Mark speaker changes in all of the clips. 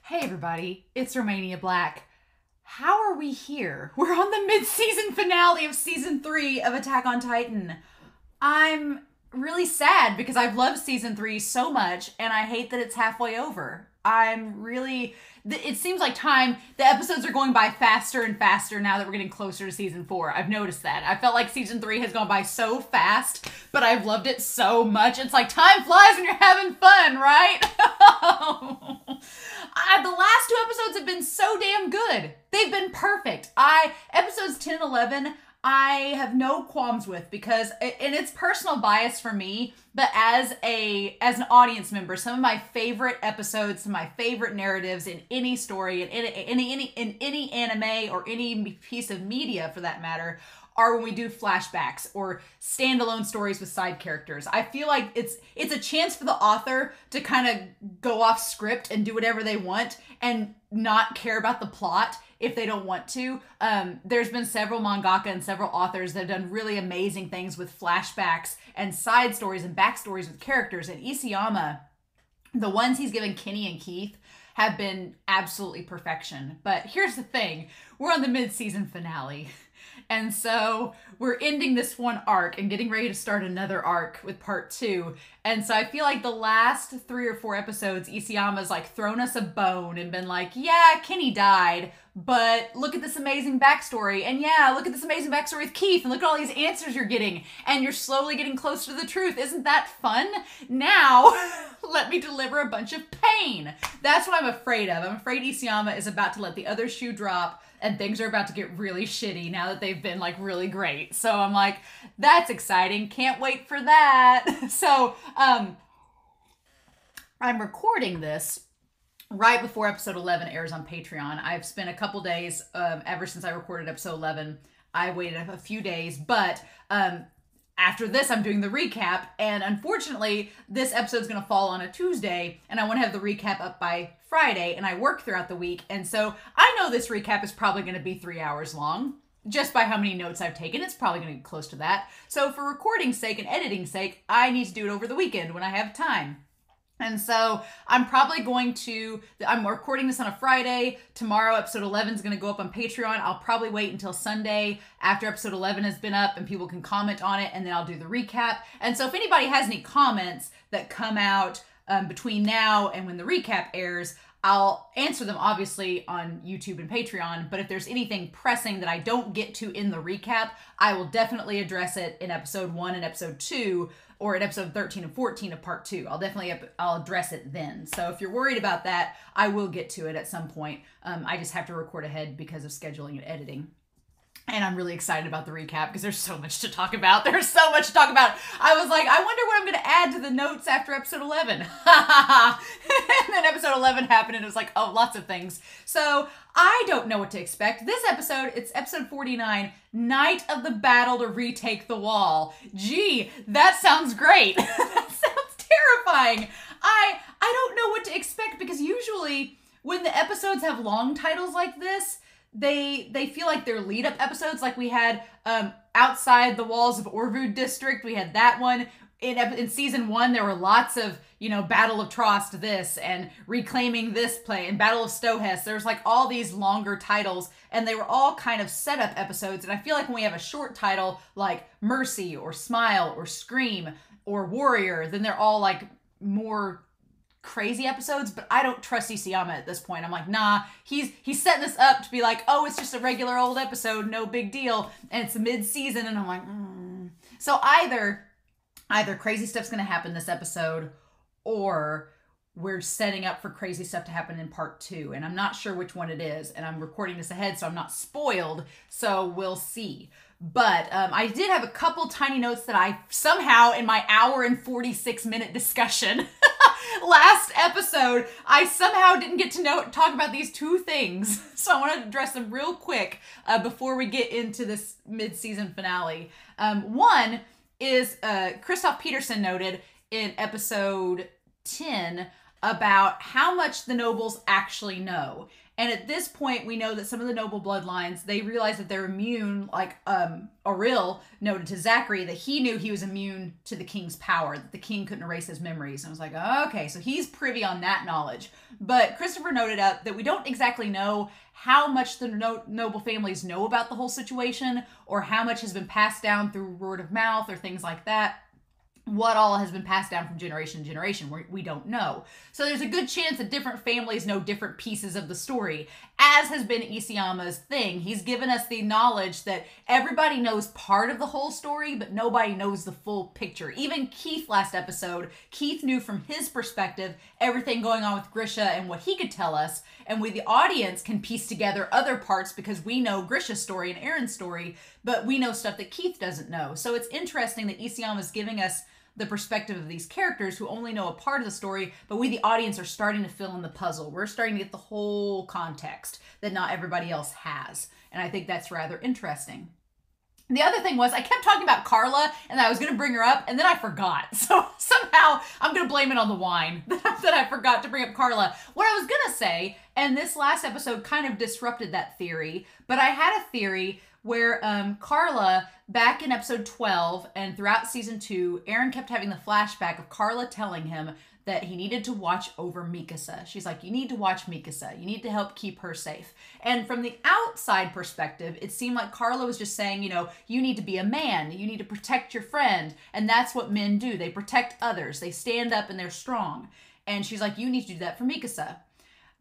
Speaker 1: Hey everybody, it's Romania Black. How are we here? We're on the mid-season finale of season 3 of Attack on Titan. I'm really sad because I've loved season 3 so much and I hate that it's halfway over. It seems like the episodes are going by faster and faster now that we're getting closer to season 4. I've noticed that. I felt like season 3 has gone by so fast, but I've loved it so much. It's like time flies when you're having fun, right? The last 2 episodes have been so damn good. They've been perfect. Episodes 10 and 11, I have no qualms with because, and it's personal bias for me, but as an audience member, some of my favorite episodes, some of my favorite narratives in any story, in any anime or any piece of media for that matter, are when we do flashbacks or standalone stories with side characters. I feel like it's a chance for the author to kind of go off script and do whatever they want and not care about the plot if they don't want to. There's been several mangaka and several authors that have done really amazing things with flashbacks and side stories and backstories with characters. And Isayama, the ones he's given Kenny and Keith, have been absolutely perfection. But here's the thing. We're on the mid-season finale. And so we're ending this one arc and getting ready to start another arc with part 2. And so I feel like the last 3 or 4 episodes, Isayama's like thrown us a bone and been like, yeah, Kenny died, but look at this amazing backstory. And yeah, look at this amazing backstory with Keith. And look at all these answers you're getting. And you're slowly getting closer to the truth. Isn't that fun? Now, let me deliver a bunch of pain. That's what I'm afraid of. I'm afraid Isayama is about to let the other shoe drop and things are about to get really shitty now that they've been like really great. So I'm like, that's exciting. Can't wait for that. So I'm recording this right before episode 11 airs on Patreon. I've spent a couple days, ever since I recorded episode 11, I waited a few days, but after this, I'm doing the recap, and unfortunately, this episode's gonna fall on a Tuesday, and I wanna have the recap up by Friday, and I work throughout the week, and so I know this recap is probably gonna be 3 hours long, just by how many notes I've taken. It's probably gonna get close to that. So for recording's sake and editing's sake, I need to do it over the weekend when I have time. And so I'm recording this on a Friday. Tomorrow, episode 11 is going to go up on Patreon. I'll probably wait until Sunday after episode 11 has been up and people can comment on it, and then I'll do the recap. And so if anybody has any comments that come out between now and when the recap airs, I'll answer them obviously on YouTube and Patreon, but if there's anything pressing that I don't get to in the recap, I will definitely address it in episode 1 and episode 2, or in episode 13 and 14 of part 2. I'll address it then. So if you're worried about that, I will get to it at some point. I just have to record ahead because of scheduling and editing. And I'm really excited about the recap because there's so much to talk about. There's so much to talk about. I was like, I wonder what I'm going to add to the notes after episode 11. And then episode 11 happened and it was like, oh, lots of things. So I don't know what to expect. This episode, it's episode 49, Night of the Battle to Retake the Wall. Gee, that sounds great. That sounds terrifying. I don't know what to expect because usually when the episodes have long titles like this, they feel like they're lead-up episodes. Like we had Outside the Walls of Orvud District. We had that one. In season 1, there were lots of, Battle of Trost this and Reclaiming this play and Battle of Stohess. There's like all these longer titles and they were all kind of setup episodes. And I feel like when we have a short title like Mercy or Smile or Scream or Warrior, then they're all like more crazy episodes, but I don't trust Isayama at this point. I'm like, nah, he's setting this up to be like, oh, it's just a regular old episode, no big deal, and it's mid-season, and I'm like, So either crazy stuff's gonna happen this episode, or we're setting up for crazy stuff to happen in part 2, and I'm not sure which one it is, and I'm recording this ahead so I'm not spoiled, so we'll see. But I did have a couple tiny notes that I somehow, in my hour and 46-minute discussion last episode, I somehow didn't get to talk about these 2 things. So I want to address them real quick before we get into this mid-season finale. One is Christoph Peterson noted in episode 10 about how much the nobles actually know. And at this point, we know that some of the noble bloodlines, they realize that they're immune, like Auril noted to Zachary that he knew he was immune to the king's power, that the king couldn't erase his memories. And I was like, okay, so he's privy on that knowledge. But Christopher noted out that we don't exactly know how much the noble families know about the whole situation, or how much has been passed down through word of mouth or things like that. What all has been passed down from generation to generation, we don't know. So there's a good chance that different families know different pieces of the story, as has been Isayama's thing. He's given us the knowledge that everybody knows part of the whole story, but nobody knows the full picture. Even Keith last episode, Keith knew from his perspective everything going on with Grisha and what he could tell us, and we, the audience, can piece together other parts because we know Grisha's story and Aaron's story, but we know stuff that Keith doesn't know. So it's interesting that Isayama's giving us the perspective of these characters who only know a part of the story, but we, the audience, are starting to fill in the puzzle. We're starting to get the whole context that not everybody else has. And I think that's rather interesting. The other thing was, I kept talking about Carla and I was going to bring her up, and then I forgot. So somehow I'm going to blame it on the wine that I forgot to bring up Carla. What I was going to say, and this last episode kind of disrupted that theory, but I had a theory where Carla, back in episode 12 and throughout season 2, Aaron kept having the flashback of Carla telling him that he needed to watch over Mikasa. She's like, you need to watch Mikasa. You need to help keep her safe. And from the outside perspective, it seemed like Carla was just saying, you know, you need to be a man. You need to protect your friend. And that's what men do. They protect others. They stand up and they're strong. And she's like, you need to do that for Mikasa.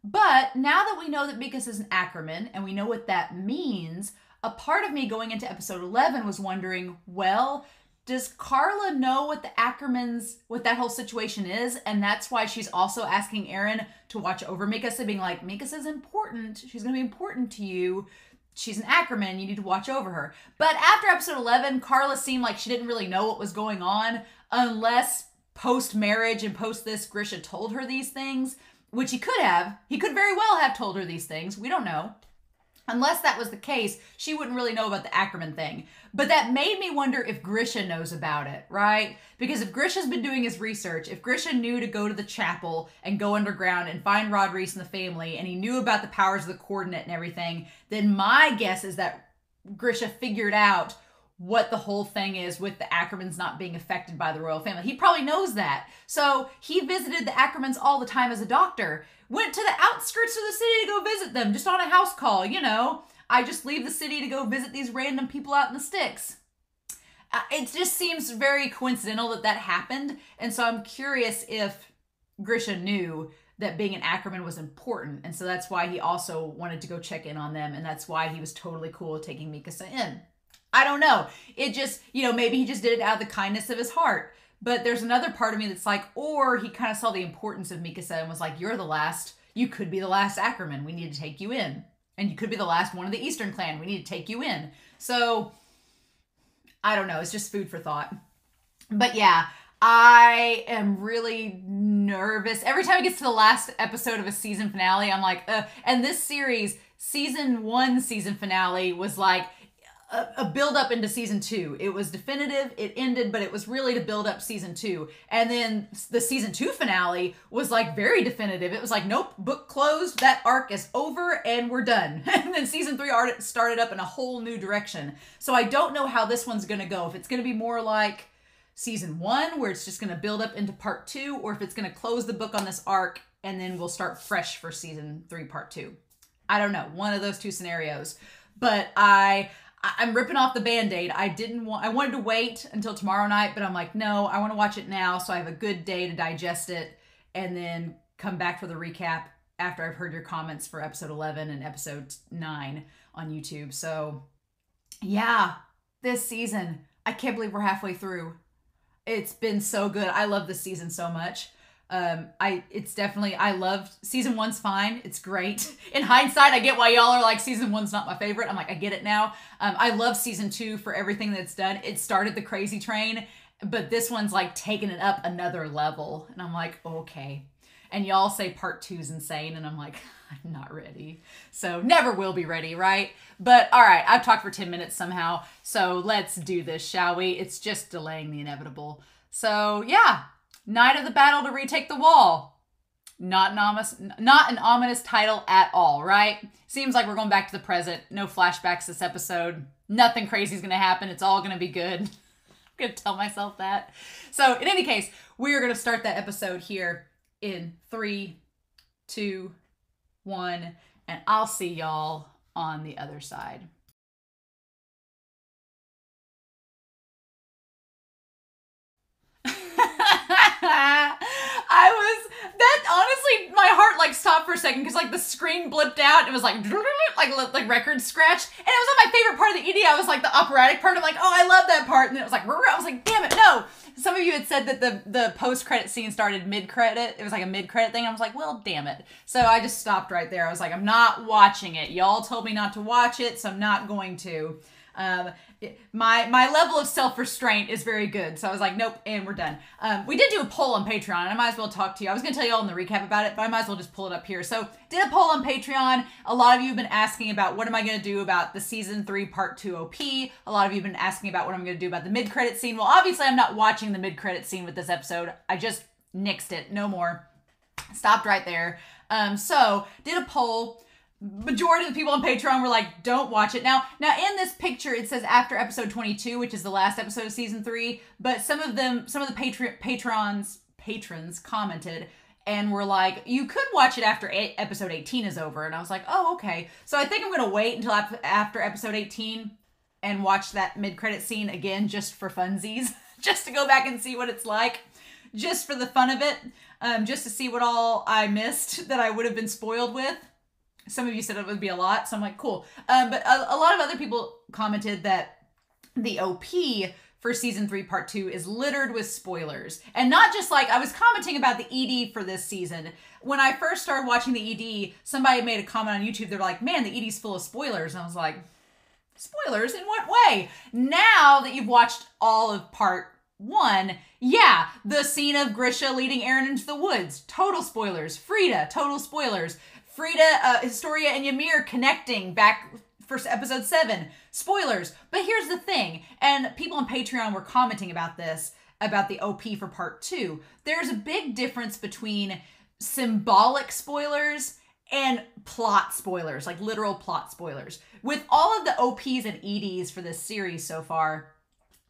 Speaker 1: But now that we know that Mikasa is an Ackerman and we know what that means, a part of me going into episode 11 was wondering, well, does Carla know what the Ackermans, what that whole situation is? And that's why she's also asking Aaron to watch over Mikasa, being like, Mikasa's important. She's going to be important to you. She's an Ackerman. You need to watch over her. But after episode 11, Carla seemed like she didn't really know what was going on unless post-marriage and post this, Grisha told her these things, which he could have. He could very well have told her these things. We don't know. Unless that was the case, she wouldn't really know about the Ackerman thing. But that made me wonder if Grisha knows about it, right? Because if Grisha's been doing his research, if Grisha knew to go to the chapel and go underground and find Rod Reese and the family, and he knew about the powers of the coordinate and everything, then my guess is that Grisha figured out what the whole thing is with the Ackermans not being affected by the royal family. He probably knows that. So he visited the Ackermans all the time as a doctor, went to the outskirts of the city to go visit them, just on a house call, you know. I just leave the city to go visit these random people out in the sticks. It just seems very coincidental that that happened. And so I'm curious if Grisha knew that being an Ackerman was important. And so that's why he also wanted to go check in on them. And that's why he was totally cool with taking Mikasa in. I don't know. It just, you know, maybe he just did it out of the kindness of his heart. But there's another part of me that's like, or he kind of saw the importance of Mikasa and was like, you're the last, you could be the last Ackerman. We need to take you in. And you could be the last one of the Eastern clan. We need to take you in. So, I don't know. It's just food for thought. But yeah, I am really nervous. Every time it gets to the last episode of a season finale, I'm like, and this series, season 1 season finale was like, a build up into season 2. It was definitive, it ended, but it was really to build up season 2. And then the season 2 finale was like very definitive. It was like, nope, book closed, that arc is over and we're done. And then season 3 started up in a whole new direction. So I don't know how this one's gonna go. If it's gonna be more like season 1, where it's just gonna build up into part 2, or if it's gonna close the book on this arc and then we'll start fresh for season 3, part 2. I don't know, one of those two scenarios. But I'm ripping off the Band-Aid. I wanted to wait until tomorrow night, but I'm like, no, I want to watch it now so I have a good day to digest it and then come back for the recap after I've heard your comments for episode 11 and episode 9 on YouTube. So yeah, this season, I can't believe we're halfway through. It's been so good. I love this season so much. I loved season 1's fine. It's great. In hindsight, I get why y'all are like, season 1's not my favorite. I'm like, I get it now. I love season 2 for everything that's done. It started the crazy train, but this one's like taking it up another level. And I'm like, okay. And y'all say part 2's insane. And I'm like, I'm not ready. So never will be ready, right? But all right, I've talked for 10 minutes somehow. So let's do this, shall we? It's just delaying the inevitable. So yeah. Night of the battle to retake the wall. Not an ominous title at all, right? Seems like we're going back to the present. No flashbacks this episode. Nothing crazy is going to happen. It's all going to be good. I'm going to tell myself that. So in any case, we are going to start that episode here in 3, 2, 1, and I'll see y'all on the other side. Honestly, my heart like stopped for a second because like the screen blipped out and it was like record scratch, and it was on my favorite part of the ED. I was like the operatic part. I'm like, oh, I love that part, and it was like, I was like, damn it, no. Some of you had said that the post-credit scene started mid-credit. It was like a mid-credit thing. I was like, well, damn it. So I just stopped right there. I was like, I'm not watching it. Y'all told me not to watch it, so I'm not going to. My level of self-restraint is very good. So I was like, nope, and we're done. We did do a poll on Patreon, and I might as well talk to you. I was going to tell you all in the recap about it, but I might as well just pull it up here. So did a poll on Patreon. A lot of you have been asking about what am I going to do about the season 3 part 2 OP. A lot of you have been asking about what I'm going to do about the mid-credit scene. Well, obviously I'm not watching the mid-credit scene with this episode. I just nixed it. No more. Stopped right there. So did a poll. Majority of the people on Patreon were like, don't watch it. Now in this picture, it says after episode 22, which is the last episode of season 3, but some of the patrons commented and were like, you could watch it after episode 18 is over. And I was like, oh, okay. So I think I'm going to wait until after episode 18 and watch that mid-credit scene again, just for funsies, just to go back and see what it's like, just for the fun of it, just to see what all I missed that I would have been spoiled with. Some of you said it would be a lot, so I'm like, cool. But a lot of other people commented that the OP for season 3 part 2 is littered with spoilers. And not just like, I was commenting about the ED for this season. When I first started watching the ED, somebody made a comment on YouTube. They're like, man, the ED's full of spoilers. And I was like, spoilers? In what way? Now that you've watched all of part 1, yeah, the scene of Grisha leading Aaron into the woods, total spoilers. Frida, total spoilers. Frida, Historia, and Ymir connecting back for episode 7. Spoilers. But here's the thing, and people on Patreon were commenting about this, about the OP for part 2. There's a big difference between symbolic spoilers and plot spoilers, like literal plot spoilers. With all of the OPs and EDs for this series so far,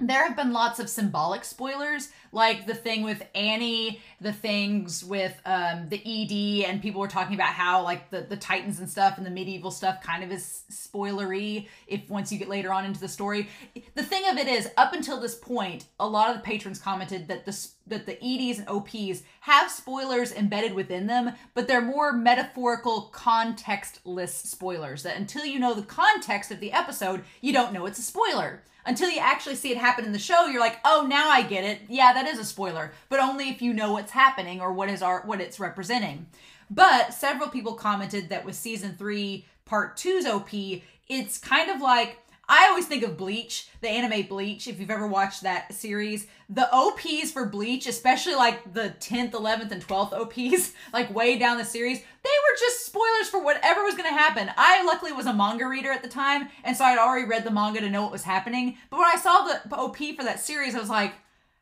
Speaker 1: there have been lots of symbolic spoilers, like the thing with Annie, the things with the ED, and people were talking about how like the Titans and stuff and the medieval stuff kind of is spoilery if once you get later on into the story. The thing of it is, up until this point, a lot of the patrons commented that the EDs and OPs have spoilers embedded within them, but they're more metaphorical, contextless spoilers, that until you know the context of the episode, you don't know it's a spoiler. Until you actually see it happen in the show, you're like, oh, now I get it. Yeah, that is a spoiler. But only if you know what's happening or what it's representing. But several people commented that with season 3 part 2's OP, it's kind of like, I always think of Bleach, the anime Bleach, if you've ever watched that series. The OPs for Bleach, especially like the 10th, 11th, and 12th OPs, like way down the series, they were just spoilers for whatever was going to happen. I luckily was a manga reader at the time, and so I'd already read the manga to know what was happening. But when I saw the OP for that series, I was like,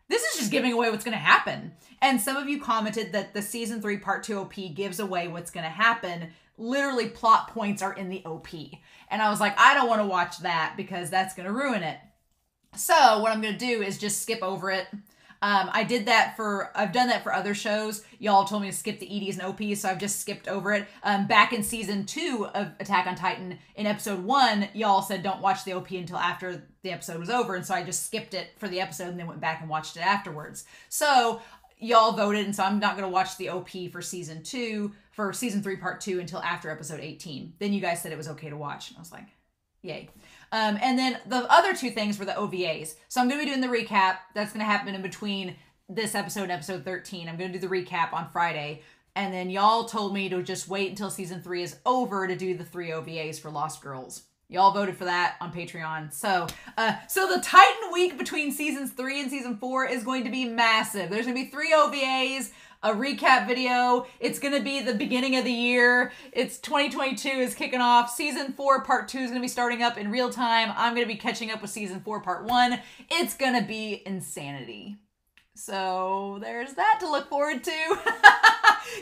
Speaker 1: this is just giving away what's going to happen. And some of you commented that the season 3 part 2 OP gives away what's going to happen. Literally plot points are in the OP. And I was like, I don't want to watch that because that's going to ruin it. So what I'm going to do is just skip over it. I've done that for other shows. Y'all told me to skip the EDs and OPs, so I've just skipped over it. Back in season 2 of Attack on Titan, in episode 1, y'all said don't watch the OP until after the episode was over, and so I just skipped it for the episode and then went back and watched it afterwards. So y'all voted, and so I'm not going to watch the OP for season 3 part 2 until after episode 18. Then you guys said it was okay to watch, and I was like, yay. And then the other 2 things were the OVAs. So I'm going to be doing the recap. That's going to happen in between this episode and episode 13. I'm going to do the recap on Friday. And then y'all told me to just wait until season 3 is over to do the 3 OVAs for Lost Girls. Y'all voted for that on Patreon. So the Titan week between seasons 3 and season 4 is going to be massive. There's going to be 3 OVAs, a recap video. It's going to be the beginning of the year. It's 2022 is kicking off. Season 4 part 2 is going to be starting up in real time. I'm going to be catching up with season 4 part 1. It's going to be insanity. So there's that to look forward to.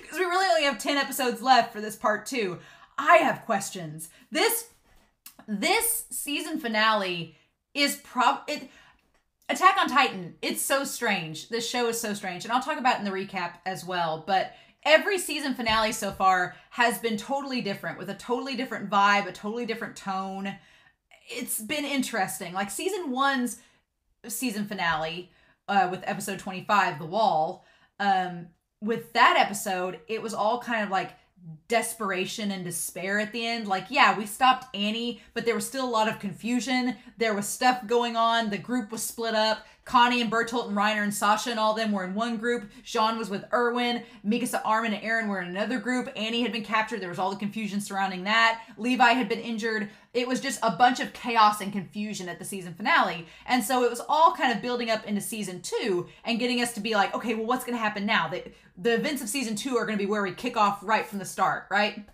Speaker 1: Because we really only have 10 episodes left for this part 2. I have questions. This season finale is Attack on Titan, it's so strange. This show is so strange. And I'll talk about it in the recap as well. But every season finale so far has been totally different, with a totally different vibe, a totally different tone. It's been interesting. Like season 1's season finale with episode 25, The Wall. With that episode, it was all kind of like desperation and despair at the end. Like, yeah, we stopped Annie, but there was still a lot of confusion. There was stuff going on. The group was split up. Connie and Bertholdt and Reiner and Sasha and all them were in one group. Jean was with Erwin. Mikasa, Armin, and Aaron were in another group. Annie had been captured. There was all the confusion surrounding that. Levi had been injured. It was just a bunch of chaos and confusion at the season finale. And so it was all kind of building up into season 2 and getting us to be like, okay, well, what's going to happen now? The events of season 2 are going to be where we kick off right from the start, right?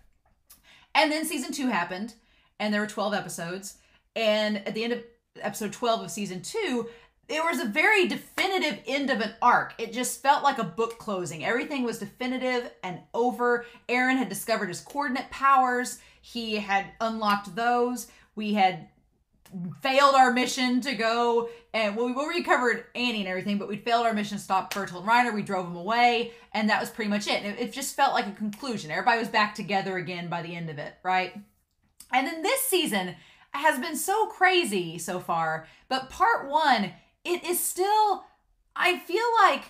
Speaker 1: And then season 2 happened, and there were 12 episodes. And at the end of episode 12 of season 2, it was a very definitive end of an arc. It just felt like a book closing. Everything was definitive and over. Aaron had discovered his coordinate powers. He had unlocked those. We had failed our mission to go, and we recovered Annie and everything, but we failed our mission to stop Bertholdt and Reiner. We drove them away, and that was pretty much it. It just felt like a conclusion. Everybody was back together again by the end of it, right? And then this season has been so crazy so far, but part 1, it is still, I feel like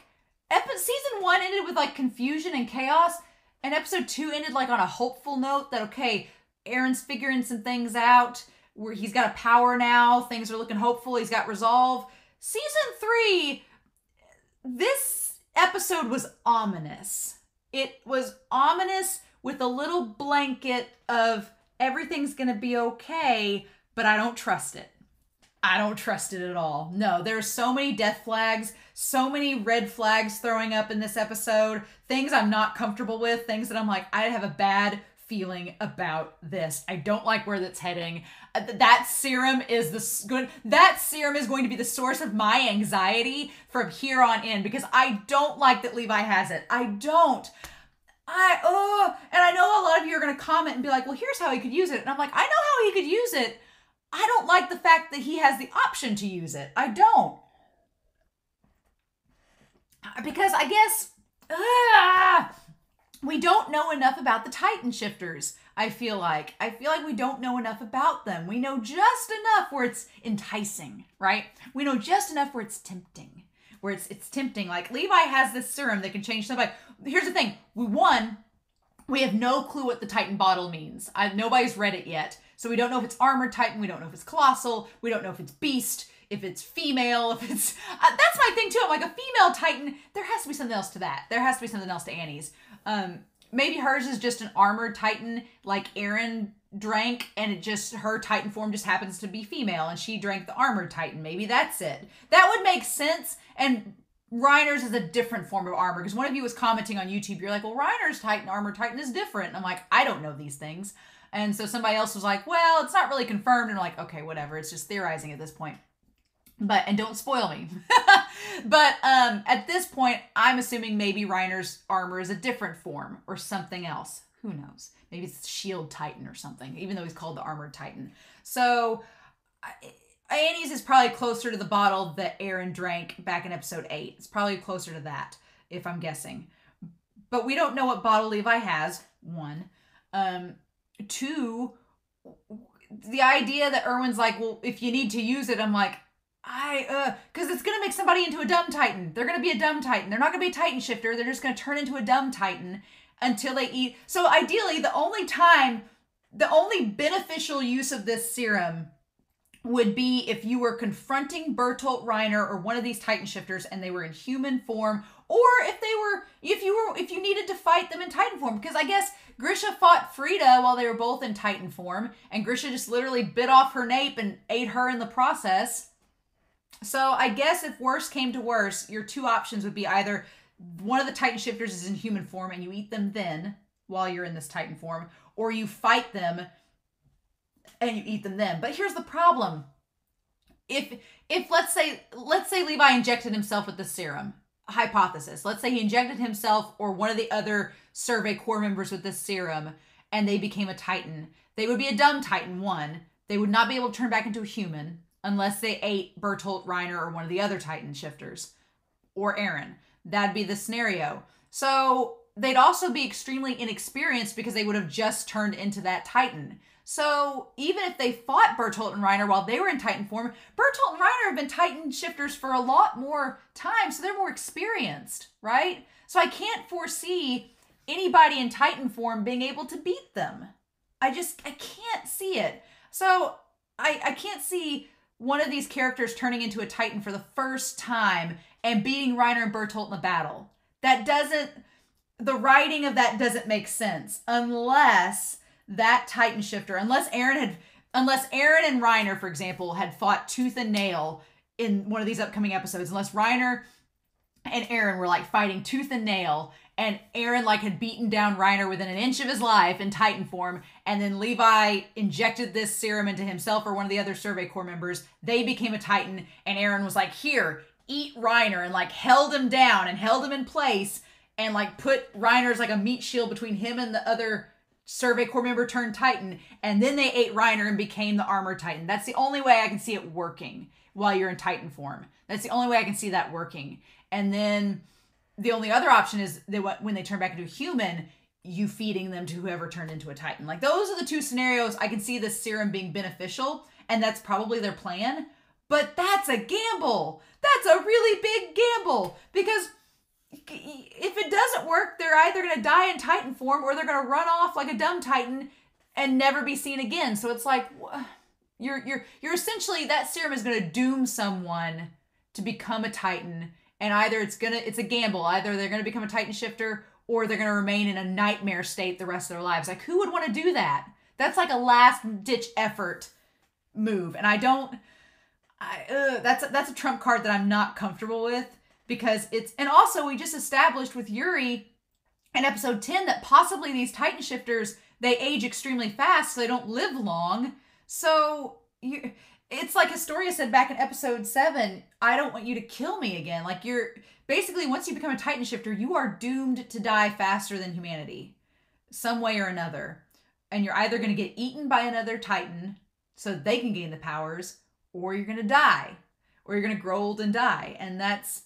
Speaker 1: season 1 ended with like confusion and chaos, and episode 2 ended like on a hopeful note that, okay, Aaron's figuring some things out, where he's got a power now, things are looking hopeful, he's got resolve. Season 3, this episode was ominous. It was ominous with a little blanket of everything's gonna be okay, but I don't trust it. I don't trust it at all. No, there's so many death flags, so many red flags throwing up in this episode, things I'm not comfortable with, things that I'm like, I have a bad feeling about this. I don't like where that's heading. That serum is going to be the source of my anxiety from here on in, because I don't like that Levi has it. I don't. And I know a lot of you are going to comment and be like, well, here's how he could use it. And I'm like, I know how he could use it. I don't like the fact that he has the option to use it. I don't. Because I guess we don't know enough about the Titan shifters, I feel like. We don't know enough about them. We know just enough where it's enticing, right? We know just enough where it's tempting. Where it's tempting. Like, Levi has this serum that can change stuff. Like, here's the thing. We have no clue what the Titan bottle means. Nobody's read it yet. So we don't know if it's armored Titan. We don't know if it's colossal. We don't know if it's beast, if it's female, if it's... that's my thing too. I'm like, a female Titan, there has to be something else to that. There has to be something else to Annie's. Maybe hers is just an armored Titan like Aaron drank, and her Titan form just happens to be female, and she drank the armored Titan. Maybe that's it. That would make sense. And Reiner's is a different form of armor, because one of you was commenting on YouTube. You're like, well, Reiner's Titan, armored Titan is different. And I'm like, I don't know these things. And so somebody else was like, well, it's not really confirmed. And I'm like, okay, whatever. It's just theorizing at this point. And don't spoil me. But at this point, I'm assuming maybe Reiner's armor is a different form or something else. Who knows? Maybe it's Shield Titan or something, even though he's called the Armored Titan. So Annie's is probably closer to the bottle that Aaron drank back in episode 8. It's probably closer to that, if I'm guessing. But we don't know what bottle Levi has, 1. 2, the idea that Erwin's like, well, if you need to use it, I'm like, because it's going to make somebody into a dumb Titan. They're going to be a dumb Titan. They're not going to be a Titan shifter. They're just going to turn into a dumb Titan until they eat. So ideally, the only beneficial use of this serum would be if you were confronting Bertholdt, Reiner, or one of these Titan shifters and they were in human form, or if you needed to fight them in Titan form. Because I guess Grisha fought Frida while they were both in Titan form, and Grisha just literally bit off her nape and ate her in the process. So I guess if worse came to worse, your 2 options would be either one of the Titan shifters is in human form and you eat them then while you're in this Titan form, or you fight them and you eat them then. But here's the problem. If let's say Levi injected himself with the serum, hypothesis. Let's say he injected himself or one of the other survey corps members with this serum and they became a Titan. They would be a dumb Titan, one. They would not be able to turn back into a human unless they ate Bertholdt, Reiner, or one of the other Titan shifters. Or Aaron. That'd be the scenario. So they'd also be extremely inexperienced because they would have just turned into that Titan. So even if they fought Bertholdt and Reiner while they were in Titan form, Bertholdt and Reiner have been Titan shifters for a lot more time, so they're more experienced, right? So I can't foresee anybody in Titan form being able to beat them. I can't see it. So I can't see one of these characters turning into a Titan for the first time and beating Reiner and Bertholdt in a battle. The writing of that doesn't make sense unless that Titan shifter, unless Aaron and Reiner, for example, had fought tooth and nail in one of these upcoming episodes, unless Reiner and Aaron were like fighting tooth and nail, and Aaron like had beaten down Reiner within an inch of his life in Titan form, and then Levi injected this serum into himself or one of the other Survey Corps members, they became a Titan, and Aaron was like, here, eat Reiner, and like held him down and held him in place, and like put Reiner's like a meat shield between him and the other Survey Corps member turned Titan, and then they ate Reiner and became the Armored Titan. That's the only way I can see it working while you're in Titan form. That's the only way I can see that working. And then the only other option is when they turn back into a human, you feeding them to whoever turned into a Titan. Like, those are the two scenarios I can see this serum being beneficial, and that's probably their plan. But that's a gamble. That's a really big gamble, because if it doesn't work, they're either going to die in Titan form or they're going to run off like a dumb Titan and never be seen again. So it's like, you're essentially, that serum is going to doom someone to become a Titan, and either it's a gamble. Either they're going to become a Titan shifter or they're going to remain in a nightmare state the rest of their lives. Like, who would want to do that? That's like a last ditch effort move. And that's a trump card that I'm not comfortable with. Because and also we just established with Yuri in episode 10 that possibly these Titan shifters, they age extremely fast, so they don't live long. So it's like Astoria said back in episode 7, I don't want you to kill me again. Like, basically, once you become a Titan shifter, you are doomed to die faster than humanity, some way or another. And you're either going to get eaten by another Titan so that they can gain the powers, or you're going to die, or you're going to grow old and die. And that's,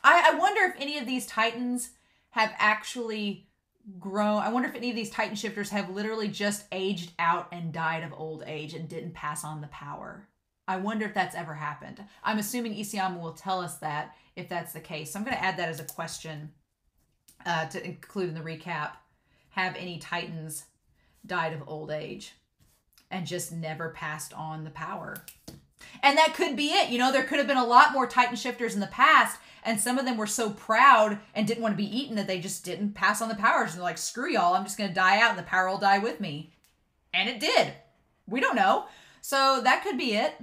Speaker 1: I wonder if any of these Titans have actually grown. I wonder if any of these Titan shifters have literally just aged out and died of old age and didn't pass on the power. I wonder if that's ever happened. I'm assuming Isayama will tell us that if that's the case. So I'm going to add that as a question to include in the recap. Have any Titans died of old age and just never passed on the power? And that could be it. You know, there could have been a lot more Titan shifters in the past, and some of them were so proud and didn't want to be eaten that they just didn't pass on the powers. And they're like, screw y'all, I'm just going to die out and the power will die with me. And it did. We don't know. So that could be it.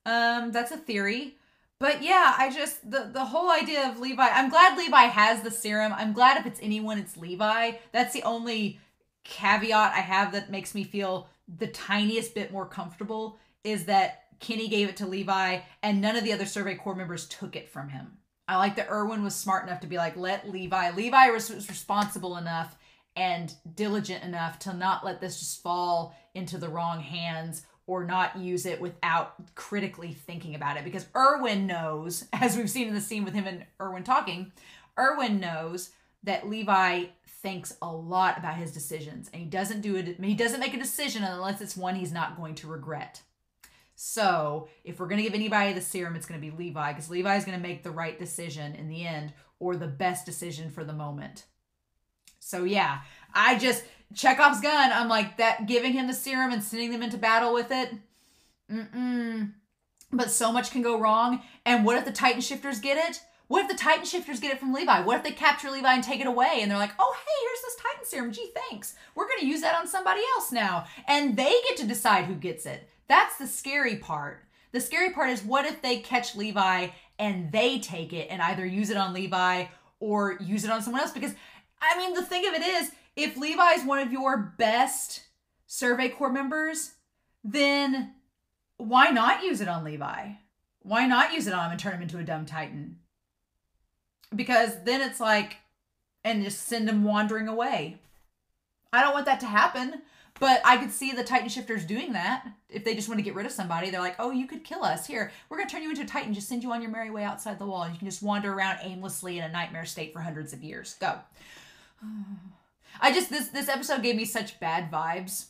Speaker 1: That's a theory. But yeah, the whole idea of Levi, I'm glad Levi has the serum. I'm glad if it's anyone, it's Levi. That's the only caveat I have that makes me feel the tiniest bit more comfortable, is that Kenny gave it to Levi and none of the other Survey Corps members took it from him. I like that Erwin was smart enough to be like, let Levi was responsible enough and diligent enough to not let this just fall into the wrong hands or not use it without critically thinking about it. Because Erwin knows, as we've seen in the scene with him and Erwin talking, Erwin knows that Levi thinks a lot about his decisions, and he doesn't make a decision unless it's one he's not going to regret. So if we're going to give anybody the serum, it's going to be Levi, because Levi is going to make the right decision in the end, or the best decision for the moment. So yeah, Chekhov's gun, I'm like, that, giving him the serum and sending them into battle with it. But so much can go wrong. And what if the Titan shifters get it? What if the Titan shifters get it from Levi? What if they capture Levi and take it away? And they're like, oh, hey, here's this Titan serum. Gee, thanks. We're going to use that on somebody else now. And they get to decide who gets it. That's the scary part. The scary part is, what if they catch Levi and they take it and either use it on Levi or use it on someone else? Because, I mean, the thing of it is, if Levi is one of your best Survey Corps members, then why not use it on Levi? Why not use it on him and turn him into a dumb Titan? because then it's like, and just send them wandering away. I don't want that to happen, but I could see the Titan shifters doing that. If they just want to get rid of somebody, they're like, oh, you could kill us. Here, we're going to turn you into a Titan, just send you on your merry way outside the wall, and you can just wander around aimlessly in a nightmare state for hundreds of years. Go. This episode gave me such bad vibes.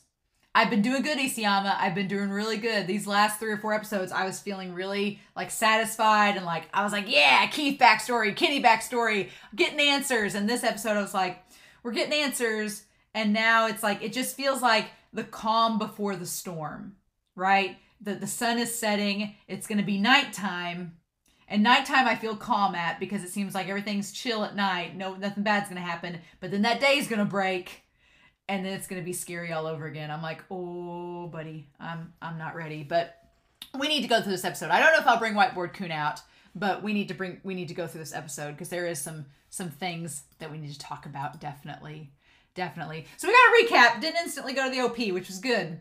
Speaker 1: I've been doing good, Isayama. I've been doing really good. These last 3 or 4 episodes, I was feeling really like satisfied and like, I was like, yeah, Keith backstory, Kitty backstory, getting answers. And this episode, I was like, we're getting answers. And now it's like, it just feels like the calm before the storm, right? The sun is setting. It's going to be nighttime. And nighttime I feel calm at because it seems like everything's chill at night. No, nothing bad's going to happen. But then that day is going to break. And then it's going to be scary all over again. I'm like, oh, buddy, I'm not ready. But we need to go through this episode. I don't know if I'll bring Whiteboard Coon out, but we need to go through this episode because there is some things that we need to talk about. Definitely. So we got a recap. Didn't instantly go to the OP, which was good.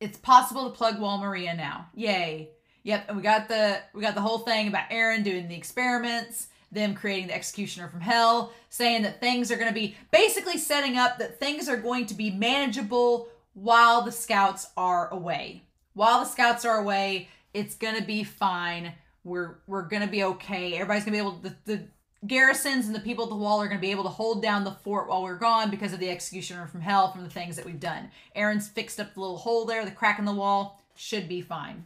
Speaker 1: It's possible to plug Wall Maria now. Yay. Yep. And we got the whole thing about Aaron doing the experiments, them creating the executioner from hell, saying that things are going to be basically setting up that things are going to be manageable while the scouts are away. While the scouts are away, it's going to be fine. We're going to be okay. Everybody's going to be able to, the garrisons and the people at the wall are going to be able to hold down the fort while we're gone because of the executioner from hell from the things that we've done. Aaron's fixed up the little hole there, the crack in the wall. Should be fine.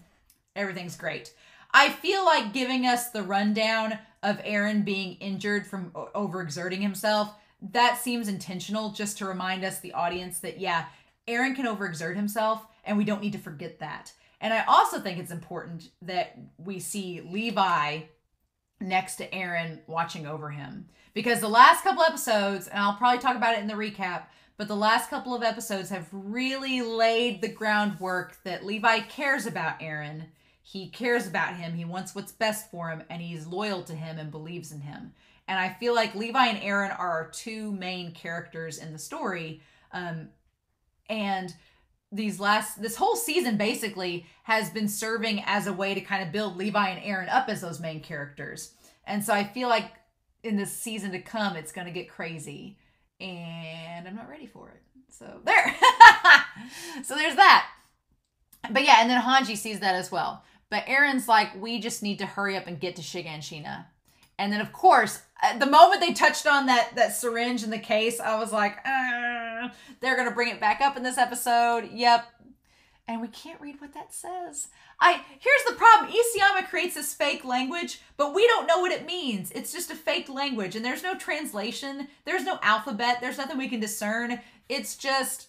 Speaker 1: Everything's great. I feel like giving us the rundown of Aaron being injured from overexerting himself, that seems intentional just to remind us, the audience, that yeah, Aaron can overexert himself and we don't need to forget that. And I also think it's important that we see Levi next to Aaron watching over him. Because the last couple episodes, and I'll probably talk about it in the recap, but the last couple of episodes have really laid the groundwork that Levi cares about Aaron. He cares about him. He wants what's best for him, and he's loyal to him and believes in him. And I feel like Levi and Aaron are our 2 main characters in the story. And this whole season basically has been serving as a way to kind of build Levi and Aaron up as those main characters. And so I feel like in this season to come, it's going to get crazy. And I'm not ready for it. So there. So there's that. But yeah, and then Hanji sees that as well. But Aaron's like, we just need to hurry up and get to Shiganshina. And then, of course, the moment they touched on that syringe in the case, I was like, they're going to bring it back up in this episode. Yep. And we can't read what that says. Here's the problem. Isayama creates this fake language, but we don't know what it means. It's just a fake language, and there's no translation. There's no alphabet. There's nothing we can discern. It's just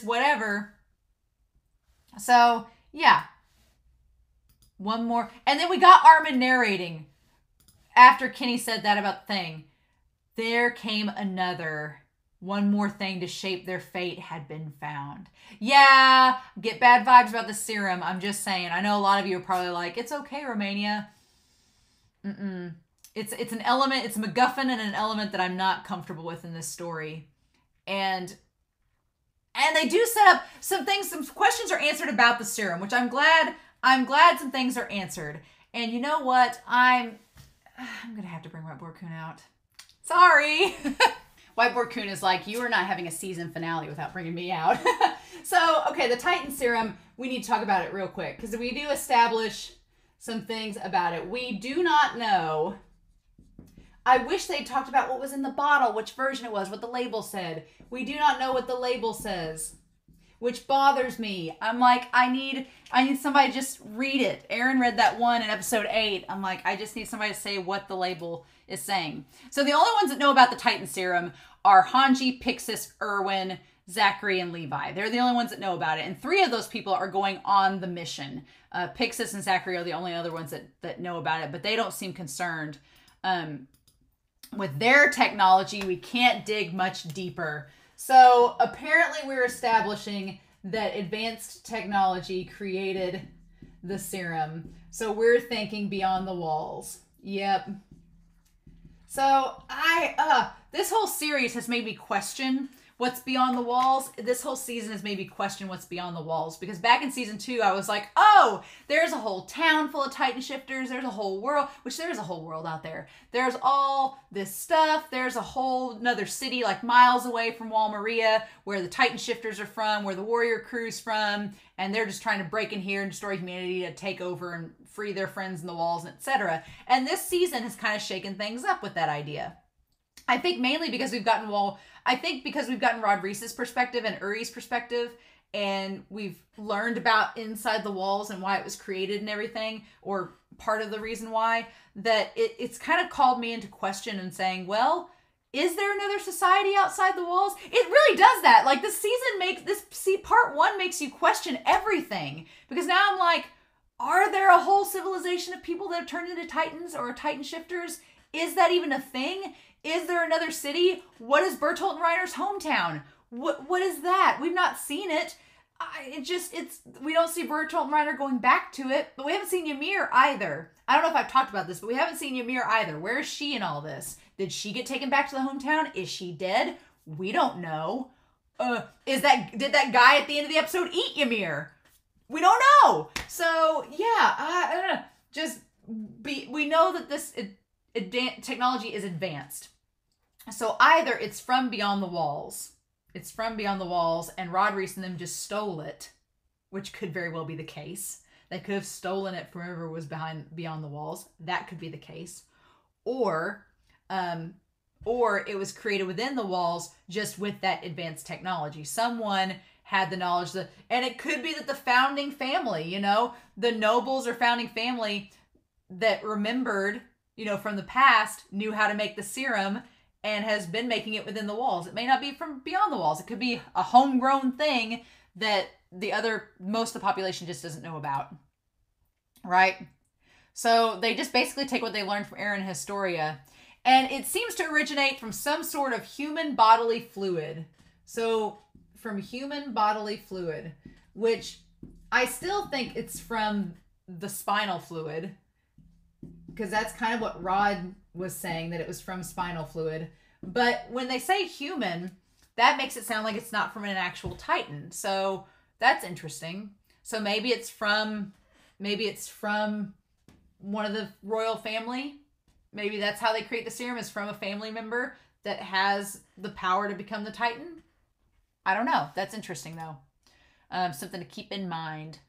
Speaker 1: whatever. So, yeah. One more. And then we got Armin narrating. After Kenny said that about the thing, there came another. One more thing to shape their fate had been found. Yeah, get bad vibes about the serum. I'm just saying. I know a lot of you are probably like, it's okay, Romania. It's an element. It's a MacGuffin and an element that I'm not comfortable with in this story. And they do set up some things. Some questions are answered about the serum, which I'm glad some things are answered. And you know what? I'm going to have to bring Whiteboard Coon out. Sorry. Whiteboard Coon is like, you are not having a season finale without bringing me out. So, okay, the Titan serum, we need to talk about it real quick because we do establish some things about it. We do not know. I wish they talked about what was in the bottle, which version it was, what the label said. We do not know what the label says, which bothers me. I'm like, I need somebody to just read it. Aaron read that one in episode 8. I'm like, I just need somebody to say what the label is saying. So the only ones that know about the Titan serum are Hanji, Pixis, Erwin, Zachary, and Levi. They're the only ones that know about it. And 3 of those people are going on the mission. Pixis and Zachary are the only other ones that know about it, but they don't seem concerned. With their technology, we can't dig much deeper. So apparently we're establishing that advanced technology created the serum. So we're thinking beyond the walls. Yep. So this whole series has made me question what's beyond the walls. This whole season has made me question what's beyond the walls, because back in season 2, I was like, oh, there's a whole town full of Titan shifters. There's a whole world, which there is a whole world out there. There's all this stuff. There's a whole another city like miles away from Wall Maria where the Titan shifters are from, where the warrior crew's from, and they're just trying to break in here and destroy humanity to take over and free their friends in the walls, etc. And this season has kind of shaken things up with that idea. I think mainly because we've gotten Rod Reese's perspective and Uri's perspective, and we've learned about inside the walls and why it was created and everything, or part of the reason why, that it's kind of called me into question and saying, well, is there another society outside the walls? It really does that. Like, part 1 makes you question everything, because now I'm like, are there a whole civilization of people that have turned into Titans or Titan shifters? Is that even a thing? Is there another city? What is Bertholdt and Reiner's hometown? What is that? We've not seen it. We don't see Bertholdt and Reiner going back to it, but we haven't seen Ymir either. I don't know if I've talked about this, but we haven't seen Ymir either. Where is she in all this? Did she get taken back to the hometown? Is she dead? We don't know. Did that guy at the end of the episode eat Ymir? We don't know. So yeah, we know that this technology is advanced. So either it's from beyond the walls. It's from beyond the walls, and Rod Reese and them just stole it, which could very well be the case. They could have stolen it from whoever was beyond the walls. That could be the case. Or it was created within the walls just with that advanced technology. Someone had the knowledge and it could be that the founding family, the nobles or founding family that remembered, from the past, knew how to make the serum and has been making it within the walls. It may not be from beyond the walls. It could be a homegrown thing that most of the population just doesn't know about. Right? So they just basically take what they learned from Aaron and Historia, and it seems to originate from some sort of human bodily fluid. So from human bodily fluid, which I still think it's from the spinal fluid, because that's kind of what Rod was saying, that it was from spinal fluid. But when they say human, that makes it sound like it's not from an actual Titan. So that's interesting. So maybe it's from one of the royal family. Maybe that's how they create the serum, is from a family member that has the power to become the Titan. I don't know. That's interesting, though. Something to keep in mind.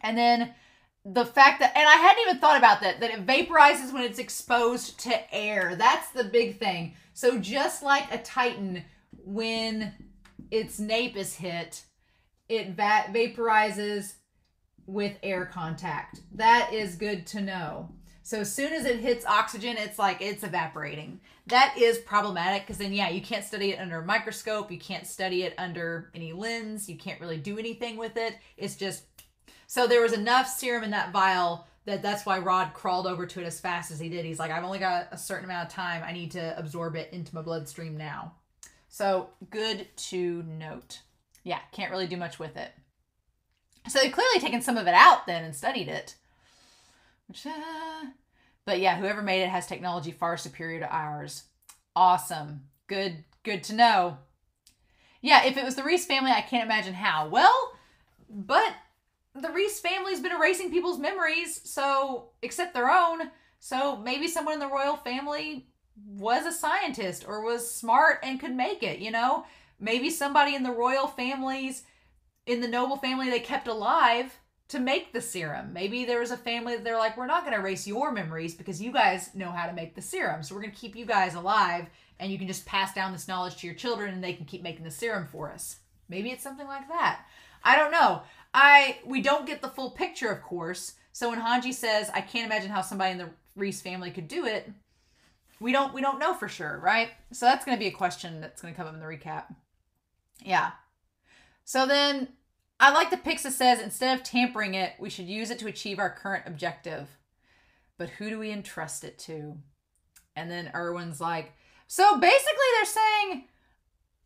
Speaker 1: And then the fact that, and I hadn't even thought about that it vaporizes when it's exposed to air. That's the big thing. So just like a Titan, when its nape is hit, it vaporizes with air contact. That is good to know. So as soon as it hits oxygen, it's evaporating. That is problematic, because then, you can't study it under a microscope. You can't study it under any lens. You can't really do anything with it. It's just, so there was enough serum in that vial that's why Rod crawled over to it as fast as he did. He's like, I've only got a certain amount of time. I need to absorb it into my bloodstream now. So good to note. Yeah, can't really do much with it. So they've clearly taken some of it out then and studied it. But yeah, whoever made it has technology far superior to ours. Awesome. Good to know. Yeah, if it was the Reese family, I can't imagine how. Well, but the Reese family's been erasing people's memories, so except their own. So maybe someone in the royal family was a scientist or was smart and could make it, Maybe somebody in the royal families, in the noble family they kept alive to make the serum. Maybe there was a family that they're like, we're not going to erase your memories because you guys know how to make the serum. So we're going to keep you guys alive, and you can just pass down this knowledge to your children and they can keep making the serum for us. Maybe it's something like that. I don't know. We don't get the full picture, of course. So when Hanji says, I can't imagine how somebody in the Reese family could do it, we don't know for sure, right? So that's going to be a question that's going to come up in the recap. Yeah. So then, I like that Pixa says, instead of tampering it, we should use it to achieve our current objective. But who do we entrust it to? And then Erwin's like, so basically they're saying,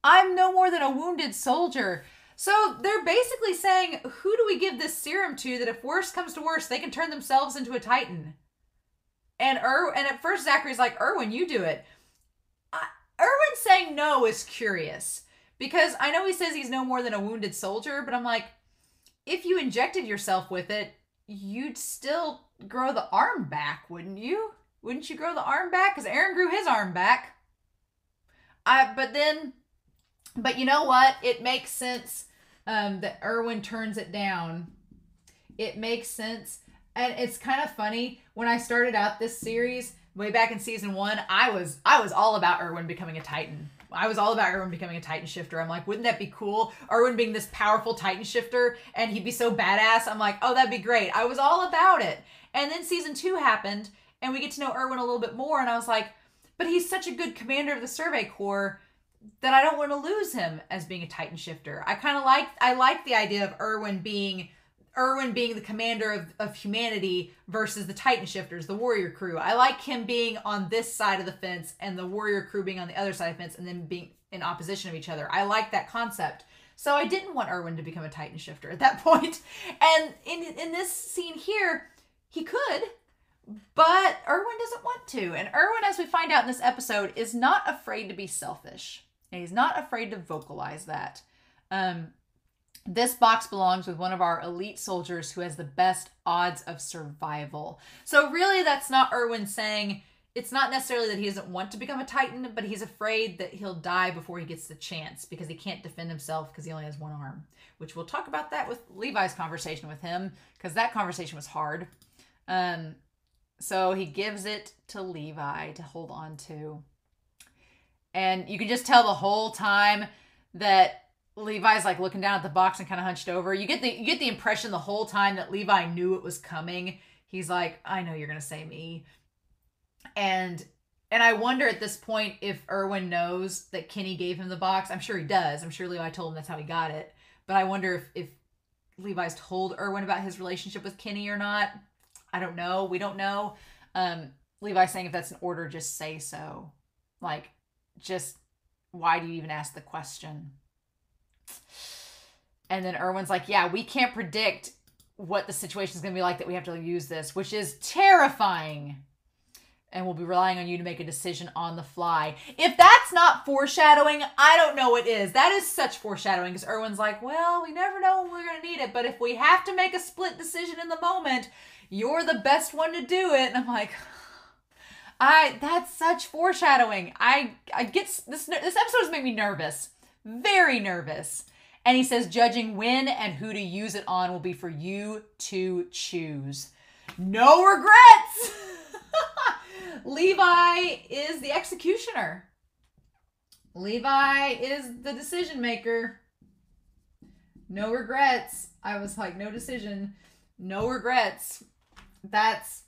Speaker 1: I'm no more than a wounded soldier. So they're basically saying, who do we give this serum to that if worse comes to worse, they can turn themselves into a Titan? And at first Zachary's like, Erwin, you do it. Erwin saying no is curious. Because I know he says he's no more than a wounded soldier, but I'm like, if you injected yourself with it, you'd still grow the arm back, wouldn't you? Wouldn't you grow the arm back? Because Aaron grew his arm back. But you know what? It makes sense that Erwin turns it down. It makes sense. And it's kind of funny. When I started out this series, way back in season 1, I was all about Erwin becoming a Titan. I was all about Erwin becoming a Titan shifter. I'm like, wouldn't that be cool? Erwin being this powerful Titan shifter, and he'd be so badass. I'm like, oh, that'd be great. I was all about it. And then season 2 happened, and we get to know Erwin a little bit more, and I was like, but he's such a good commander of the Survey Corps that I don't want to lose him as being a Titan shifter. I like the idea of Erwin being the commander of humanity versus the Titan shifters, the warrior crew. I like him being on this side of the fence and the warrior crew being on the other side of the fence and then being in opposition of each other. I like that concept. So I didn't want Erwin to become a Titan shifter at that point. And in this scene here, he could, but Erwin doesn't want to. And Erwin, as we find out in this episode, is not afraid to be selfish. And he's not afraid to vocalize that. This box belongs with one of our elite soldiers who has the best odds of survival. So really, that's not Erwin saying, it's not necessarily that he doesn't want to become a Titan, but he's afraid that he'll die before he gets the chance because he can't defend himself because he only has one arm, which we'll talk about that with Levi's conversation with him because that conversation was hard. So he gives it to Levi to hold on to. And you can just tell the whole time that Levi's like looking down at the box and kind of hunched over. You get the impression the whole time that Levi knew it was coming. He's like, I know you're going to say me. And I wonder at this point if Erwin knows that Kenny gave him the box. I'm sure he does. I'm sure Levi told him that's how he got it. But I wonder if Levi's told Erwin about his relationship with Kenny or not. I don't know. We don't know. Levi's saying if that's an order, just say so. Like, just, why do you even ask the question? And then Erwin's like, yeah, we can't predict what the situation is going to be like that we have to use this, which is terrifying. And we'll be relying on you to make a decision on the fly. If that's not foreshadowing, I don't know what is. That is such foreshadowing because Erwin's like, well, we never know when we're going to need it, but if we have to make a split decision in the moment, you're the best one to do it. And I'm like, that's such foreshadowing. I get this episode has made me nervous. Very nervous. And he says, judging when and who to use it on will be for you to choose. No regrets. Levi is the executioner. Levi is the decision maker. No regrets. I was like, no decision. No regrets. That's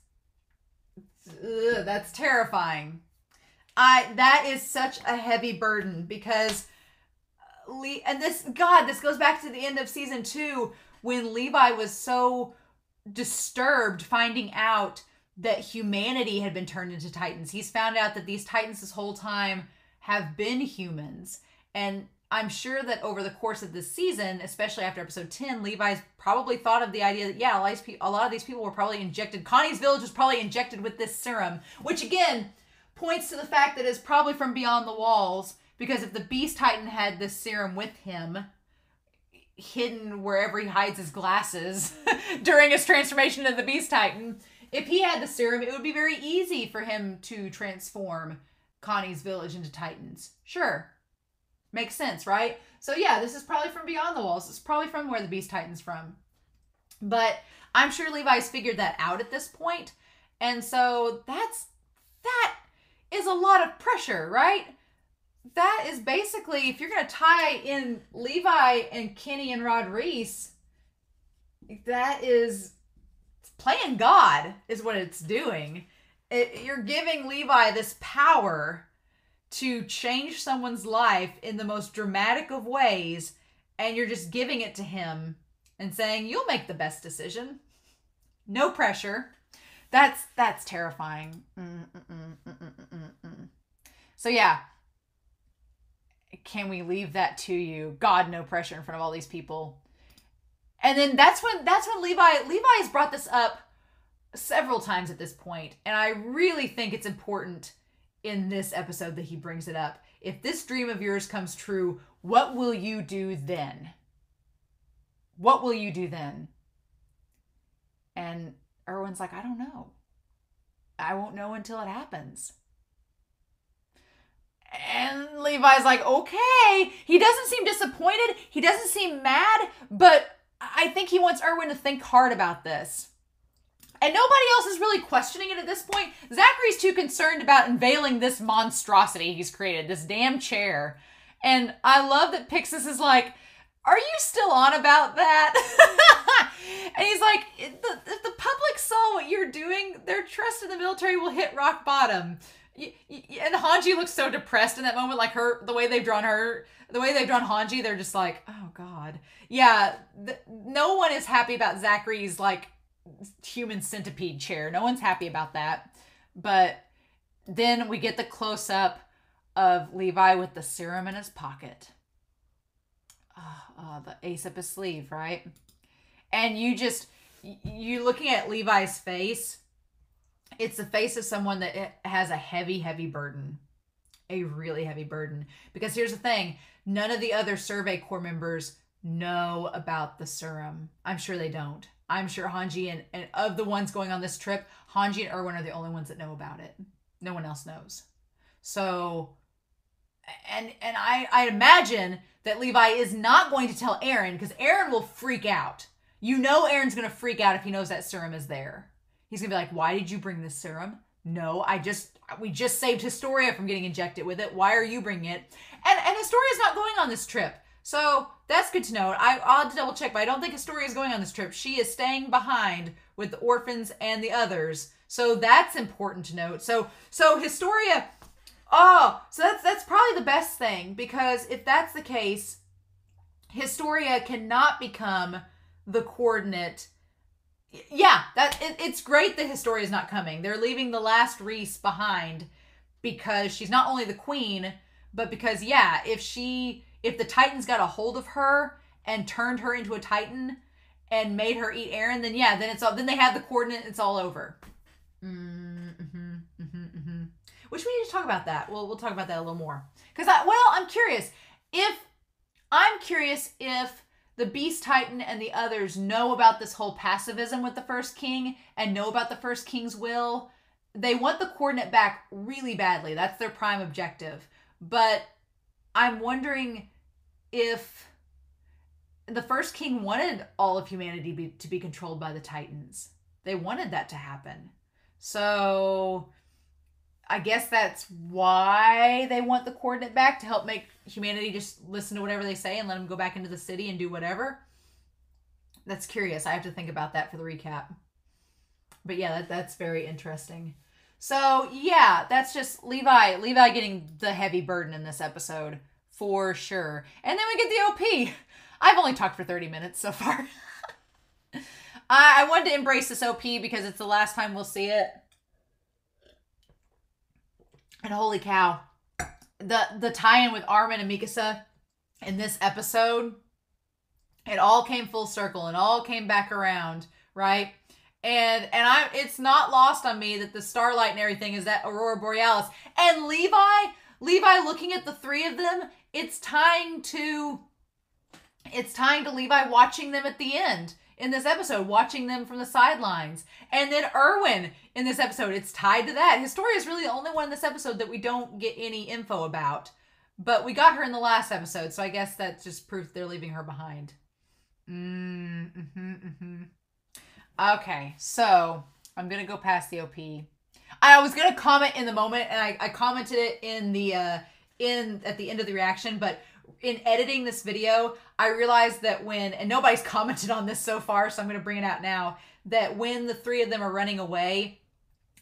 Speaker 1: terrifying. That is such a heavy burden because this goes back to the end of season 2 when Levi was so disturbed finding out that humanity had been turned into Titans. He's found out that these Titans this whole time have been humans. And I'm sure that over the course of this season, especially after episode 10, Levi's probably thought of the idea that, yeah, a lot of these people were probably injected. Connie's village was probably injected with this serum, which again points to the fact that it's probably from beyond the walls. Because if the Beast Titan had this serum with him, hidden wherever he hides his glasses during his transformation into the Beast Titan, if he had the serum, it would be very easy for him to transform Connie's village into Titans. Sure. Makes sense, right? So yeah, this is probably from beyond the walls. It's probably from where the Beast Titan's from. But I'm sure Levi's figured that out at this point. And so that is a lot of pressure, right? That is basically, if you're going to tie in Levi and Kenny and Rod Reese, that is playing God is what it's doing. You're giving Levi this power to change someone's life in the most dramatic of ways, and you're just giving it to him and saying, you'll make the best decision. No pressure. That's terrifying. So yeah. Can we leave that to you? God, no pressure in front of all these people. And then that's when Levi's brought this up several times at this point, and I really think it's important in this episode that he brings it up. if this dream of yours comes true, what will you do then? What will you do then? And Erwin's like, I don't know. I won't know until it happens. And Levi's like, okay. He doesn't seem disappointed. He doesn't seem mad, but I think he wants Erwin to think hard about this. And nobody else is really questioning it at this point. Zachary's too concerned about unveiling this monstrosity he's created, this damn chair. And I love that Pixis is like, are you still on about that? And he's like, if the public saw what you're doing, their trust in the military will hit rock bottom. And Hanji looks so depressed in that moment, like the way they've drawn Hanji, they're just like, oh God. Yeah, no one is happy about Zachary's like human centipede chair. No one's happy about that. But then we get the close up of Levi with the serum in his pocket. The ace up his sleeve, right? And you looking at Levi's face, it's the face of someone that has a heavy, heavy burden. A really heavy burden. Because here's the thing, none of the other Survey Corps members know about the serum. I'm sure they don't. I'm sure Hanji and of the ones going on this trip, Hanji and Erwin are the only ones that know about it. No one else knows. So, and I imagine that Levi is not going to tell Aaron, because Aaron will freak out. You know Aaron's going to freak out if he knows that serum is there. He's going to be like, why did you bring this serum? No, we just saved Historia from getting injected with it. Why are you bringing it? And Historia's not going on this trip. So that's good to know. I'll have to double check, but I don't think Historia is going on this trip. She is staying behind with the orphans and the others. So that's important to note. So Historia, so that's probably the best thing, because if that's the case, Historia cannot become the coordinate. Yeah, it's great that Historia is not coming. They're leaving the last Reese behind because she's not only the queen, but because, yeah, if the Titans got a hold of her and turned her into a Titan and made her eat Aaron, then yeah, then they have the coordinate. It's all over. Which we need to talk about that. We'll talk about that a little more. Because I'm curious if the Beast Titan and the others know about this whole pacifism with the First King and know about the First King's will. They want the coordinate back really badly. That's their prime objective. But I'm wondering if the First King wanted all of humanity to be controlled by the Titans. They wanted that to happen. So I guess that's why they want the coordinate back, to help make humanity just listen to whatever they say and let them go back into the city and do whatever. That's curious. I have to think about that for the recap. But yeah, that's very interesting. So yeah, that's just Levi getting the heavy burden in this episode for sure. And then we get the OP. I've only talked for 30 minutes so far. I wanted to embrace this OP because it's the last time we'll see it. And holy cow, the tie-in with Armin and Mikasa in this episode, it all came full circle and all came back around, right? And it's not lost on me that the starlight and everything is that Aurora Borealis. And Levi looking at the three of them, it's tying to Levi watching them at the end in this episode, watching them from the sidelines. And then Erwin in this episode, it's tied to that. Historia is really the only one in this episode that we don't get any info about. But we got her in the last episode, so I guess that's just proof they're leaving her behind. Okay, so I'm going to go past the OP. I was going to comment in the moment, and I commented it at the end of the reaction, but in editing this video, I realized that and nobody's commented on this so far, so I'm going to bring it out now, that when the three of them are running away,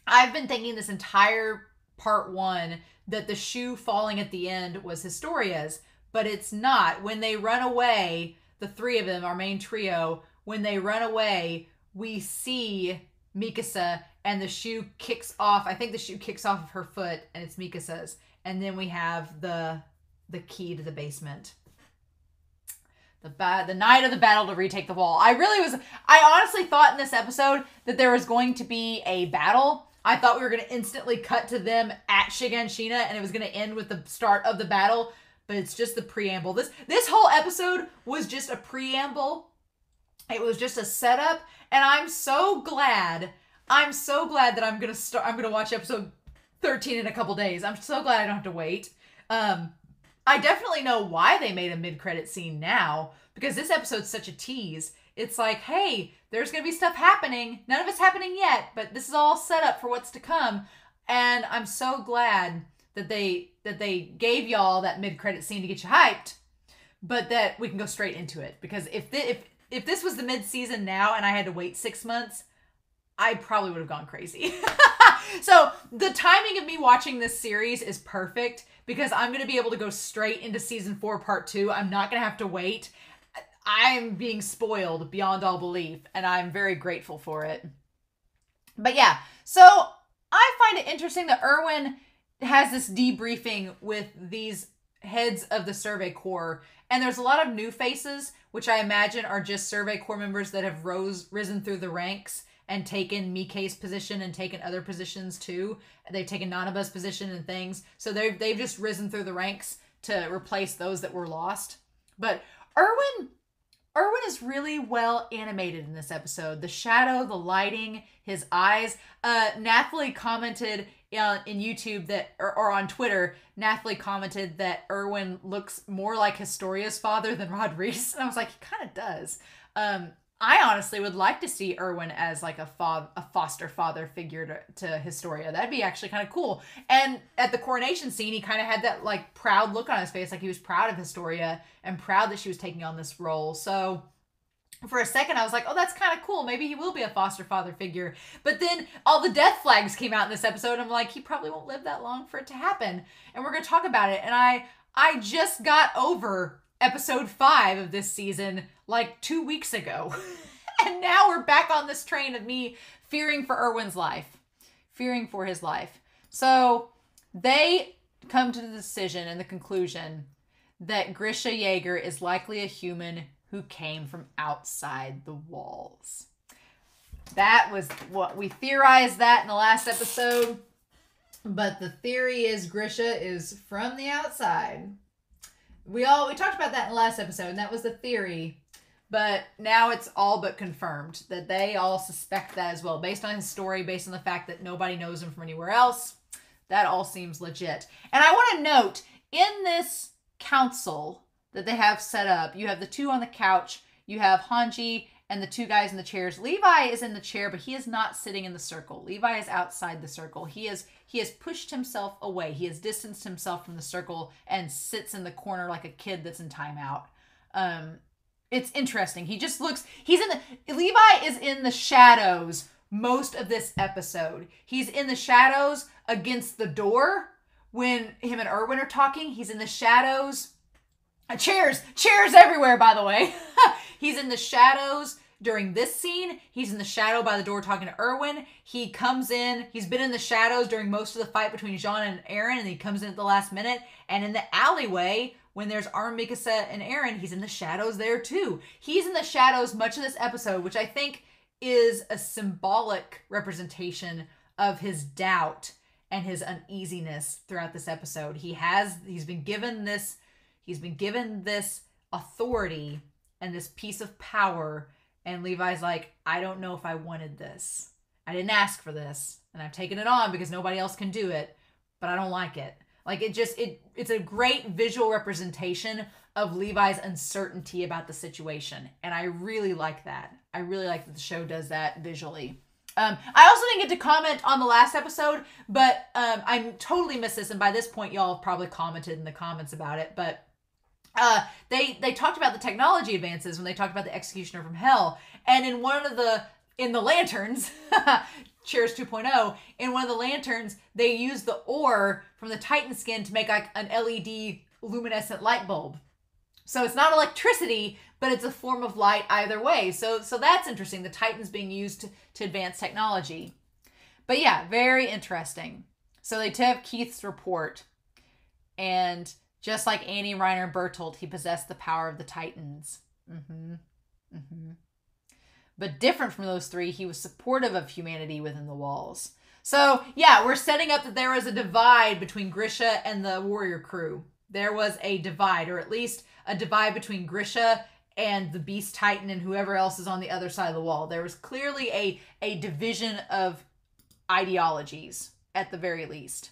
Speaker 1: I've been thinking this entire part one that the shoe falling at the end was Historia's, but it's not. When they run away, the three of them, our main trio, when they run away, we see Mikasa and the shoe kicks off. I think the shoe kicks off of her foot and it's Mikasa's. And then we have the key to the basement. The night of the battle to retake the wall. I honestly thought in this episode that there was going to be a battle I thought we were going to instantly cut to them at Shiganshina and it was going to end with the start of the battle, but it's just the preamble. This whole episode was just a preamble. It was just a setup, and I'm so glad that I'm going to watch episode 13 in a couple days. I'm so glad I don't have to wait. I definitely know why they made a mid-credit scene now, because this episode's such a tease. It's like, hey, there's going to be stuff happening. None of it's happening yet, but this is all set up for what's to come. And I'm so glad that they gave y'all that mid-credit scene to get you hyped, but that we can go straight into it. Because if this was the mid-season now and I had to wait 6 months, I probably would have gone crazy. So the timing of me watching this series is perfect because I'm going to be able to go straight into season 4, part 2. I'm not going to have to wait. I'm being spoiled beyond all belief, and I'm very grateful for it. But yeah, so I find it interesting that Erwin has this debriefing with these heads of the Survey Corps, and there's a lot of new faces, which I imagine are just Survey Corps members that have risen through the ranks and taken Mike's position and taken other positions too. They've taken Nanaba's position and things. So they've just risen through the ranks to replace those that were lost. But Erwin is really well animated in this episode. The shadow, the lighting, his eyes. Nathalie commented in YouTube that, or on Twitter, Nathalie commented that Erwin looks more like Historia's father than Rod Reese. And I was like, he kind of does. I honestly would like to see Erwin as like a foster father figure to Historia. That'd be actually kind of cool. And at the coronation scene, he kind of had that like proud look on his face, like he was proud of Historia and proud that she was taking on this role. So for a second, I was like, oh, that's kind of cool. Maybe he will be a foster father figure. But then all the death flags came out in this episode. And I'm like, he probably won't live that long for it to happen. And we're going to talk about it. And I just got over episode 5 of this season like 2 weeks ago. And now we're back on this train of me fearing for Erwin's life. Fearing for his life. So they come to the decision and the conclusion that Grisha Yeager is likely a human who came from outside the walls. That was what we theorized that in the last episode. But the theory is Grisha is from the outside. We talked about that in the last episode, and that was the theory. But now it's all but confirmed that they all suspect that as well. Based on his story, based on the fact that nobody knows him from anywhere else, that all seems legit. And I want to note, in this council that they have set up, you have the 2 on the couch, you have Hanji and the 2 guys in the chairs. Levi is in the chair, but he is not sitting in the circle. Levi is outside the circle. He has pushed himself away. He has distanced himself from the circle and sits in the corner like a kid that's in timeout. It's interesting. He just looks, Levi is in the shadows most of this episode. He's in the shadows against the door when him and Erwin are talking. He's in the shadows. Chairs everywhere, by the way. He's in the shadows during this scene. He's in the shadow by the door talking to Erwin. He comes in. He's been in the shadows during most of the fight between Jean and Aaron, and he comes in at the last minute. And in the alleyway, when there's Arm, Mikasa, and Aaron, he's in the shadows there too. He's in the shadows much of this episode, which I think is a symbolic representation of his doubt and his uneasiness throughout this episode. He's been given this authority and this piece of power, and Levi's like, I don't know if I wanted this. I didn't ask for this, and I've taken it on because nobody else can do it, but I don't like it. Like, it's a great visual representation of Levi's uncertainty about the situation. And I really like that. I really like that the show does that visually. I also didn't get to comment on the last episode, but I totally missed this. And by this point, y'all have probably commented in the comments about it. But they talked about the technology advances when they talked about the Executioner from Hell. And in the lanterns, Cheers 2.0, in one of the lanterns, they used the ore from the Titan skin to make like an LED luminescent light bulb. So it's not electricity, but it's a form of light either way. So that's interesting. The Titan's being used to advance technology. But yeah, very interesting. So they took Keith's report, and just like Annie, Reiner, and Bertholdt, he possessed the power of the Titans. But different from those 3, he was supportive of humanity within the walls. So, yeah, we're setting up that there was a divide between Grisha and the warrior crew. There was a divide, or at least a divide between Grisha and the Beast Titan and whoever else is on the other side of the wall. There was clearly a division of ideologies, at the very least.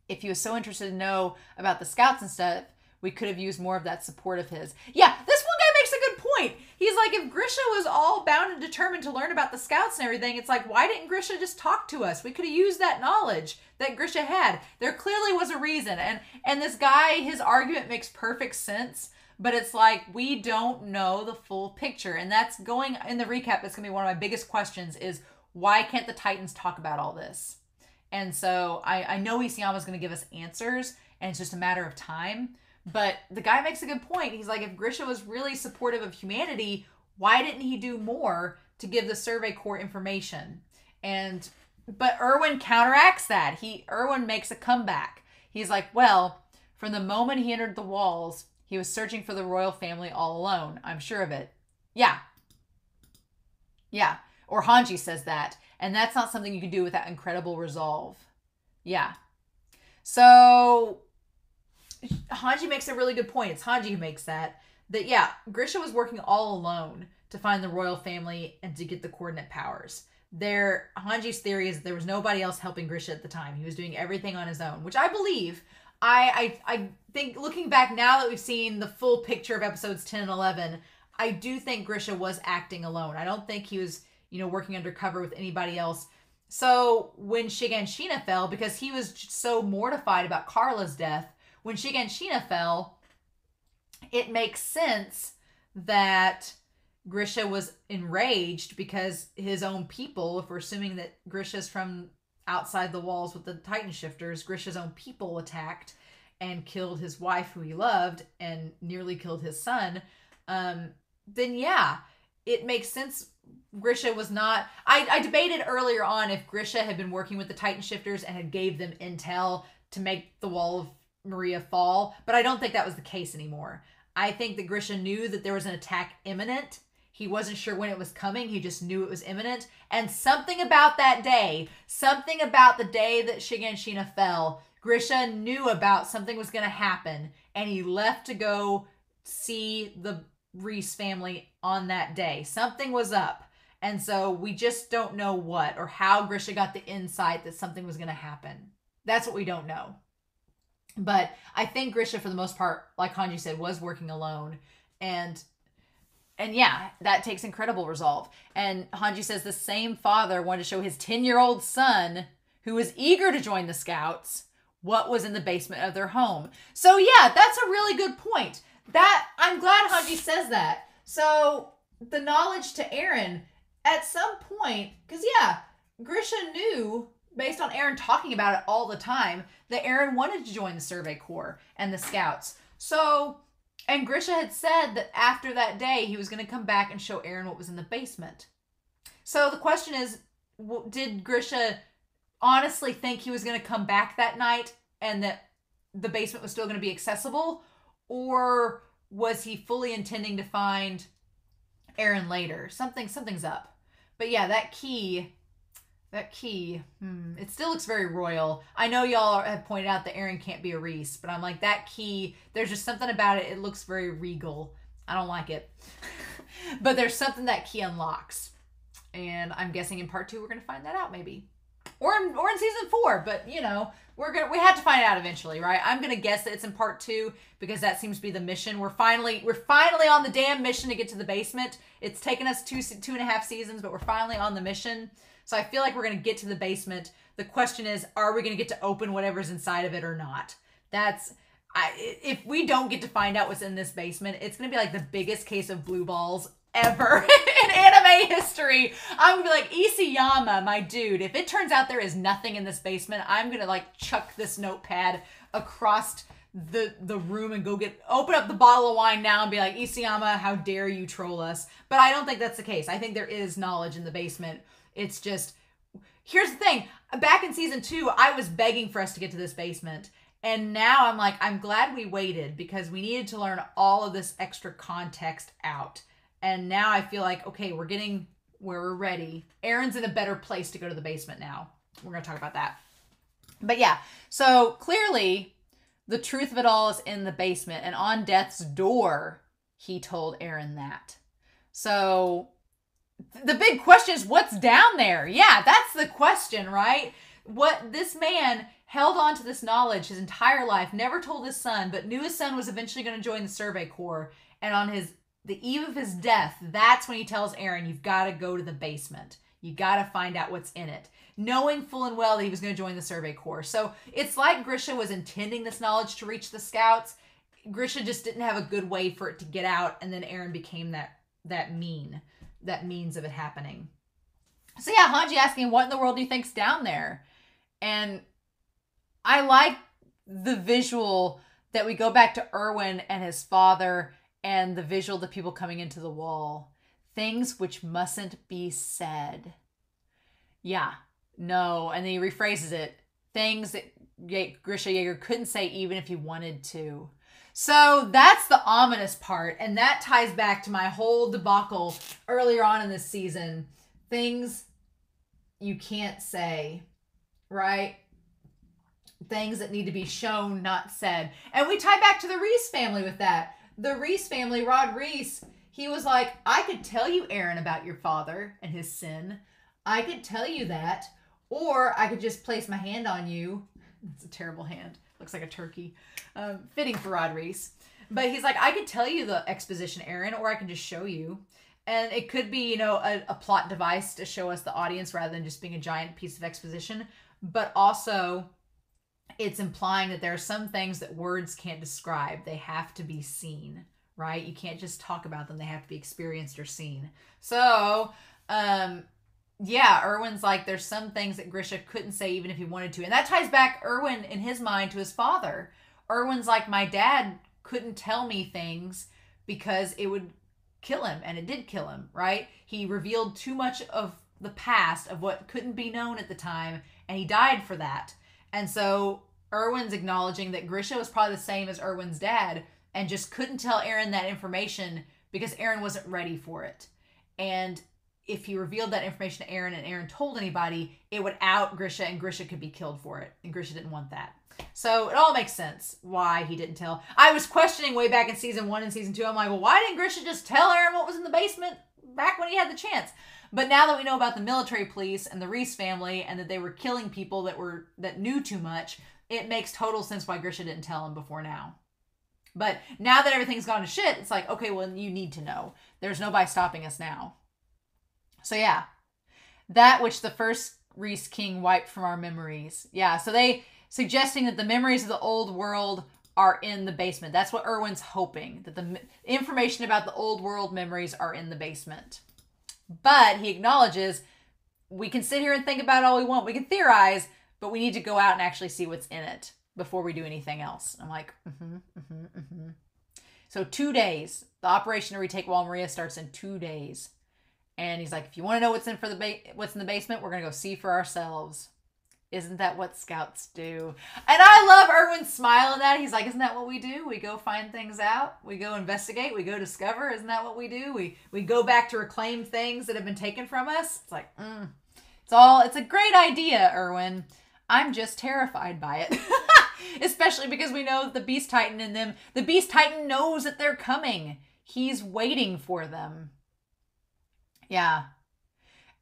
Speaker 1: If you were so interested to know about the scouts and stuff, we could have used more of that support of his. Yeah, this one guy makes a good point. He's like, if Grisha was all bound and determined to learn about the scouts and everything, it's like, why didn't Grisha just talk to us? We could have used that knowledge that Grisha had. There clearly was a reason. And this guy, his argument makes perfect sense, but it's like, we don't know the full picture. And that's going, in the recap, that's going to be one of my biggest questions is, why can't the Titans talk about all this? And so I know Isayama's going to give us answers, and it's just a matter of time. But the guy makes a good point. He's like, if Grisha was really supportive of humanity, why didn't he do more to give the Survey Corps information? But Erwin counteracts that. Erwin makes a comeback. He's like, well, from the moment he entered the walls, he was searching for the royal family all alone. I'm sure of it. Yeah. Yeah. Or Hanji says that. And that's not something you can do with that incredible resolve. Yeah. So Hanji makes a really good point. It's Hanji who makes that. That, yeah, Grisha was working all alone to find the royal family and to get the coordinate powers. Hanji's theory is that there was nobody else helping Grisha at the time. He was doing everything on his own, which I believe. I think, looking back now that we've seen the full picture of episodes 10 and 11, I do think Grisha was acting alone. I don't think he was, working undercover with anybody else. So when Shiganshina fell, because he was so mortified about Carla's death, when Shiganshina fell, it makes sense that Grisha was enraged because his own people, if we're assuming that Grisha's from outside the walls with the Titan shifters, Grisha's own people attacked and killed his wife who he loved and nearly killed his son, then yeah, it makes sense. Grisha was not... I debated earlier on if Grisha had been working with the Titan shifters and had gave them intel to make the wall of Maria fall, but I don't think that was the case anymore. I think that Grisha knew that there was an attack imminent. He wasn't sure when it was coming. He just knew it was imminent. And something about that day, something about the day that Shiganshina fell, Grisha knew about something was going to happen, and he left to go see the Reese family on that day. Something was up. And so we just don't know what or how Grisha got the insight that something was going to happen. That's what we don't know. But I think Grisha, for the most part, like Hanji said, was working alone. And yeah, that takes incredible resolve. And Hanji says the same father wanted to show his 10-year-old son, who was eager to join the scouts, what was in the basement of their home. So yeah, that's a really good point. I'm glad Hanji says that. So the knowledge to Eren, at some point, because yeah, Grisha knew, based on Eren talking about it all the time, that Eren wanted to join the Survey Corps and the Scouts. So, and Grisha had said that after that day, he was going to come back and show Eren what was in the basement. So the question is, did Grisha honestly think he was going to come back that night and that the basement was still going to be accessible? Or was he fully intending to find Eren later? Something's up. But yeah, that key, it still looks very royal. I know y'all have pointed out that Eren can't be a Reese, but I'm like, that key, there's just something about it. It looks very regal. I don't like it. But there's something that key unlocks. And I'm guessing in part 2, we're going to find that out maybe. Or in season 4, but we have to find it out eventually, right? I'm going to guess that it's in part 2 because that seems to be the mission. We're finally on the damn mission to get to the basement. It's taken us 2.5 seasons, but we're finally on the mission. So I feel like we're going to get to the basement. The question is, are we going to get to open whatever's inside of it or not? If we don't get to find out what's in this basement, it's going to be like the biggest case of blue balls ever in anime history. I'm gonna be like, Isayama, my dude, if it turns out there is nothing in this basement, I'm gonna like chuck this notepad across the room and open up the bottle of wine now and be like, Isayama, how dare you troll us? But I don't think that's the case. I think there is knowledge in the basement. It's just, here's the thing. Back in season 2, I was begging for us to get to this basement. And now I'm like, I'm glad we waited because we needed to learn all of this extra context out. And now I feel like, okay, we're getting where we're ready. Eren's in a better place to go to the basement now. We're going to talk about that. But yeah, so clearly the truth of it all is in the basement. And on death's door, he told Aaron that. So the big question is, what's down there? Yeah, that's the question, right? What this man held on to this knowledge his entire life, never told his son, but knew his son was eventually going to join the Survey Corps. And on the eve of his death, that's when he tells Aaron, you've got to go to the basement. You got to find out what's in it, knowing full and well that he was going to join the Survey Corps. So it's like Grisha was intending this knowledge to reach the scouts. Grisha just didn't have a good way for it to get out, and then Aaron became that means of it happening. So yeah, Hanji asking, what in the world do you think's down there? And I like the visual that we go back to Erwin and his father, and the visual of the people coming into the wall. Things which mustn't be said. Yeah, no. And then he rephrases it. Things that Grisha Jaeger couldn't say even if he wanted to. So that's the ominous part. And that ties back to my whole debacle earlier on in this season. Things you can't say, right? Things that need to be shown, not said. And we tie back to the Reese family with that. The Reese family, Rod Reese, he was like, I could tell you, Aaron, about your father and his sin. I could tell you that. Or I could just place my hand on you. It's a terrible hand. Looks like a turkey. Fitting for Rod Reese. But he's like, I could tell you the exposition, Aaron, or I can just show you. And it could be, a plot device to show us the audience rather than just being a giant piece of exposition. But also, it's implying that there are some things that words can't describe. They have to be seen, right? You can't just talk about them. They have to be experienced or seen. So, yeah, Erwin's like, there's some things that Grisha couldn't say even if he wanted to. And that ties back Erwin in his mind to his father. Erwin's like, my dad couldn't tell me things because it would kill him. And it did kill him, right? He revealed too much of the past of what couldn't be known at the time. And he died for that. And so Erwin's acknowledging that Grisha was probably the same as Erwin's dad and just couldn't tell Aaron that information because Aaron wasn't ready for it. And if he revealed that information to Aaron and Aaron told anybody, it would out Grisha and Grisha could be killed for it. And Grisha didn't want that. So it all makes sense why he didn't tell. I was questioning way back in season 1 and season 2. I'm like, well, why didn't Grisha just tell Aaron what was in the basement back when he had the chance? But now that we know about the military police and the Reese family and that they were killing people that knew too much, it makes total sense why Grisha didn't tell him before now. But now that everything's gone to shit, it's like, okay, well, you need to know. There's nobody stopping us now. So yeah, that which the first Reese king wiped from our memories. Yeah, so they suggesting that the memories of the old world are in the basement. That's what Erwin's hoping, that the information about the old world memories are in the basement. But he acknowledges we can sit here and think about it all we want. We can theorize, but we need to go out and actually see what's in it before we do anything else. I'm like, So 2 days. The operation to retake Wall Maria starts in 2 days. And he's like, if you want to know what's in the basement, we're going to go see for ourselves. Isn't that what scouts do? And I love Erwin's smile in that. He's like, isn't that what we do? We go find things out. We go investigate. We go discover. Isn't that what we do? We go back to reclaim things that have been taken from us. It's like, it's a great idea, Erwin. I'm just terrified by it. Especially because we know that the Beast Titan in them, the Beast Titan knows that they're coming. He's waiting for them. Yeah.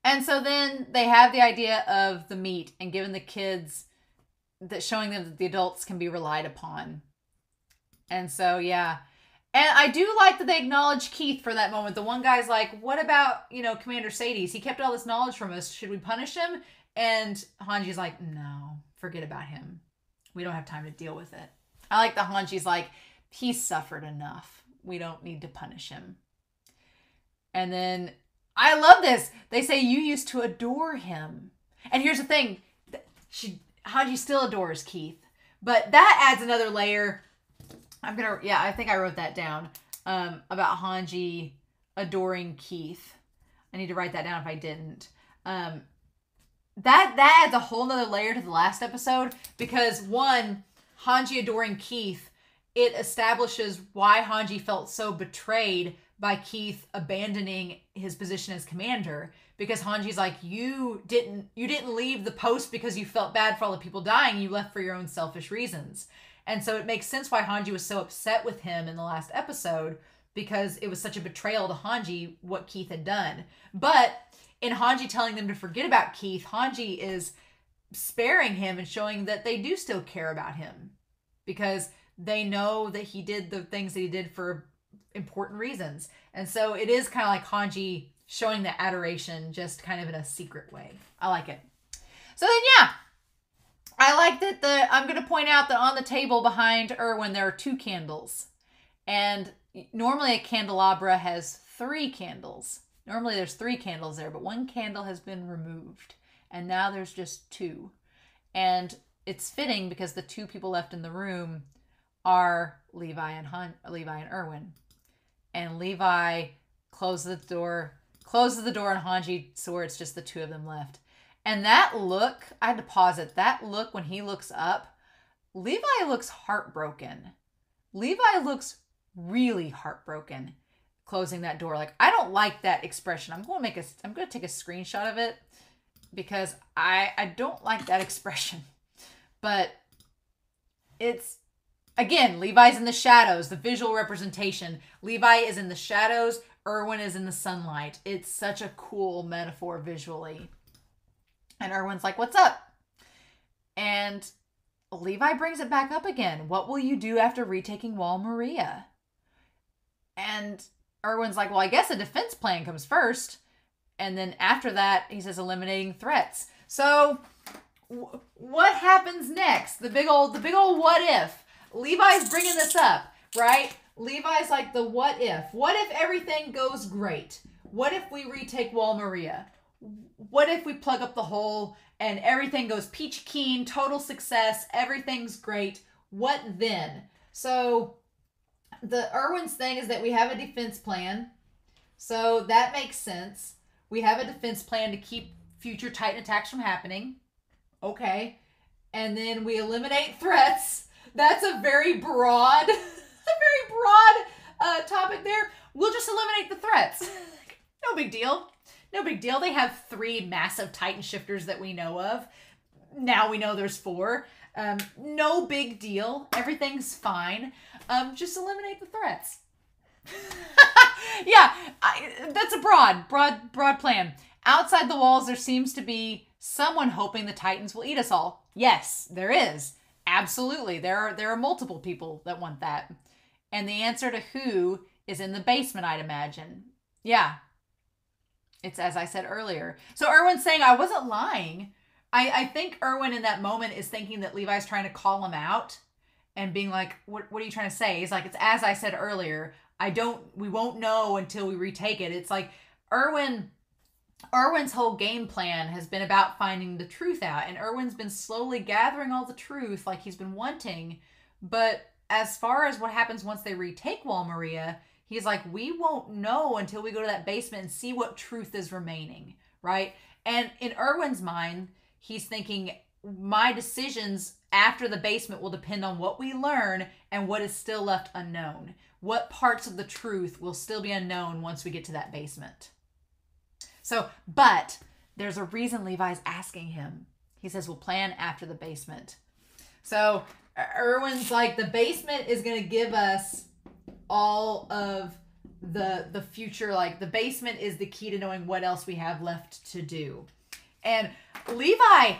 Speaker 1: And so then they have the idea of the meat and giving the kids, that showing them that the adults can be relied upon. And so, yeah. And I do like that they acknowledge Keith for that moment. The one guy's like, what about, Commander Sadie's? He kept all this knowledge from us. Should we punish him? And Hanji's like, no, forget about him. We don't have time to deal with it. I like that Hanji's like, he's suffered enough. We don't need to punish him. And then I love this. They say you used to adore him. And here's the thing. Hanji still adores Keith. But that adds another layer. I think I wrote that down. About Hanji adoring Keith. I need to write that down if I didn't. That adds a whole nother layer to the last episode. Because one, Hanji adoring Keith it establishes why Hanji felt so betrayed by Keith abandoning his position as commander, because Hanji's like, you didn't leave the post because you felt bad for all the people dying. You left for your own selfish reasons. And so it makes sense why Hanji was so upset with him in the last episode, because it was such a betrayal to Hanji what Keith had done. But in Hanji telling them to forget about Keith, Hanji is sparing him and showing that they do still care about him, because they know that he did the things that he did for important reasons. And so it is kind of like Hanji showing the adoration, just kind of in a secret way. I like it. So then, yeah, I like that I'm going to point out that on the table behind Erwin, there are 2 candles. And normally a candelabra has 3 candles. Normally there's 3 candles there, but 1 candle has been removed. And now there's just 2. And it's fitting because the 2 people left in the room are Levi and Erwin. And Levi closes the door on Hanji, so where it's just the 2 of them left. And that look, I had to pause it. That look when he looks up, Levi looks heartbroken. Levi looks really heartbroken closing that door. Like, I don't like that expression. I'm going to take a screenshot of it because I don't like that expression. But it's, again, Levi's in the shadows, the visual representation. Levi is in the shadows, Erwin is in the sunlight. It's such a cool metaphor visually. And Erwin's like, what's up? And Levi brings it back up again. What will you do after retaking Wall Maria? And Erwin's like, well, I guess a defense plan comes first. And then after that, he says eliminating threats. So what happens next? The big old what if? Levi's bringing this up, right? Levi's like the what if. What if everything goes great? What if we retake Wall Maria? What if we plug up the hole and everything goes peachy keen, total success, everything's great? What then? So the Erwin's thing is that we have a defense plan. So that makes sense. We have a defense plan to keep future Titan attacks from happening. Okay. And then we eliminate threats. That's a very broad, topic there. We'll just eliminate the threats. No big deal. No big deal. They have 3 massive Titan shifters that we know of. Now we know there's 4. No big deal. Everything's fine. Just eliminate the threats. Yeah, that's a broad plan. Outside the walls, there seems to be someone hoping the Titans will eat us all. Yes, there is. Absolutely. There are multiple people that want that. And the answer to who is in the basement, I'd imagine. Yeah. It's as I said earlier. So Erwin's saying, I wasn't lying. I think Erwin in that moment is thinking that Levi's trying to call him out and being like, what are you trying to say? He's like, it's as I said earlier. We won't know until we retake it. It's like Erwin's whole game plan has been about finding the truth out. And Erwin's been slowly gathering all the truth like he's been wanting. But as far as what happens once they retake Wall Maria, he's like, we won't know until we go to that basement and see what truth is remaining, right? And in Erwin's mind, he's thinking, my decisions after the basement will depend on what we learn and what is still left unknown. What parts of the truth will still be unknown once we get to that basement. So, but there's a reason Levi's asking him. He says, we'll plan after the basement. So Erwin's like, the basement is going to give us all of the future. Like, the basement is the key to knowing what else we have left to do. And Levi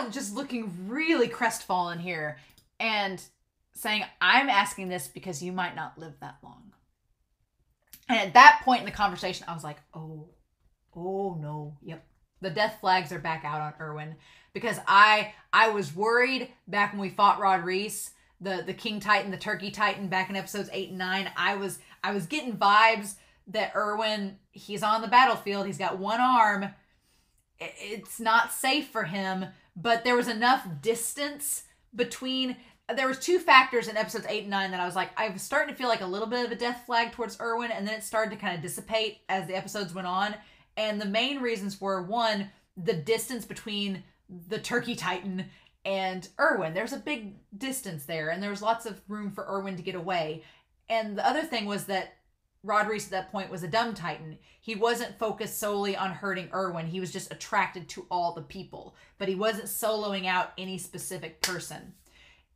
Speaker 1: just looking really crestfallen here and saying, I'm asking this because you might not live that long. And at that point in the conversation, I was like, oh no. Yep. The death flags are back out on Erwin, because I was worried back when we fought Rod Reese, the King Titan, the Turkey Titan, back in episodes 8 and 9. I was getting vibes that Erwin, he's on the battlefield. He's got one arm. It's not safe for him, but there was enough distance between. There was 2 factors in episodes 8 and 9 that I was like, I was starting to feel like a little bit of a death flag towards Erwin, and then it started to kind of dissipate as the episodes went on. And the main reasons were, 1, the distance between the Turkey Titan and Erwin. There's a big distance there, and there was lots of room for Erwin to get away. And the other thing was that Rodriguez at that point was a dumb Titan. He wasn't focused solely on hurting Erwin. He was just attracted to all the people, but he wasn't soloing out any specific person.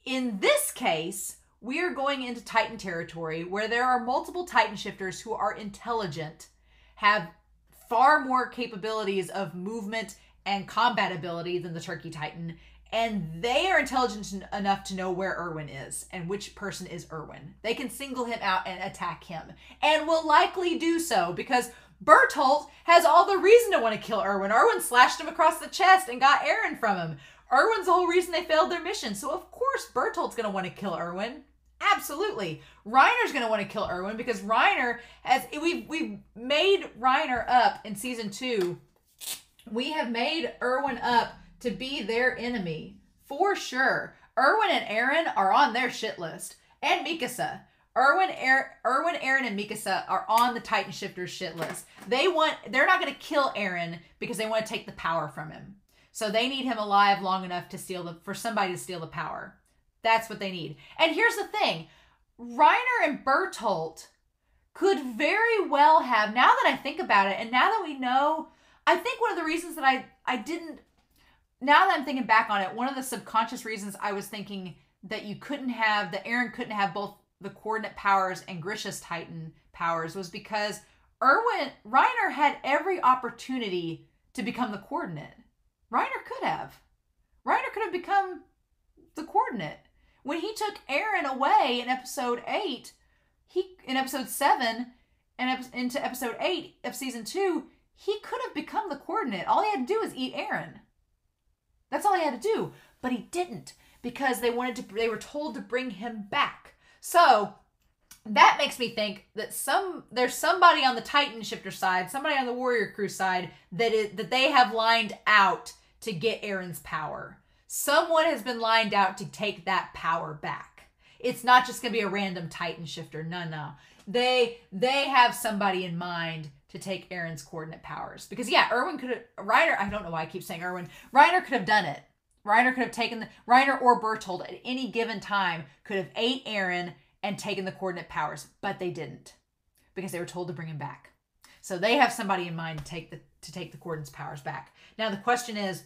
Speaker 1: In this case, we are going into Titan territory where there are multiple Titan shifters who are intelligent, have far more capabilities of movement and combat ability than the Turkey Titan, and they are intelligent enough to know where Erwin is and which person is Erwin. They can single him out and attack him, and will likely do so because Bertholdt has all the reason to want to kill Erwin. Erwin slashed him across the chest and got Aaron from him. Erwin's the whole reason they failed their mission, so of course Bertholdt's going to want to kill Erwin. Absolutely. Reiner's going to want to kill Erwin because Reiner has... We've made Reiner up in season 2. We have made Erwin up to be their enemy. For sure. Erwin and Aaron are on their shit list. And Mikasa. Erwin, Aaron, and Mikasa are on the Titan Shifters shit list. They're not going to kill Aaron because they want to take the power from him. So they need him alive long enough to for somebody to steal the power. That's what they need. And here's the thing. Reiner and Bertholdt could very well have, now that I think about it, and now that we know, I think one of the reasons that I didn't, now that I'm thinking back on it, one of the subconscious reasons I was thinking that Aaron couldn't have both the coordinate powers and Grisha's Titan powers was because Reiner had every opportunity to become the coordinate. Reiner could have. Reiner could have become the coordinate. When he took Aaron away in episode 8, in episode 7 and into episode 8 of season 2, he could have become the coordinate. All he had to do was eat Aaron. That's all he had to do. But he didn't because they were told to bring him back. So that makes me think that there's somebody on the Titan Shifter side, somebody on the Warrior Crew side that they have lined out to get Aaron's power. Someone has been lined out to take that power back. It's not just going to be a random Titan Shifter. No. They have somebody in mind to take Aaron's coordinate powers. Because, yeah, Reiner, I don't know why I keep saying Erwin. Reiner could have done it. Reiner could have taken Reiner or Bertholdt at any given time could have ate Aaron and taken the coordinate powers. But they didn't. Because they were told to bring him back. So they have somebody in mind to take the coordinates powers back. Now, the question is,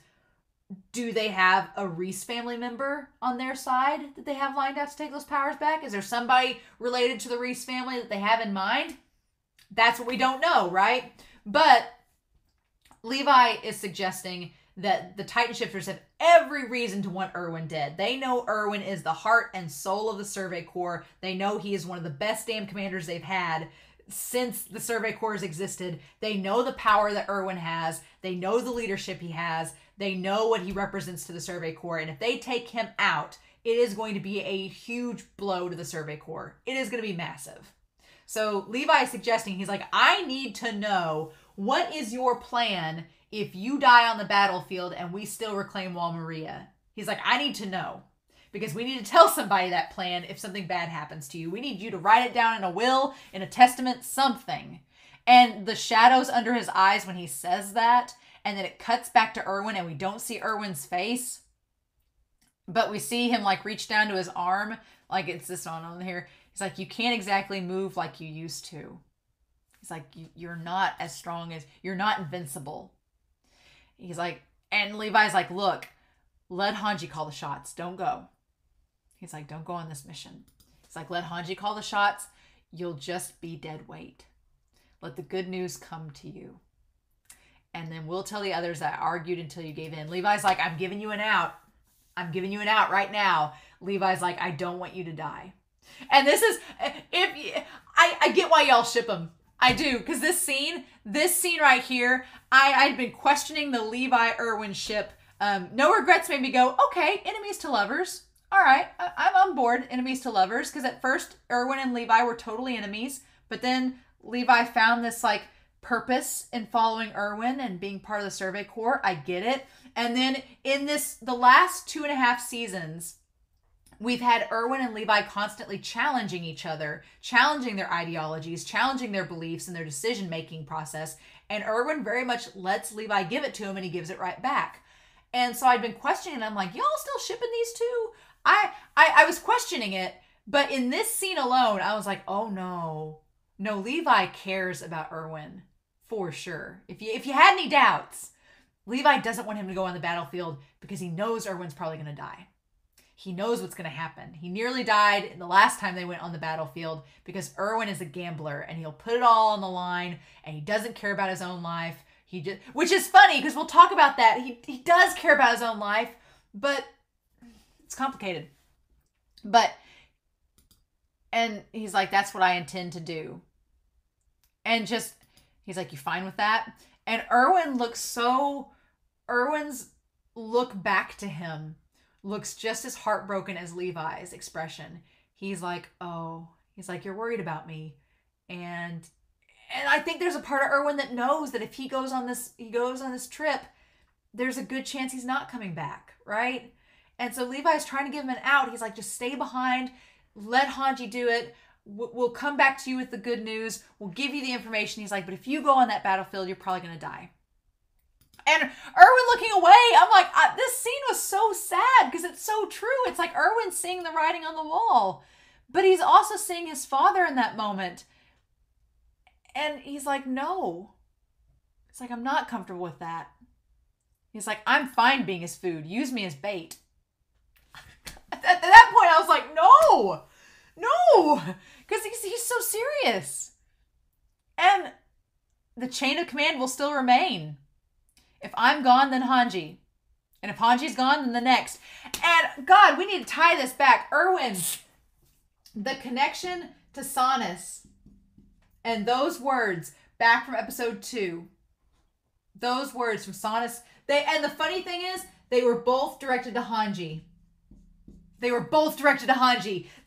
Speaker 1: do they have a Reese family member on their side that they have lined up to take those powers back? Is there somebody related to the Reese family that they have in mind? That's what we don't know, right? But Levi is suggesting that the Titan Shifters have every reason to want Erwin dead. They know Erwin is the heart and soul of the Survey Corps. They know he is one of the best damn commanders they've had since the Survey Corps has existed. They know the power that Erwin has. They know the leadership he has. They know what he represents to the Survey Corps. And if they take him out, it is going to be a huge blow to the Survey Corps. It is going to be massive. So Levi is suggesting, he's like, I need to know, what is your plan if you die on the battlefield and we still reclaim Wall Maria? He's like, I need to know. Because we need to tell somebody that plan if something bad happens to you. We need you to write it down in a will, in a testament, something. And the shadows under his eyes when he says that, and then it cuts back to Erwin and we don't see Erwin's face, but we see him like reach down to his arm, like it's this one on here. He's like, you can't exactly move like you used to. He's like, you're not as strong as, you're not invincible. He's like, and Levi's like, look, let Hanji call the shots. Don't go. He's like, don't go on this mission. He's like, let Hanji call the shots. You'll just be dead weight. Let the good news come to you. And then we'll tell the others that I argued until you gave in. Levi's like, I'm giving you an out. I'm giving you an out right now. Levi's like, I don't want you to die. And this is, I get why y'all ship them. I do, because this scene right here, I'd been questioning the Levi-Erwin ship. No regrets made me go, okay, enemies to lovers. All right, I'm on board, enemies to lovers, because at first Erwin and Levi were totally enemies, but then Levi found this like purpose in following Erwin and being part of the Survey Corps. I get it. And then in the last 2.5 seasons, we've had Erwin and Levi constantly challenging each other, challenging their ideologies, challenging their beliefs and their decision-making process. And Erwin very much lets Levi give it to him, and he gives it right back. And so I'd been questioning, and I'm like, y'all still shipping these two? I was questioning it, but in this scene alone, I was like, oh no. No, Levi cares about Erwin for sure. If you had any doubts, Levi doesn't want him to go on the battlefield because he knows Erwin's probably going to die. He knows what's going to happen. He nearly died the last time they went on the battlefield because Erwin is a gambler and he'll put it all on the line and he doesn't care about his own life. Which is funny because we'll talk about that. He does care about his own life, but it's complicated. And he's like, that's what I intend to do. And he's like, you fine with that? And Erwin's look back to him looks just as heartbroken as Levi's expression. He's like, oh, you're worried about me. And I think there's a part of Erwin that knows that if he goes on this trip, there's a good chance he's not coming back, right? And so Levi's trying to give him an out. He's like, just stay behind, let Hanji do it. We'll come back to you with the good news. We'll give you the information. He's like, but if you go on that battlefield, you're probably going to die. And Erwin looking away, I'm like, this scene was so sad because it's so true. It's like Erwin seeing the writing on the wall. But he's also seeing his father in that moment. And he's like, no. It's like, I'm not comfortable with that. He's like, I'm fine being his food. Use me as bait. At that point, I was like, no. Because he's so serious. And the chain of command will still remain. If I'm gone, then Hanji. And if Hanji's gone, then the next. And God, we need to tie this back. Erwin, the connection to Sanus and those words back from episode 2. Those words from Sanus. And the funny thing is, they were both directed to Hanji.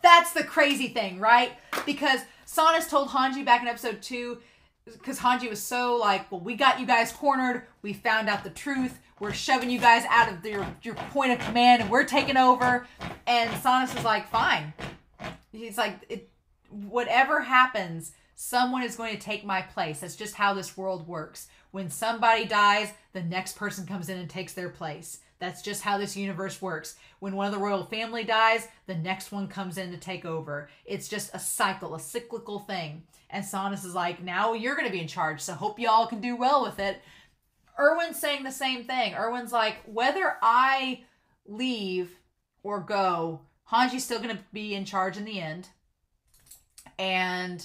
Speaker 1: That's the crazy thing, right? Because Sanus told Hanji back in episode 2, because Hanji was so like, well, we got you guys cornered. We found out the truth. We're shoving you guys out of your point of command and we're taking over. And Sanus was like, fine. He's like, whatever happens, someone is going to take my place. That's just how this world works. When somebody dies, the next person comes in and takes their place. That's just how this universe works. When one of the royal family dies, the next one comes in to take over. It's just a cycle, a cyclical thing. And Sanus is like, now you're going to be in charge, so hope y'all can do well with it. Erwin's saying the same thing. Erwin's like, whether I leave or go, Hanji's still going to be in charge in the end. And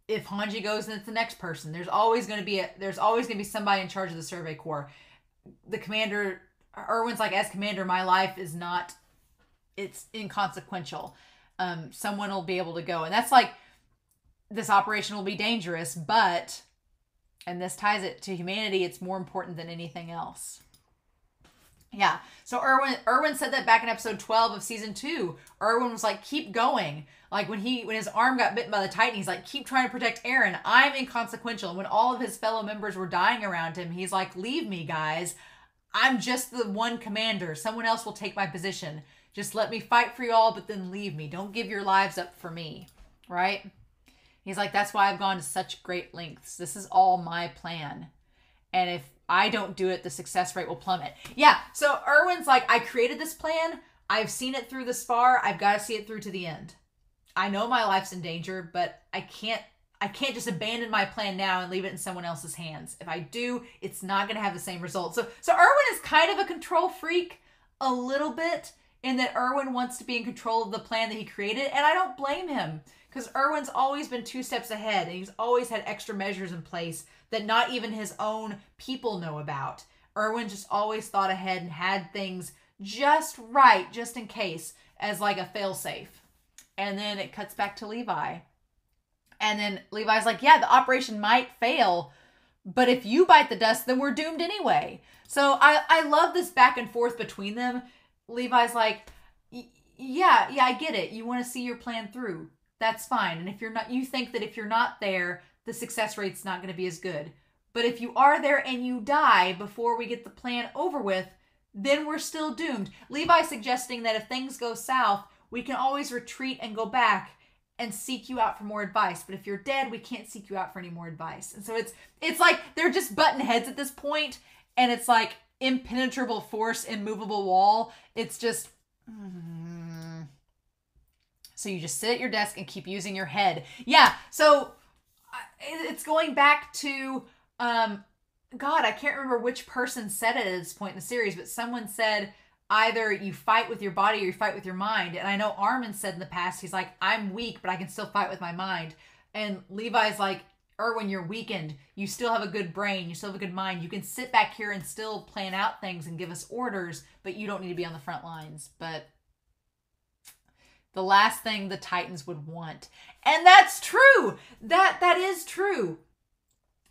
Speaker 1: if Hanji goes, then it's the next person. There's always going to be somebody in charge of the Survey Corps. The commander, Erwin's like, as commander, my life is not, it's inconsequential. Someone will be able to go. And that's like, this operation will be dangerous, but, and this ties it to humanity, it's more important than anything else. Yeah. So Erwin said that back in episode 12 of season 2. Erwin was like, keep going. Like when his arm got bitten by the Titan, he's like, keep trying to protect Eren. I'm inconsequential. And when all of his fellow members were dying around him, he's like, leave me, guys. I'm just the one commander. Someone else will take my position. Just let me fight for you all, but then leave me. Don't give your lives up for me. Right? He's like, that's why I've gone to such great lengths. This is all my plan. And if I don't do it, the success rate will plummet. Yeah, so Erwin's like, I created this plan. I've seen it through this far. I've got to see it through to the end. I know my life's in danger, but I can't just abandon my plan now and leave it in someone else's hands. If I do, it's not going to have the same result. So Erwin is kind of a control freak a little bit in that Erwin wants to be in control of the plan that he created. And I don't blame him because Erwin's always been 2 steps ahead and he's always had extra measures in place that not even his own people know about. Erwin just always thought ahead and had things just right, just in case, as like a failsafe. And then it cuts back to Levi. And then Levi's like, yeah, the operation might fail, but if you bite the dust, then we're doomed anyway. So I love this back and forth between them. Levi's like, yeah, I get it. You want to see your plan through. That's fine. And if you're not, you think that if you're not there, the success rate's not going to be as good. But if you are there and you die before we get the plan over with, then we're still doomed. Levi's suggesting that if things go south, we can always retreat and go back and seek you out for more advice. But if you're dead, we can't seek you out for any more advice. And so it's like they're just butting heads at this point. And it's like impenetrable force, immovable wall. It's just... So you just sit at your desk and keep using your head. Yeah, so it's going back to... God, I can't remember which person said it at this point in the series, but someone said either you fight with your body or you fight with your mind. And I know Armin said in the past, he's like, I'm weak, but I can still fight with my mind. And Levi's like, Erwin, you're weakened. You still have a good brain. You still have a good mind. You can sit back here and still plan out things and give us orders, but you don't need to be on the front lines. But the last thing the Titans would want. And that's true. That is true.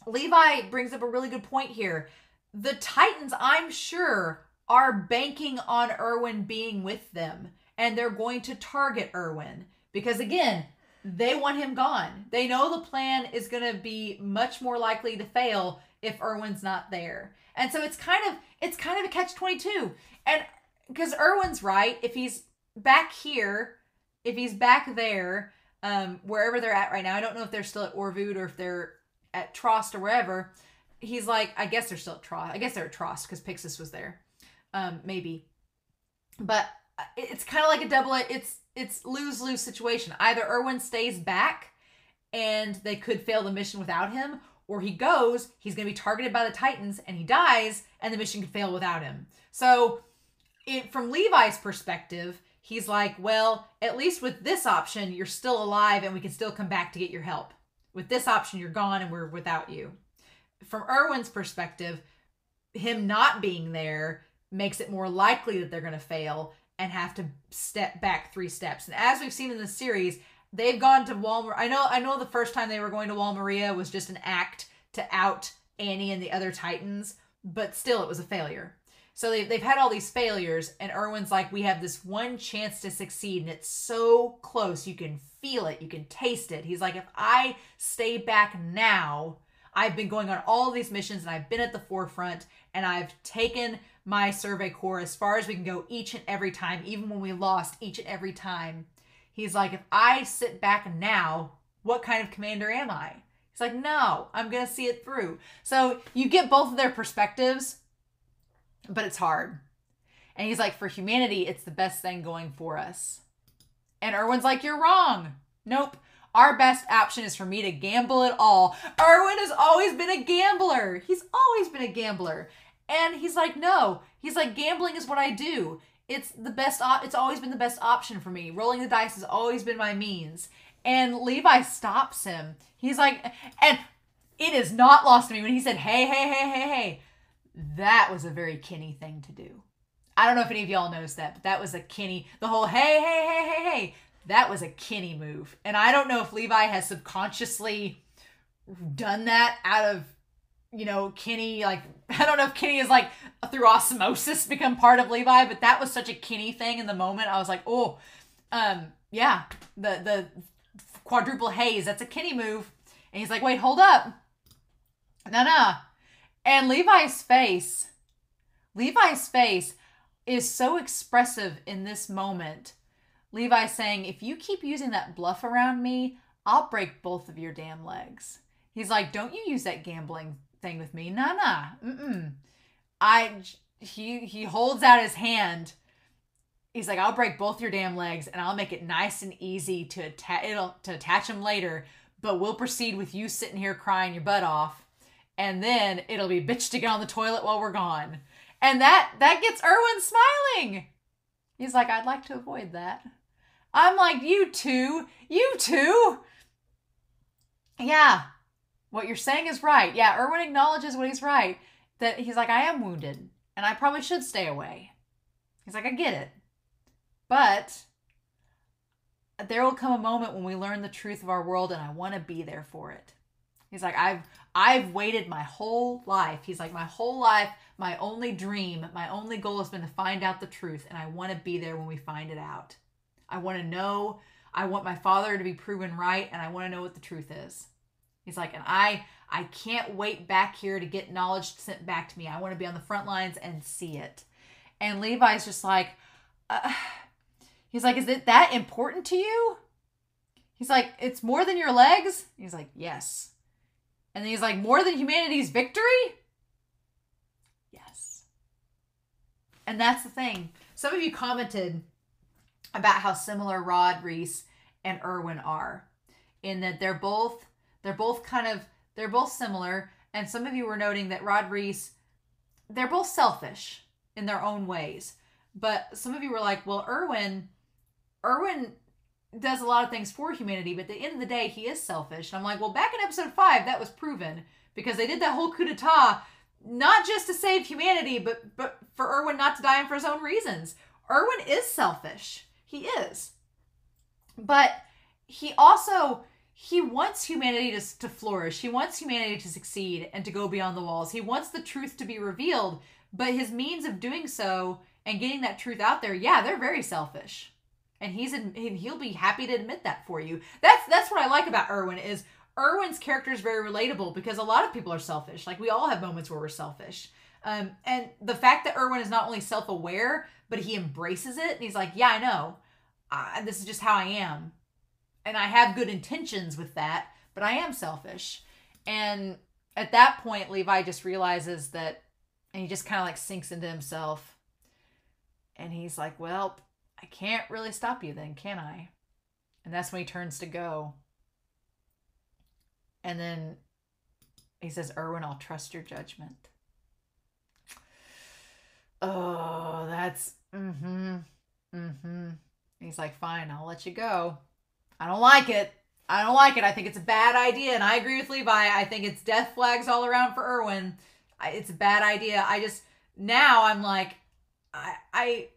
Speaker 1: Levi brings up a really good point here. The Titans, I'm sure, are banking on Erwin being with them. And they're going to target Erwin. Because again, they want him gone. They know the plan is going to be much more likely to fail if Erwin's not there. And so it's kind of a catch-22. And because Erwin's right, if he's back here, if he's back there, wherever they're at right now, I don't know if they're still at Orvud or if they're at Trost or wherever. He's like, I guess they're still at Trost. I guess they're at Trost because Pixis was there. Maybe. But it's kind of like a double, it's lose-lose situation. Either Erwin stays back and they could fail the mission without him, or he goes, he's going to be targeted by the Titans and he dies and the mission could fail without him. So from Levi's perspective, he's like, well, at least with this option, you're still alive and we can still come back to get your help. With this option, you're gone and we're without you. From Erwin's perspective, him not being there makes it more likely that they're going to fail and have to step back 3 steps. And as we've seen in the series, they've gone to Wal... I know the first time they were going to Wal Maria was just an act to out Annie and the other Titans, but still it was a failure. So they've had all these failures, and Erwin's like, we have this one chance to succeed, and it's so close. You can feel it. You can taste it. He's like, if I stay back now, I've been going on all these missions, and I've been at the forefront, and I've taken my Survey Corps as far as we can go each and every time, even when we lost each and every time. He's like, if I sit back now, what kind of commander am I? He's like, no, I'm going to see it through. So you get both of their perspectives, but it's hard. And he's like, for humanity, it's the best thing going for us. And Erwin's like, you're wrong. Nope. Our best option is for me to gamble it all. Erwin has always been a gambler. He's always been a gambler. And he's like, no. He's like, gambling is what I do. It's the best. It's always been the best option for me. Rolling the dice has always been my means. And Levi stops him. He's like, and it is not lost to me when he said, hey, hey, hey, hey, hey. That was a very Kenny thing to do. I don't know if any of y'all knows that, but that was a Kenny. The whole hey, hey, hey, hey, hey. That was a Kenny move. And I don't know if Levi has subconsciously done that out of, you know, Kenny. Like, I don't know if Kenny is like through osmosis become part of Levi, but that was such a Kenny thing in the moment. I was like, oh, yeah, the quadruple haze, that's a Kenny move. And he's like, wait, hold up. No. And Levi's face is so expressive in this moment. Levi's saying, if you keep using that bluff around me, I'll break both of your damn legs. He's like, don't you use that gambling thing with me. Nah. He holds out his hand. He's like, I'll break both your damn legs and I'll make it nice and easy to attach them later, but we'll proceed with you sitting here crying your butt off. And then it'll be bitch to get on the toilet while we're gone. And that gets Erwin smiling. He's like, I'd like to avoid that. I'm like, you two. Yeah, what you're saying is right. Yeah, Erwin acknowledges what he's right. That he's like, I am wounded and I probably should stay away. He's like, I get it. But there will come a moment when we learn the truth of our world and I want to be there for it. He's like, I've waited my whole life. He's like, my whole life, my only dream, my only goal has been to find out the truth. And I want to be there when we find it out. I want to know, I want my father to be proven right. And I want to know what the truth is. He's like, and I can't wait back here to get knowledge sent back to me. I want to be on the front lines and see it. And Levi's just like, he's like, is it that important to you? He's like, it's more than your legs? He's like, yes. And then he's like, more than humanity's victory? Yes. And that's the thing. Some of you commented about how similar Rod Reese and Erwin are, in that they're both similar. And some of you were noting that Rod Reese, they're both selfish in their own ways. But some of you were like, well, Erwin does a lot of things for humanity, but at the end of the day, he is selfish. And I'm like, well, back in episode 5, that was proven, because they did that whole coup d'etat, not just to save humanity, but for Erwin not to die and for his own reasons. Erwin is selfish. He is. But he wants humanity to flourish. He wants humanity to succeed and to go beyond the walls. He wants the truth to be revealed, but his means of doing so and getting that truth out there, yeah, they're very selfish. And he'll be happy to admit that for you. That's what I like about Erwin, is Erwin's character is very relatable, because a lot of people are selfish. Like, we all have moments where we're selfish. And the fact that Erwin is not only self-aware, but he embraces it. And he's like, yeah, I know. This is just how I am. And I have good intentions with that, but I am selfish. And at that point, Levi just realizes that, and he just kind of like sinks into himself. And he's like, well, I can't really stop you then, can I? And that's when he turns to go. And then he says, Erwin, I'll trust your judgment. Oh, that's, He's like, fine, I'll let you go. I don't like it. I think it's a bad idea. And I agree with Levi. I think it's death flags all around for Erwin. It's a bad idea. Now I'm like, I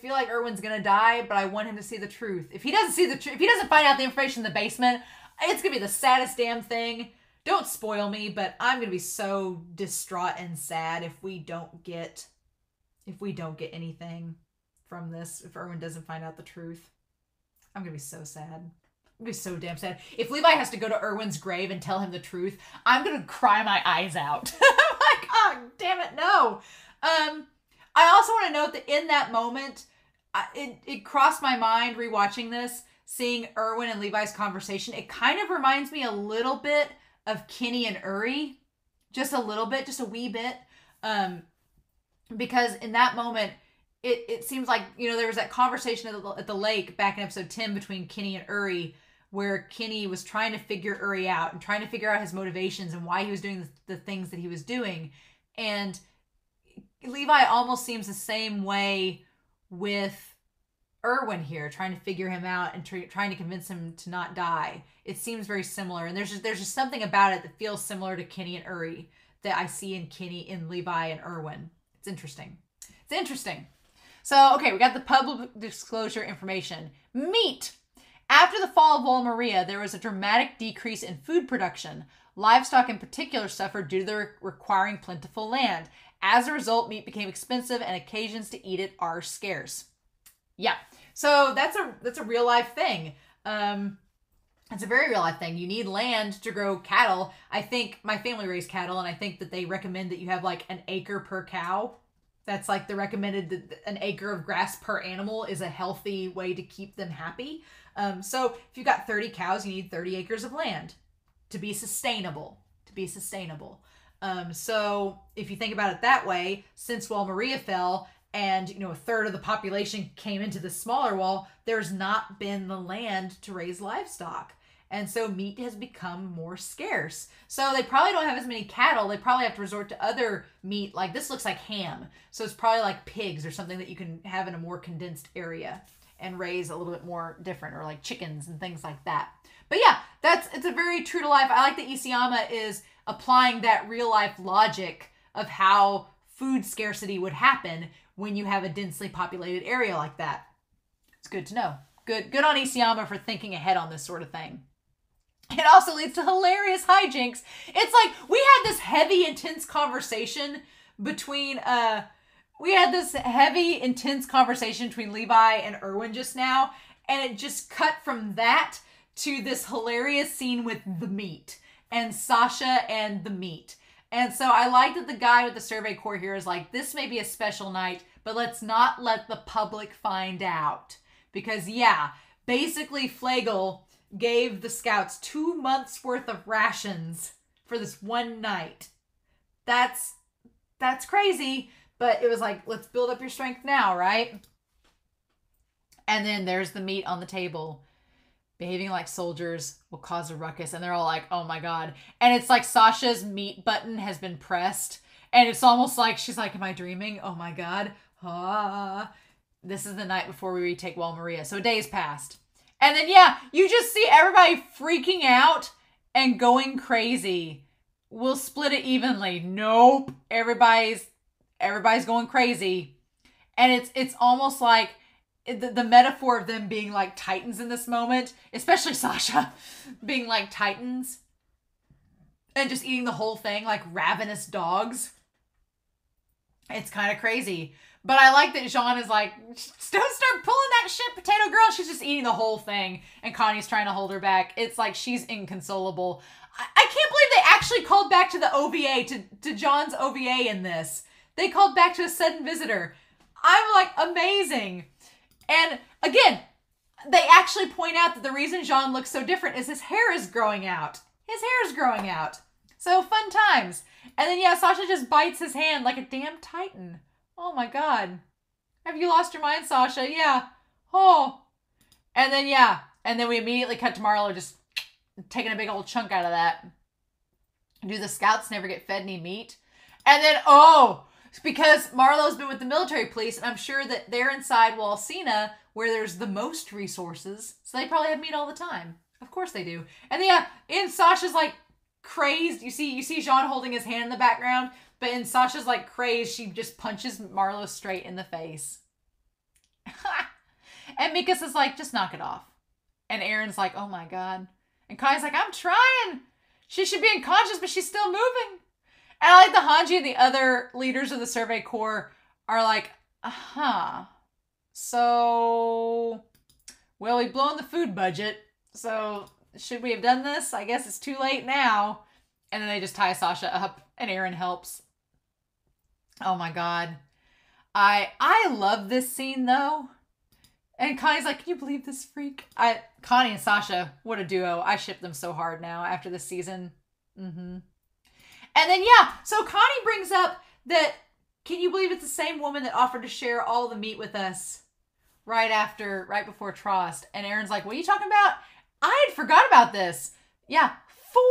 Speaker 1: feel like Erwin's going to die, but I want him to see the truth. If he doesn't see the truth, if he doesn't find out the information in the basement, it's going to be the saddest damn thing. Don't spoil me, but I'm going to be so distraught and sad if we don't get anything from this, if Erwin doesn't find out the truth. I'm going to be so sad. I'm going to be so damn sad. If Levi has to go to Erwin's grave and tell him the truth, I'm going to cry my eyes out. I'm like, oh, damn it, no. I also want to note that in that moment, it crossed my mind rewatching this, seeing Erwin and Levi's conversation. It kind of reminds me a little bit of Kenny and Uri. Just a little bit, just a wee bit. Because in that moment, it seems like, there was that conversation at the lake back in episode 10 between Kenny and Uri, where Kenny was trying to figure Uri out and trying to figure out his motivations and why he was doing the things that he was doing. And Levi almost seems the same way with Erwin here, trying to figure him out and trying to convince him to not die. It seems very similar. And there's just something about it that feels similar to Kenny and Uri that I see in Levi and Erwin. It's interesting. So, okay, we got the public disclosure information. Meat. After the fall of Walmaria, there was a dramatic decrease in food production. Livestock in particular suffered due to the requiring plentiful land. As a result, meat became expensive and occasions to eat it are scarce. Yeah, so that's a real life thing. It's a very real life thing. You need land to grow cattle. I think my family raised cattle, and I think that they recommend that you have like an acre per cow. That's like the recommended, an acre of grass per animal is a healthy way to keep them happy. So if you've got 30 cows, you need 30 acres of land to be sustainable. So if you think about it that way, since Walmaria fell and, a third of the population came into the smaller wall, there's not been the land to raise livestock. And so meat has become more scarce. So they probably don't have as many cattle. They probably have to resort to other meat. Like this looks like ham. So it's probably like pigs or something that you can have in a more condensed area and raise a little bit more different, or like chickens and things like that. But yeah, it's a very true to life. I like that Isayama is applying that real life logic of how food scarcity would happen when you have a densely populated area like that. It's good to know. Good on Isayama for thinking ahead on this sort of thing. It also leads to hilarious hijinks. It's like we had this heavy, intense conversation between Levi and Erwin just now, and it just cut from that to this hilarious scene with the meat and Sasha and the meat. And so I like that the guy with the Survey Corps here is like, this may be a special night, but let's not let the public find out. Because yeah, basically Flegel gave the scouts 2 months worth of rations for this one night. That's crazy, But it was like, let's build up your strength now, right? And then there's the meat on the table. Behaving like soldiers will cause a ruckus. And they're all like, oh my God. And it's like Sasha's meat button has been pressed. And it's almost like she's like, am I dreaming? Oh my God. Ah. This is the night before we retake Wall Maria. So a day's passed. And then, yeah, you just see everybody freaking out and going crazy. We'll split it evenly. Nope. Everybody's going crazy. And it's almost like the metaphor of them being like titans in this moment, especially Sasha being like titans and just eating the whole thing like ravenous dogs. It's kind of crazy. But I like that Jean is like, don't start pulling that shit, potato girl. She's just eating the whole thing. And Connie's trying to hold her back. It's like she's inconsolable. I can't believe they actually called back to the OVA, to John's OVA in this. They called back to a sudden visitor. I'm like, amazing. And again, they actually point out that the reason Jean looks so different is his hair is growing out. His hair is growing out. So fun times. And then, yeah, Sasha just bites his hand like a damn titan. Oh my God. Have you lost your mind, Sasha? Yeah. Oh. And then, yeah. And then we immediately cut to Marlo just taking a big old chunk out of that. Do the scouts never get fed any meat? And then, oh, because Marlo's been with the military police, and I'm sure that they're inside Walsina, where there's the most resources. So they probably have meat all the time. Of course they do. And then, yeah, and Sasha's like crazed. You see Jean holding his hand in the background. But in Sasha's like crazed, she just punches Marlo straight in the face. And Mikas is like, just knock it off. And Aaron's like, oh my God. And Kai's like, I'm trying. She should be unconscious, but she's still moving. And I like the Hanji and the other leaders of the Survey Corps are like, so, well, we've blown the food budget. So should we have done this? I guess it's too late now. And then they just tie Sasha up and Aaron helps. Oh my God. I love this scene though. And Connie's like, can you believe this freak? Connie and Sasha, what a duo. I ship them so hard now after this season. And then, yeah, so Connie brings up that, can you believe it's the same woman that offered to share all the meat with us right before Trost? And Aaron's like, what are you talking about? I had forgot about this. Yeah, 4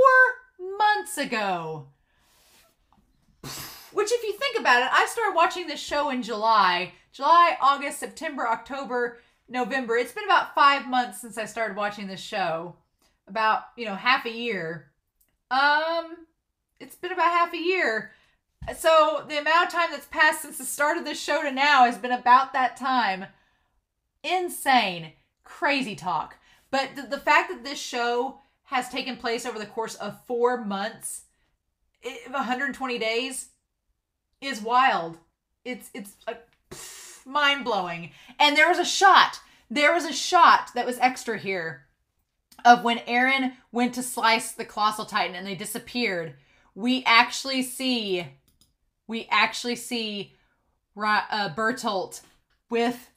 Speaker 1: months ago. Which, if you think about it, I started watching this show in July, August, September, October, November. It's been about 5 months since I started watching this show. About, half a year. It's been about half a year. So the amount of time that's passed since the start of this show to now has been about that time. Insane. Crazy talk. But the fact that this show has taken place over the course of 4 months, 120 days, is wild. It's like mind-blowing. And there was a shot that was extra here of when Aaron went to slice the Colossal Titan and they disappeared. We actually see Bertholdt with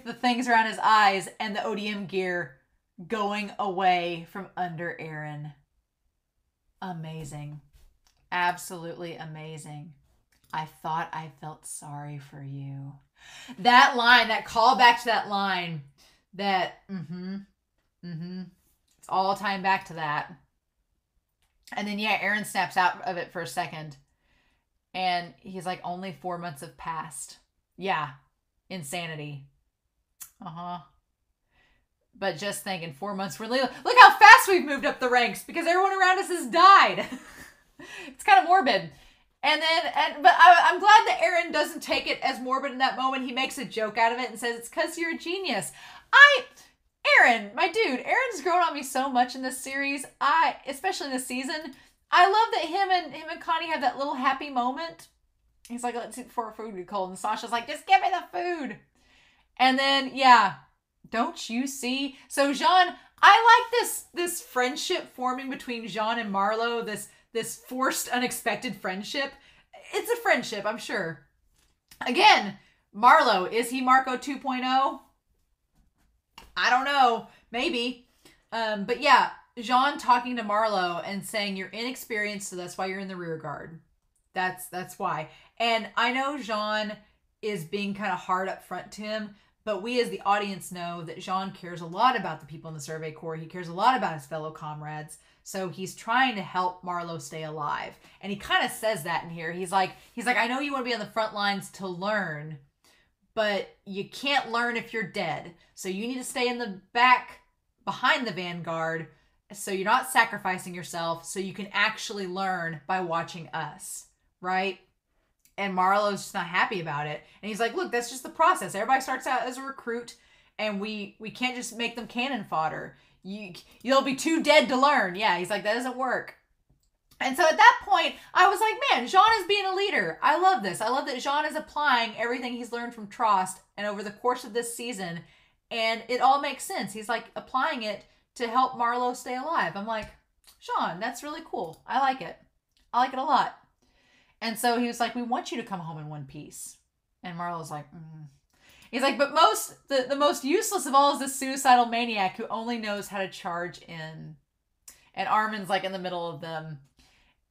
Speaker 1: the things around his eyes and the ODM gear going away from under Aaron. Amazing. Absolutely amazing. I thought I felt sorry for you. That line, that callback to that line, that, it's all tying back to that. And then, yeah, Aaron snaps out of it for a second. And he's like, only 4 months have passed. Yeah. Insanity. But just thinking, 4 months, look how fast we've moved up the ranks because everyone around us has died. It's kind of morbid. But I'm glad that Aaron doesn't take it as morbid in that moment. He makes a joke out of it and says, it's because you're a genius. Aaron, my dude, Aaron's grown on me so much in this series. Especially in this season. I love that him and Connie have that little happy moment. He's like, let's eat before our food gets cold. And Sasha's like, just give me the food. And then, yeah, don't you see? So Jean, I like this friendship forming between Jean and Marlo, this forced, unexpected friendship. It's a friendship, I'm sure. Again, Marlo, is he Marco 2.0? I don't know. Maybe. But yeah, Jean talking to Marlo and saying, you're inexperienced, so that's why you're in the rear guard. That's why. And I know Jean is being kind of hard up front to him, but we as the audience know that Jean cares a lot about the people in the Survey Corps. He cares a lot about his fellow comrades. So he's trying to help Marlo stay alive. And he kind of says that in here. He's like, I know you want to be on the front lines to learn, but you can't learn if you're dead. So you need to stay in the back behind the vanguard so you're not sacrificing yourself, so you can actually learn by watching us, right? And Marlo's just not happy about it. And he's like, look, that's just the process. Everybody starts out as a recruit, and we can't just make them cannon fodder. You'll be too dead to learn. Yeah, he's like, that doesn't work. And so at that point, I was like, man, Jean is being a leader. I love this. I love that Jean is applying everything he's learned from Trost and over the course of this season. And it all makes sense. He's like applying it to help Marlo stay alive. I'm like, Jean, that's really cool. I like it. I like it a lot. And so he was like, we want you to come home in one piece. And Marlo's like, He's like, but the most useless of all is this suicidal maniac who only knows how to charge in. And Armin's like in the middle of them.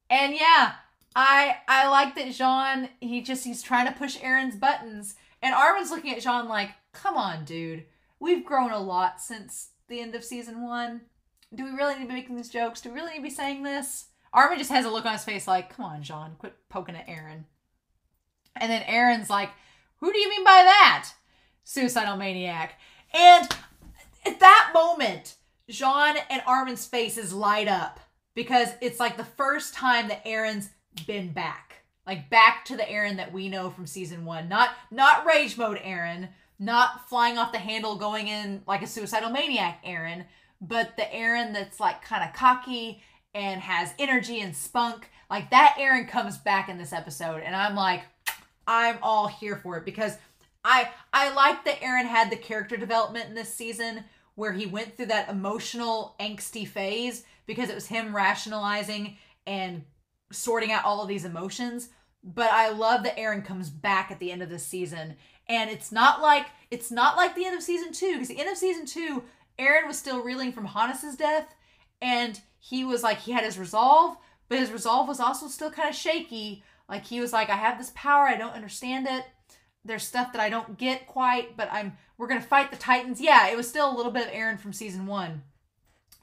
Speaker 1: And yeah, I like that Jean, he's trying to push Aaron's buttons. And Armin's looking at Jean like, come on, dude. We've grown a lot since the end of season 1. Do we really need to be making these jokes? Do we really need to be saying this? Armin just has a look on his face like, come on, Jean, quit poking at Aaron. And then Aaron's like, who do you mean by that? Suicidal maniac. And at that moment, Jean and Armin's faces light up because it's like the first time that Aaron's been back. Like back to the Aaron that we know from season 1. Not rage mode Aaron, not flying off the handle going in like a suicidal maniac Aaron, but the Aaron that's like kind of cocky and has energy and spunk. Like that Aaron comes back in this episode. And I'm like, I'm all here for it because I like that Aaron had the character development in this season where he went through that emotional angsty phase because it was him rationalizing and sorting out all of these emotions. But I love that Aaron comes back at the end of this season. And it's not like the end of season 2, because the end of season 2, Aaron was still reeling from Hannes's death, and he was like, he had his resolve, but his resolve was also still kind of shaky. Like he was like, I have this power, I don't understand it. There's stuff that I don't get quite, but we're gonna fight the Titans. Yeah, it was still a little bit of Aaron from season 1.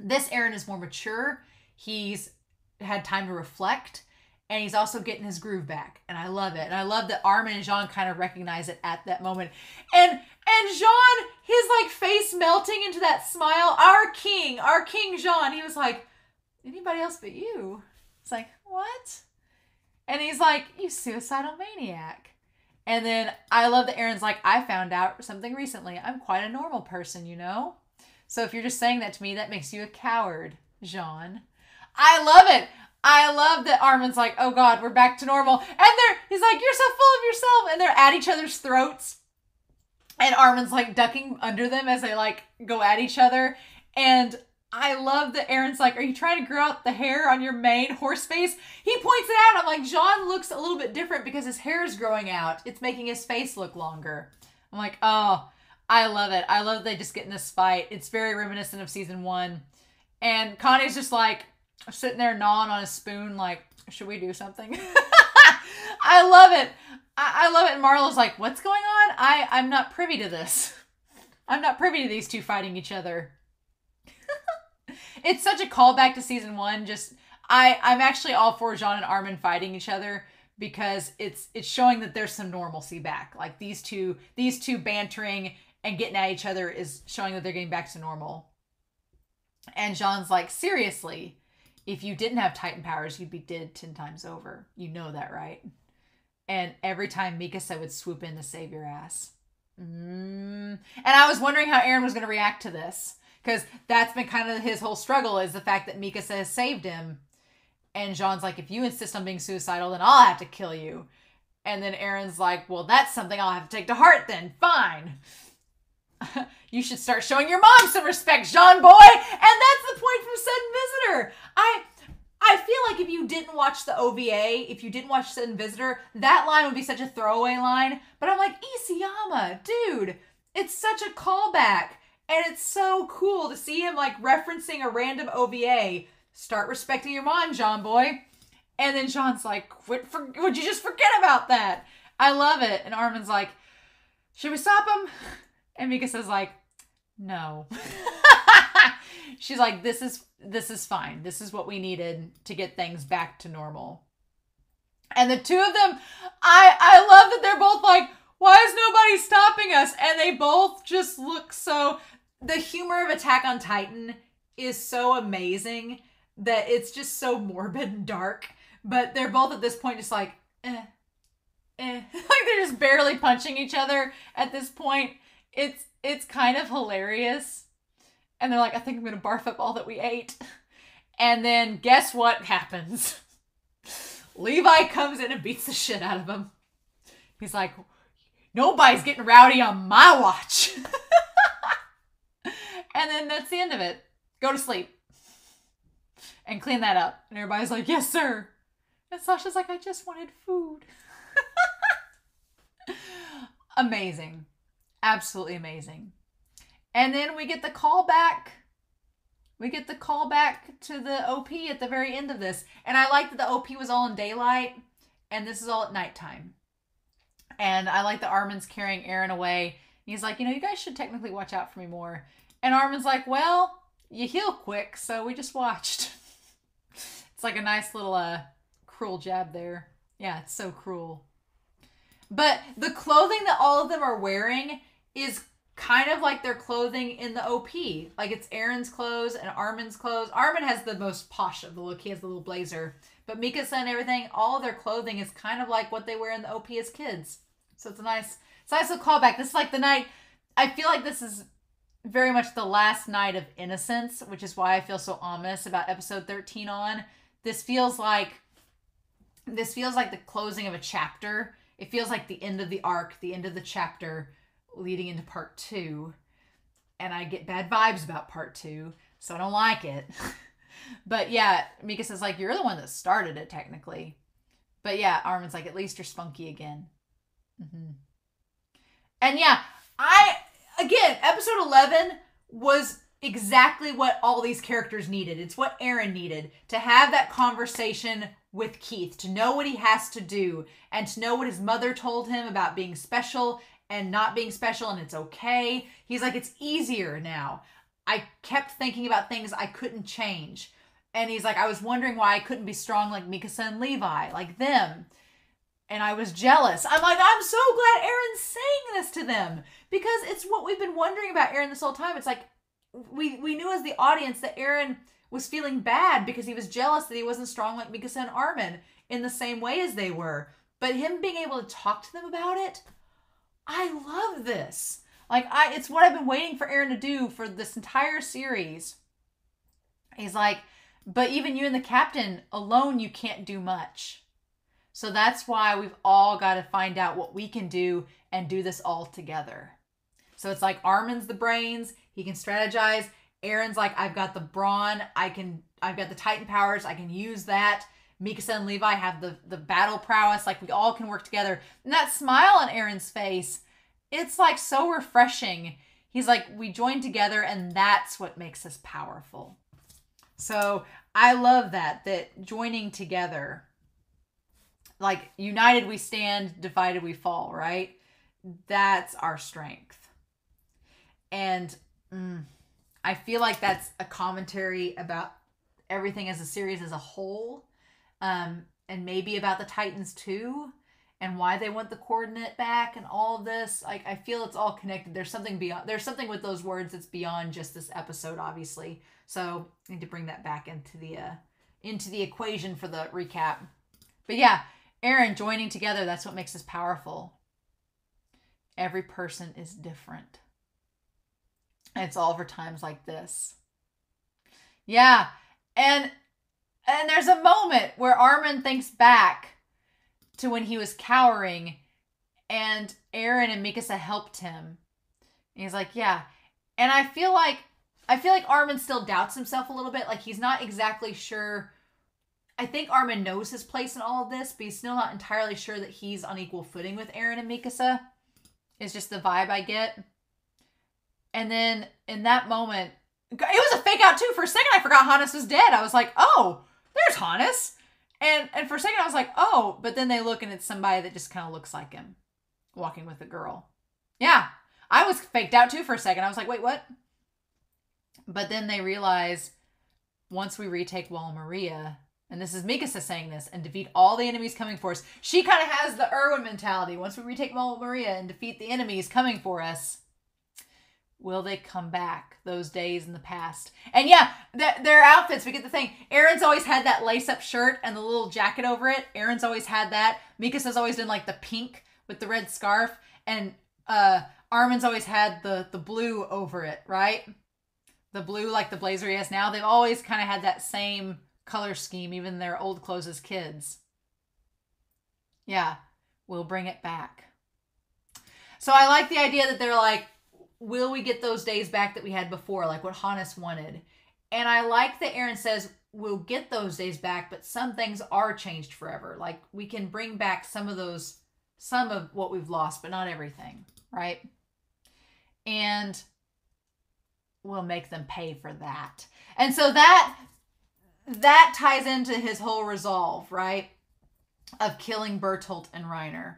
Speaker 1: This Aaron is more mature. He's had time to reflect, and he's also getting his groove back. And I love it. And I love that Armin and Jean kind of recognize it at that moment. And Jean, his like face melting into that smile. Our king Jean. He was like, anybody else but you? It's like, what? And he's like, you suicidal maniac. And then I love that Aaron's like, I found out something recently. I'm quite a normal person, you know? So if you're just saying that to me, that makes you a coward, Jean. I love it. I love that Armin's like, oh God, we're back to normal. And he's like, you're so full of yourself. And they're at each other's throats. And Armin's like ducking under them as they like go at each other. And I love that Aaron's like, are you trying to grow out the hair on your mane, horse face? He points it out. I'm like, Jean looks a little bit different because his hair is growing out. It's making his face look longer. I'm like, oh, I love it. I love they just get in this fight. It's very reminiscent of season 1. And Connie's just like sitting there gnawing on a spoon like, should we do something? I love it. I love it. And Marlo's like, what's going on? I'm not privy to this. I'm not privy to these two fighting each other. It's such a callback to season 1. Just I'm actually all for Jean and Armin fighting each other because it's showing that there's some normalcy back. Like these two bantering and getting at each other is showing that they're getting back to normal. And Jean's like, seriously, if you didn't have Titan powers, you'd be dead 10 times over. You know that, right? And every time Mikasa would swoop in to save your ass. And I was wondering how Aaron was going to react to this. Because that's been kind of his whole struggle is the fact that Mikasa has saved him. And Jean's like, if you insist on being suicidal, then I'll have to kill you. And then Aaron's like, well, that's something I'll have to take to heart then. Fine. You should start showing your mom some respect, Jean boy. And that's the point from Sudden Visitor. I feel like if you didn't watch the OVA, if you didn't watch Sudden Visitor, that line would be such a throwaway line. But I'm like, Isayama, dude, it's such a callback. And it's so cool to see him like referencing a random OVA. Start respecting your mom, John boy. And then Sean's like, would you just forget about that? I love it. And Armin's like, should we stop him? And Mikasa's like, no. She's like, this is fine. This is what we needed to get things back to normal. And the two of them, I love that they're both like, why is nobody stopping us? And they both just look so... The humor of Attack on Titan is so amazing that it's just so morbid and dark. But they're both at this point just like, like they're just barely punching each other at this point. It's kind of hilarious. And they're like, I think I'm going to barf up all that we ate. And then guess what happens? Levi comes in and beats the shit out of him. He's like, nobody's getting rowdy on my watch. And then that's the end of it. Go to sleep. And clean that up. And everybody's like, yes, sir. And Sasha's like, I just wanted food. Amazing. Absolutely amazing. And then we get the call back. We get the call back to the OP at the very end of this. And I like that the OP was all in daylight. And this is all at nighttime. And I like that Armin's carrying Eren away. He's like, you guys should technically watch out for me more. And Armin's like, well, you heal quick, so we just watched. It's like a nice little cruel jab there. Yeah, it's so cruel. But the clothing that all of them are wearing is kind of like their clothing in the OP. Like it's Eren's clothes and Armin's clothes. Armin has the most posh of the look. He has the little blazer. But Mikasa and everything, all of their clothing is kind of like what they wear in the OP as kids. So it's a nice little callback. This is like the night, I feel like this is very much the last night of innocence, which is why I feel so ominous about episode 13 on. This feels like the closing of a chapter. It feels like the end of the arc, the end of the chapter leading into part 2. And I get bad vibes about part 2, so I don't like it. But yeah, Mikasa's like, you're the one that started it technically. But yeah, Armin's like, at least you're spunky again. Mm-hmm. And yeah, again, episode 11 was exactly what all these characters needed. It's what Eren needed. To have that conversation with Keith. To know what he has to do. And to know what his mother told him about being special and not being special and it's okay. He's like, it's easier now. I kept thinking about things I couldn't change. And he's like, I was wondering why I couldn't be strong like Mikasa and Levi. Like them. And I was jealous. I'm like, I'm so glad Eren's saying this to them. Because it's what we've been wondering about Eren this whole time. It's like, we knew as the audience that Eren was feeling bad because he was jealous that he wasn't strong like Mikasa and Armin in the same way as they were. But him being able to talk to them about it, I love this. Like, it's what I've been waiting for Eren to do for this entire series. He's like, but even you and the captain, alone you can't do much. So that's why we've all got to find out what we can do and do this all together. So it's like Armin's the brains. He can strategize. Eren's like, I've got the brawn. I've got the Titan powers. I can use that. Mikasa and Levi have the battle prowess. Like we all can work together. And that smile on Eren's face, it's like so refreshing. He's like, we join together and that's what makes us powerful. So I love that joining together, like united we stand, divided we fall, right? That's our strength. And I feel like that's a commentary about everything as a series as a whole. And maybe about the Titans too. And why they want the coordinate back and all of this. Like, I feel it's all connected. There's something beyond. There's something with those words that's beyond just this episode, obviously. So I need to bring that back into the equation for the recap. But yeah, Eren joining together, that's what makes us powerful. Every person is different. And it's all for times like this. Yeah. And there's a moment where Armin thinks back to when he was cowering and Eren and Mikasa helped him. And he's like, yeah. And I feel like Armin still doubts himself a little bit. Like he's not exactly sure. I think Armin knows his place in all of this, but he's still not entirely sure that he's on equal footing with Eren and Mikasa. It's just the vibe I get. And then in that moment, it was a fake out too. For a second, I forgot Hannes was dead. I was like, oh, there's Hannes. And for a second I was like, oh, but then they look and it's somebody that just kind of looks like him walking with a girl. Yeah. I was faked out too for a second. I was like, wait, what? But then they realize once we retake Wall Maria, and this is Mikasa saying this, and defeat all the enemies coming for us. She kind of has the Erwin mentality. Once we retake Wall Maria and defeat the enemies coming for us, will they come back, those days in the past? And yeah, their outfits, we get the thing. Aaron's always had that lace-up shirt and the little jacket over it. Aaron's always had that. Mikasa's always done like the pink with the red scarf. And Armin's always had the blue over it, right? The blue, like the blazer he has now. They've always kind of had that same color scheme, even their old clothes as kids. Yeah, we'll bring it back. So I like the idea that they're like, will we get those days back that we had before, like what Hannes wanted? And I like that Aaron says, we'll get those days back, but some things are changed forever. Like we can bring back some of what we've lost, but not everything, right? And we'll make them pay for that. And so that ties into his whole resolve, right? Of killing Bertholdt and Reiner.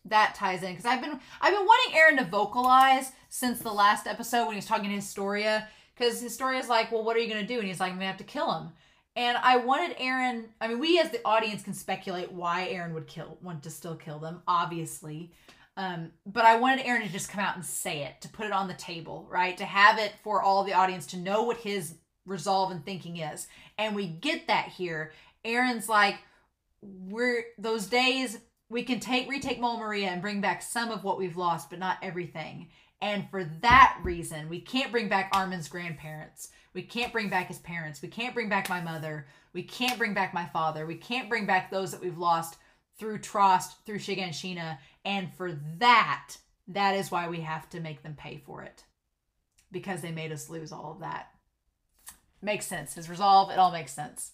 Speaker 1: That ties in, because I've been wanting Aaron to vocalize since the last episode when he was talking to Historia, because Historia's like, well, what are you going to do? And he's like, I'm going to have to kill him. And I wanted Aaron, I mean, we as the audience can speculate why Aaron would want to still kill them, obviously. But I wanted Aaron to just come out and say it, to put it on the table, right? To have it for all the audience to know what his resolve and thinking is. And we get that here. Aaron's like, those days, we can retake Mole Maria and bring back some of what we've lost, but not everything. And for that reason, we can't bring back Armin's grandparents. We can't bring back his parents. We can't bring back my mother. We can't bring back my father. We can't bring back those that we've lost through Trost, through Shiganshina. And for that is why we have to make them pay for it. Because they made us lose all of that. Makes sense. His resolve, it all makes sense.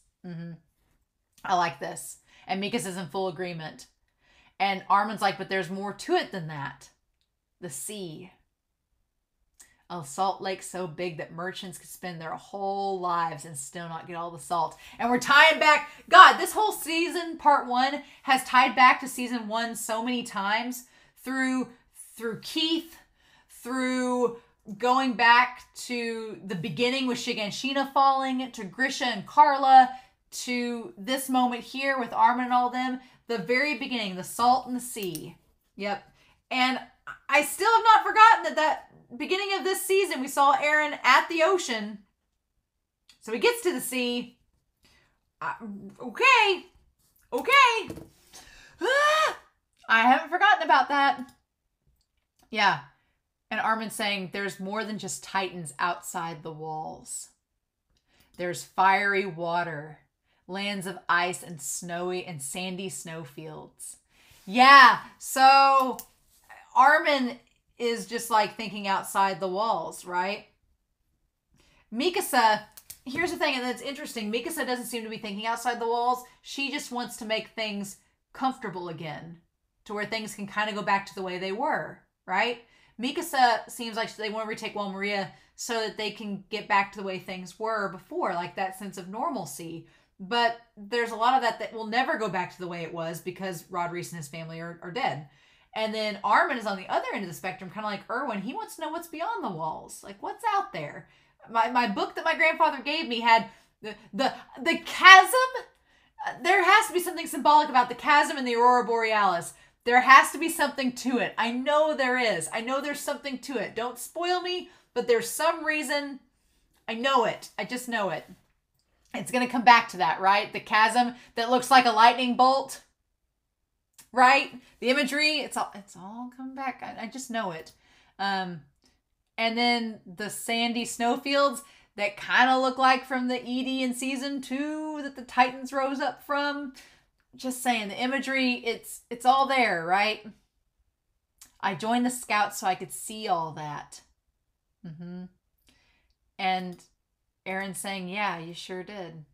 Speaker 1: I like this. And Mikasa's in full agreement. And Armin's like, but there's more to it than that. The sea. A salt lake so big that merchants could spend their whole lives and still not get all the salt. And we're tying back. God, this whole season, part 1, has tied back to season 1 so many times. Through Keith, through going back to the beginning with Shiganshina falling, to Grisha and Carla, to this moment here with Armin and all them. The very beginning, the salt and the sea. Yep. And I still have not forgotten that beginning of this season, we saw Aaron at the ocean. So he gets to the sea. Okay. I haven't forgotten about that. Yeah. And Armin's saying there's more than just titans outside the walls. There's fiery water. Lands of ice and snowy and sandy snowfields. Yeah, so Armin is just like thinking outside the walls, right? Mikasa, here's the thing, and it's interesting. Mikasa doesn't seem to be thinking outside the walls. She just wants to make things comfortable again, to where things can kind of go back to the way they were, right? Mikasa seems like they want to retake Wall Maria so that they can get back to the way things were before, like that sense of normalcy. But there's a lot of that will never go back to the way it was because Rod Reese and his family are dead. And then Armin is on the other end of the spectrum, kind of like Erwin. He wants to know what's beyond the walls. Like, what's out there? My book that my grandfather gave me had the chasm. There has to be something symbolic about the chasm and the Aurora Borealis. There has to be something to it. I know there is. I know there's something to it. Don't spoil me, but there's some reason. I know it. I just know it. It's going to come back to that, right? The chasm that looks like a lightning bolt, right? The imagery, it's all coming back. I just know it. And then the sandy snowfields that kind of look like from the Edie in season 2 that the Titans rose up from. Just saying, the imagery, it's all there, right? I joined the Scouts so I could see all that. And Aaron's saying, yeah, you sure did.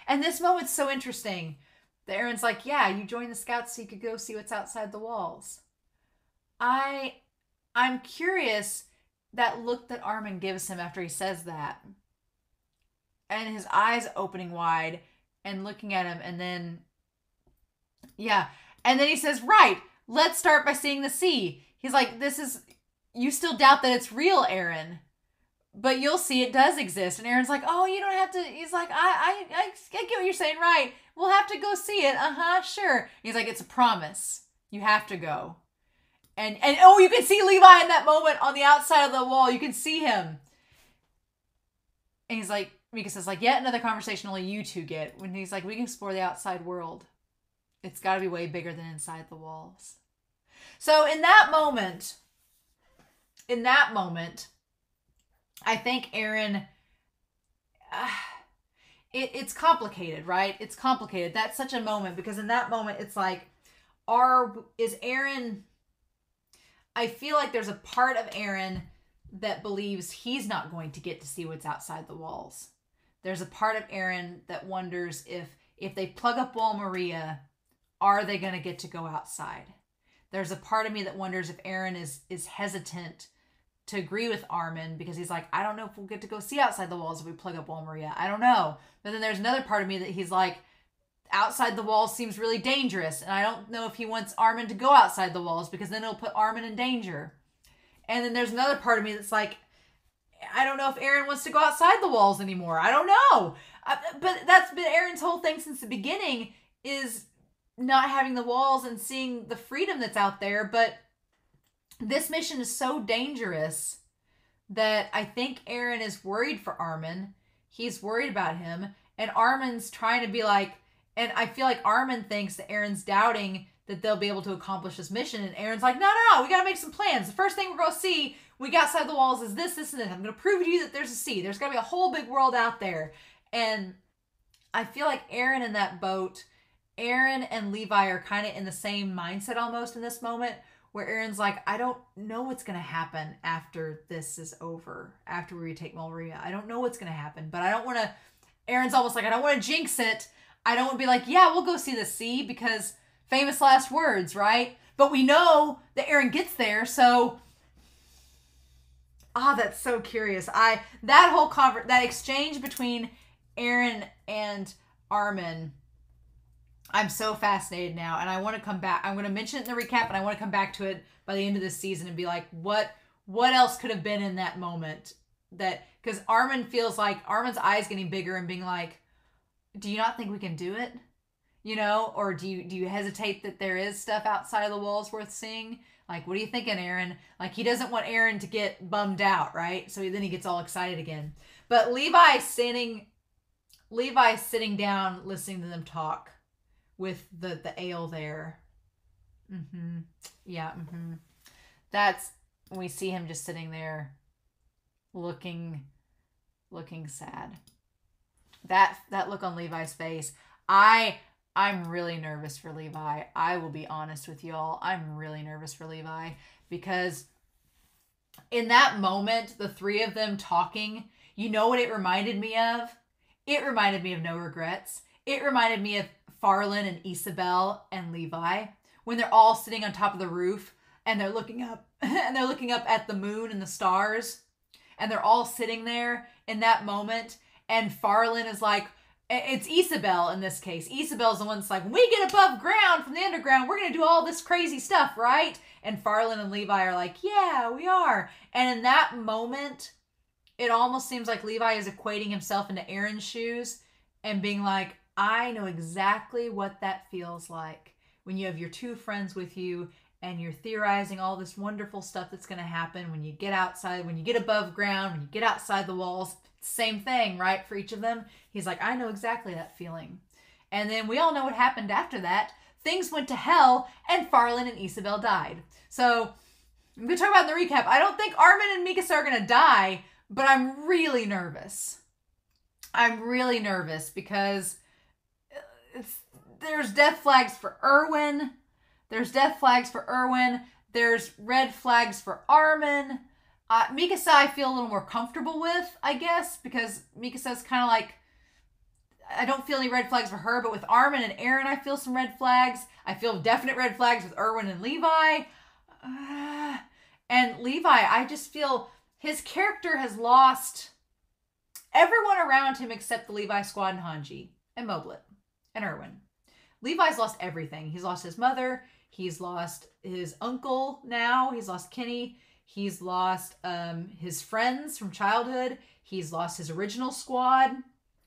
Speaker 1: And this moment's so interesting. Aaron's like, yeah, you joined the Scouts so you could go see what's outside the walls. I'm curious, that look that Armin gives him after he says that. and his eyes opening wide and looking at him, and then, yeah. And then he says, right, let's start by seeing the sea. He's like, you still doubt that it's real, Aaron, but you'll see it does exist. And Aaron's like, oh, you don't have to. He's like, I get what you're saying, right? We'll have to go see it. Sure. He's like, it's a promise. You have to go. And oh, you can see Levi in that moment on the outside of the wall. You can see him. And he's like, Mika says, like, yet another conversation only you two get. When he's like, we can explore the outside world. It's got to be way bigger than inside the walls. So in that moment, I think Aaron, it's complicated, right? It's complicated. That's such a moment, because in that moment, it's like, is Aaron, I feel like there's a part of Aaron that believes he's not going to get to see what's outside the walls. There's a part of Aaron that wonders if they plug up Wall Maria, are they going to get to go outside? There's a part of me that wonders if Aaron is hesitant to agree with Armin, because he's like, I don't know if we'll get to go see outside the walls if we plug up Wall Maria. I don't know. But then there's another part of me that he's like, outside the walls seems really dangerous, and I don't know if he wants Armin to go outside the walls, because then it'll put Armin in danger. And then there's another part of me that's like, I don't know if Aaron wants to go outside the walls anymore. I don't know. But that's been Aaron's whole thing since the beginning, is not having the walls and seeing the freedom that's out there. But this mission is so dangerous that I think Aaron is worried for Armin. He's worried about him. And Armin's trying to be like, and I feel like Armin thinks that Aaron's doubting that they'll be able to accomplish this mission. And Aaron's like, no, we got to make some plans. The first thing we're going to see, we got outside the walls, is this, and this. I'm going to prove to you that there's a sea. There's got to be a whole big world out there. And I feel like Aaron in that boat, Aaron and Levi are kind of in the same mindset almost in this moment, where Aaron's like, I don't know what's going to happen after this is over, after we retake Maria. I don't know what's going to happen, but I don't want to, Aaron's almost like, I don't want to jinx it. I don't want to be like, yeah, we'll go see the sea, because famous last words, right? But we know that Aaron gets there, so that's so curious. That whole that exchange between Aaron and Armin, I'm so fascinated now, and I want to come back. I'm going to mention it in the recap, and I want to come back to it by the end of this season and be like, what else could have been in that moment? That, because Armin feels like Armin's eyes getting bigger and being like, do you not think we can do it? You know, or do you hesitate that there is stuff outside of the walls worth seeing? Like, what are you thinking, Aaron? Like, he doesn't want Aaron to get bummed out, right? So then he gets all excited again. But Levi's sitting down, listening to them talk with the ale there. Yeah. That's when we see him just sitting there looking sad. That look on Levi's face. I'm really nervous for Levi. I will be honest with y'all. I'm really nervous for Levi, because in that moment, the three of them talking, you know what it reminded me of? It reminded me of No Regrets. It reminded me of Farland and Isabel and Levi, when they're all sitting on top of the roof and they're looking up and they're looking up at the moon and the stars, and they're all sitting there in that moment. And Farland is like, it's Isabel in this case. Isabel's the one that's like, when we get above ground from the underground, we're going to do all this crazy stuff, right? And Farland and Levi are like, yeah, we are. And in that moment, it almost seems like Levi is equating himself into Aaron's shoes and being like, I know exactly what that feels like when you have your two friends with you and you're theorizing all this wonderful stuff that's going to happen when you get outside, when you get above ground, when you get outside the walls. Same thing, right? For each of them. He's like, I know exactly that feeling. And then we all know what happened after that. Things went to hell, and Farland and Isabel died. So I'm going to talk about in the recap. I don't think Armin and Mikasa are going to die, but I'm really nervous. I'm really nervous because there's death flags for Erwin. There's death flags for Erwin. There's red flags for Armin. Mikasa I feel a little more comfortable with, I guess, because Mikasa's kind of like, I don't feel any red flags for her, but with Armin and Aaron, I feel some red flags. I feel definite red flags with Erwin and Levi. And Levi, I just feel his character has lost Everyone around him except the Levi squad and Hanji and Moblet and Erwin. Levi's lost everything. He's lost his mother. He's lost his uncle now. He's lost Kenny. He's lost his friends from childhood. He's lost his original squad.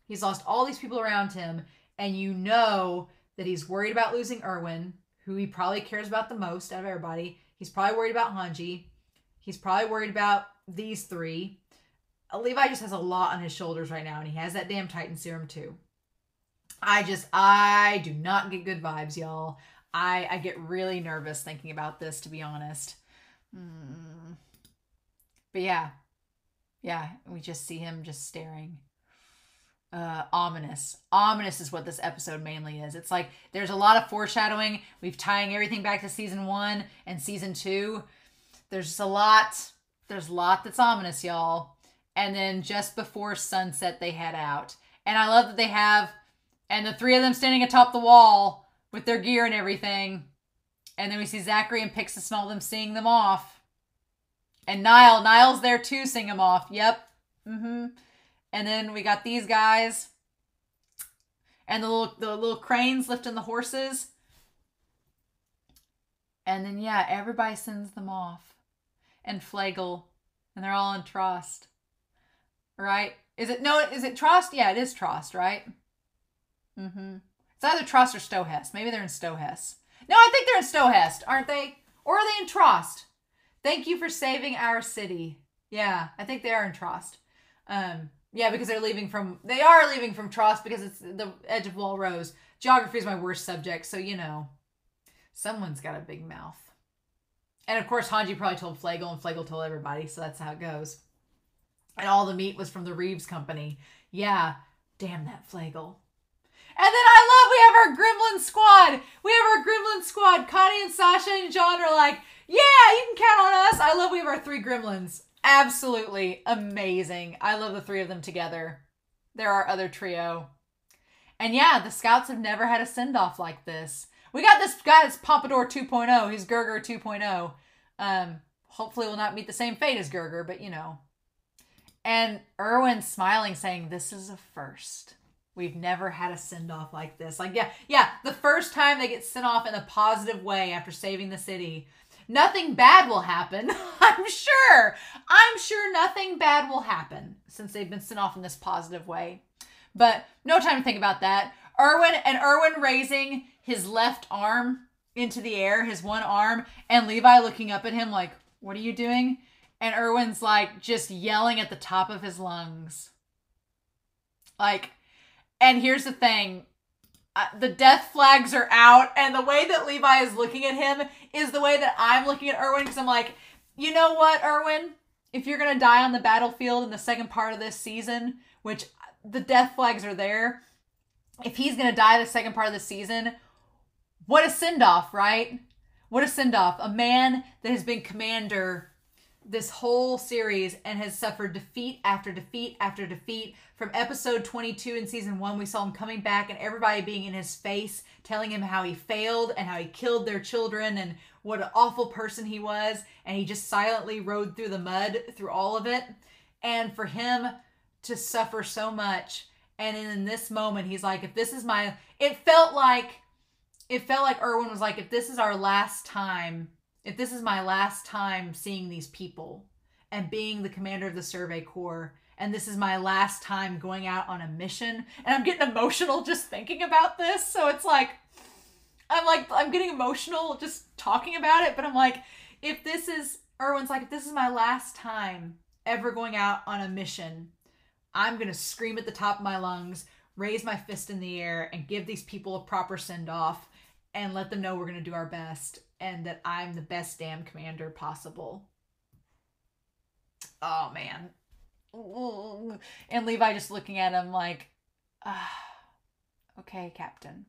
Speaker 1: He's lost all these people around him. And you know that he's worried about losing Erwin, who he probably cares about the most out of everybody. He's probably worried about Hanji. He's probably worried about these three. Levi just has a lot on his shoulders right now, and he has that damn Titan serum too. I do not get good vibes, y'all. I get really nervous thinking about this, to be honest. But yeah, we just see him just staring. Ominous. Ominous is what this episode mainly is. It's like there's a lot of foreshadowing. We've tying everything back to season 1 and season 2. There's just a lot. There's a lot that's ominous, y'all. And then just before sunset, they head out. And I love that they have, and the three of them standing atop the wall with their gear and everything. And then we see Zachary and Pixis and all of them seeing them off. And Niall's there too, seeing them off. Yep. And then we got these guys. And the little cranes lifting the horses. And then, yeah, everybody sends them off. And Flagle. And they're all in Trost. Right? Is it Trost? Yeah, it is Trost, right? It's either Trost or Stohest. Maybe they're in Stohest. No, I think they're in Stohest, aren't they? Or are they in Trost? Thank you for saving our city. Yeah, I think they are in Trost. Yeah, because they are leaving from Trost because it's the edge of Wall Rose. Geography is my worst subject, so you know. Someone's got a big mouth. And of course, Hanji probably told Flagle, and Flagle told everybody, so that's how it goes. And all the meat was from the Reeves Company. Yeah, damn that Flagle. And then I love we have our Gremlin squad. We have our Gremlin squad. Connie and Sasha and John are like, yeah, you can count on us. I love we have our 3 Gremlins. Absolutely amazing. I love the 3 of them together. They're our other trio. And yeah, the Scouts have never had a send-off like this. We got this guy that's Pompadour 2.0. He's Gerger 2.0. Hopefully will not meet the same fate as Gerger, but you know. And Erwin smiling, saying, this is a first. We've never had a send-off like this. Like, yeah, the first time they get sent off in a positive way after saving the city. Nothing bad will happen, I'm sure. I'm sure nothing bad will happen since they've been sent off in this positive way. But no time to think about that. Erwin raising his left arm into the air, his one arm, and Levi looking up at him like, what are you doing? And Erwin's like just yelling at the top of his lungs. Like, and here's the thing. The death flags are out, and the way that Levi is looking at him is the way that I'm looking at Erwin, because I'm like, you know what, Erwin? If you're going to die on the battlefield in the second part of this season, which the death flags are there, if he's going to die the second part of the season, what a send-off, right? What a send-off. A man that has been commander this whole series and has suffered defeat after defeat after defeat. From episode 22 in season 1, we saw him coming back and everybody being in his face, telling him how he failed and how he killed their children and what an awful person he was. And he just silently rode through the mud through all of it. And for him to suffer so much. And in this moment, he's like, if this is my, it felt like Erwin was like, if this is our last time, if this is my last time seeing these people and being the commander of the Survey Corps, and this is my last time going out on a mission, and I'm getting emotional just thinking about this. So it's like, I'm getting emotional just talking about it, but I'm like, Erwin's like, if this is my last time ever going out on a mission, I'm going to scream at the top of my lungs, raise my fist in the air, and give these people a proper send-off, and let them know we're going to do our best, and that I'm the best damn commander possible. Oh, man. And Levi just looking at him like, okay, Captain.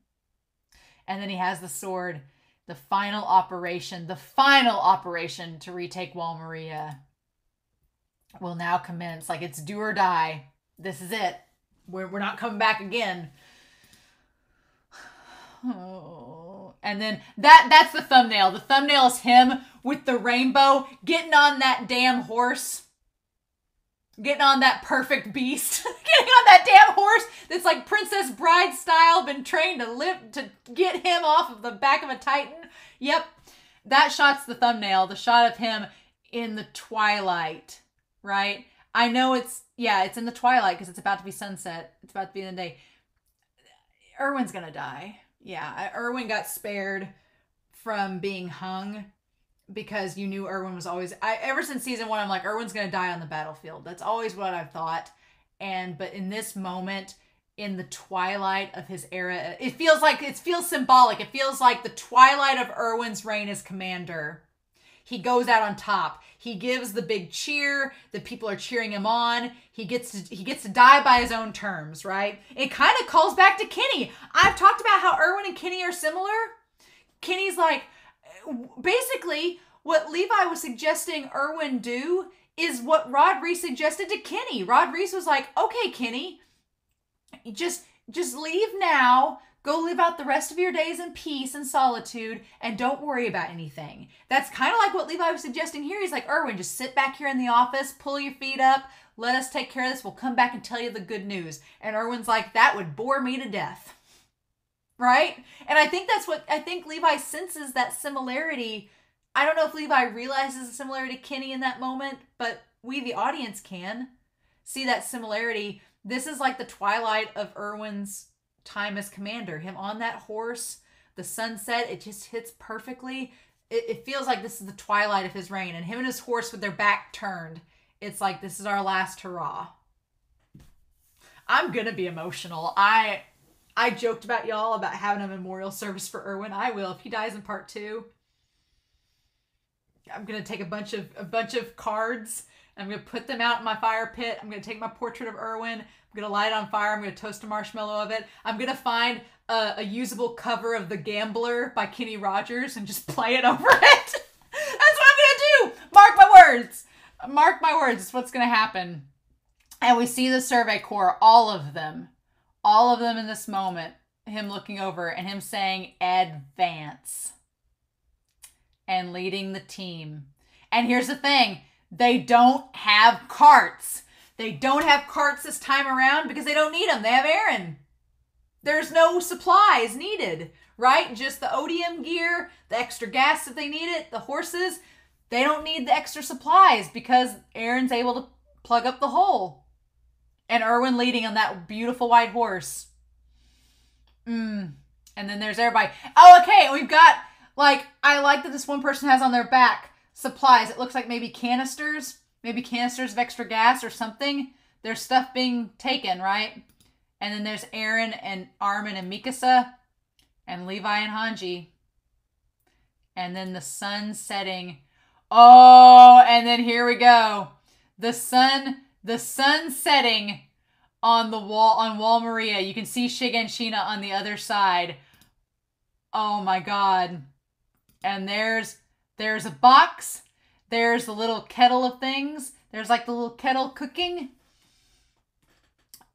Speaker 1: And then he has the sword. The final operation to retake Wall Maria will now commence. Like, it's do or die. This is it. We're not coming back again. Oh. And then that's the thumbnail. The thumbnail is him with the rainbow getting on that damn horse. Getting on that perfect beast. Getting on that damn horse that's like Princess Bride style, been trained to get him off of the back of a Titan. Yep. That shot's the thumbnail. The shot of him in the twilight, right? I know it's in the twilight because it's about to be sunset. It's about to be the day. Erwin's gonna die. Yeah, Erwin got spared from being hung because you knew Erwin was always... ever since season 1, I'm like, Erwin's gonna die on the battlefield. That's always what I've thought. But in this moment, in the twilight of his era, it feels symbolic. It feels like the twilight of Erwin's reign as commander. He goes out on top. He gives the big cheer. The people are cheering him on. He gets to die by his own terms, right? It kind of calls back to Kenny. I've talked about how Erwin and Kenny are similar. Kenny's like, basically, what Levi was suggesting Erwin do is what Rod Reese suggested to Kenny. Rod Reese was like, okay, Kenny, just leave now. Go live out the rest of your days in peace and solitude and don't worry about anything. That's kind of like what Levi was suggesting here. He's like, Erwin, just sit back here in the office, pull your feet up, let us take care of this. We'll come back and tell you the good news. And Erwin's like, that would bore me to death. Right? And I think Levi senses that similarity. I don't know if Levi realizes the similarity to Kenny in that moment, but we, the audience, can see that similarity. This is like the twilight of Erwin's time as commander. Him on that horse, the sunset, it just hits perfectly. It feels like this is the twilight of his reign, and him and his horse with their back turned. It's like, this is our last hurrah. I'm gonna be emotional. I joked about y'all about having a memorial service for Erwin. I will if he dies in part 2. I'm gonna take a bunch of cards. I'm gonna put them out in my fire pit. I'm gonna take my portrait of Erwin. I'm going to light it on fire. I'm going to toast a marshmallow of it. I'm going to find a usable cover of The Gambler by Kenny Rogers and just play it over it. That's what I'm going to do. Mark my words. Mark my words. It's what's going to happen. And we see the Survey Corps, all of them in this moment, him looking over and him saying, advance, and leading the team. And here's the thing. They don't have carts. They don't have carts this time around because they don't need them. They have Aaron. There's no supplies needed, right? Just the ODM gear, the extra gas if they need it, the horses. They don't need the extra supplies because Aaron's able to plug up the hole. And Erwin leading on that beautiful white horse. And then there's everybody. Oh, okay. We've got, like, I like that this one person has on their back supplies. It looks like maybe canisters. Maybe canisters of extra gas or something. There's stuff being taken, right? And then there's Aaron and Armin and Mikasa and Levi and Hanji. And then the sun setting. Oh, and then here we go. The sun setting on the wall, on Wall Maria. You can see Shiganshina on the other side. Oh my God. And there's a box. There's the little kettle of things. There's like the little kettle cooking.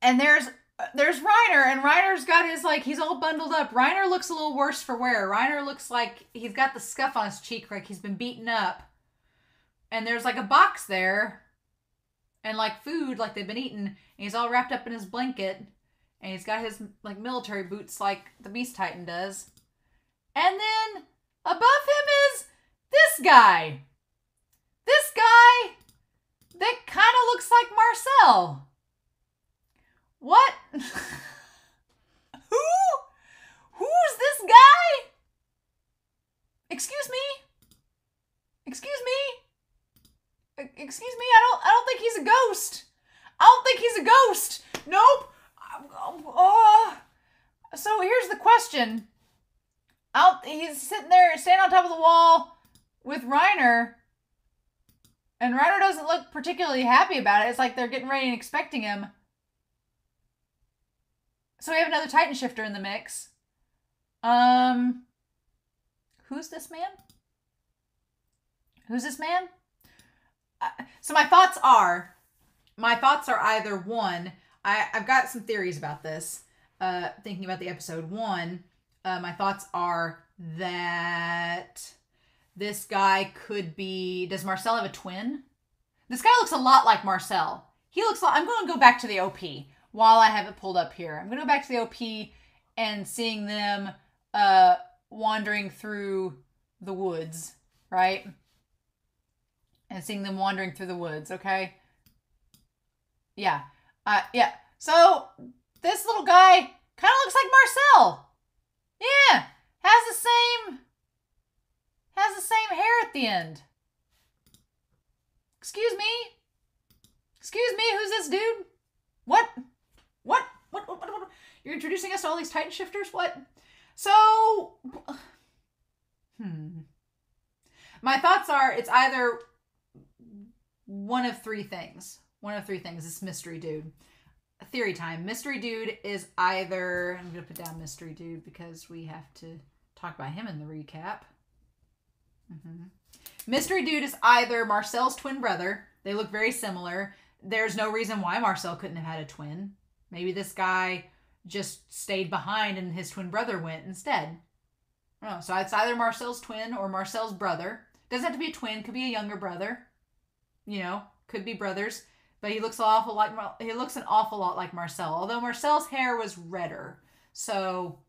Speaker 1: And there's Reiner, and Reiner's got his, like, he's all bundled up. Reiner looks a little worse for wear. Reiner looks like he's got the scuff on his cheek, like he's been beaten up. And there's like a box there. And like food, like they've been eating. And he's all wrapped up in his blanket. And he's got his like military boots like the Beast Titan does. And then above him is this guy. This guy that kind of looks like Marcel. What? Who's this guy? Excuse me? Excuse me? Excuse me? I don't think he's a ghost. I don't think he's a ghost. Nope. So here's the question. He's sitting there, standing on top of the wall with Reiner. And Reiner doesn't look particularly happy about it. It's like they're getting ready and expecting him. So we have another Titan shifter in the mix. Who's this man? Who's this man? So my thoughts are either one, I've got some theories about this, thinking about the episode. One, my thoughts are that this guy could be, does Marcel have a twin? This guy looks a lot like Marcel. he looks like, I'm going to go back to the OP while I have it pulled up here. I'm going to go back to the OP and seeing them wandering through the woods, right? And seeing them wandering through the woods, okay? Yeah. Yeah. So, this little guy kind of looks like Marcel. Yeah. Has the same hair at the end. Excuse me? Excuse me, who's this dude? What? You're introducing us to all these Titan shifters? What? So, my thoughts are it's either one of three things. One of three things. This mystery dude. Theory time. Mystery dude is either... I'm going to put down mystery dude because we have to talk about him in the recap. Mystery dude is either Marcel's twin brother. They look very similar. There's no reason why Marcel couldn't have had a twin. Maybe this guy just stayed behind and his twin brother went instead. Oh, so it's either Marcel's twin or Marcel's brother. Doesn't have to be a twin. Could be a younger brother. You know, could be brothers. But he looks an awful lot like Marcel. Although Marcel's hair was redder. So,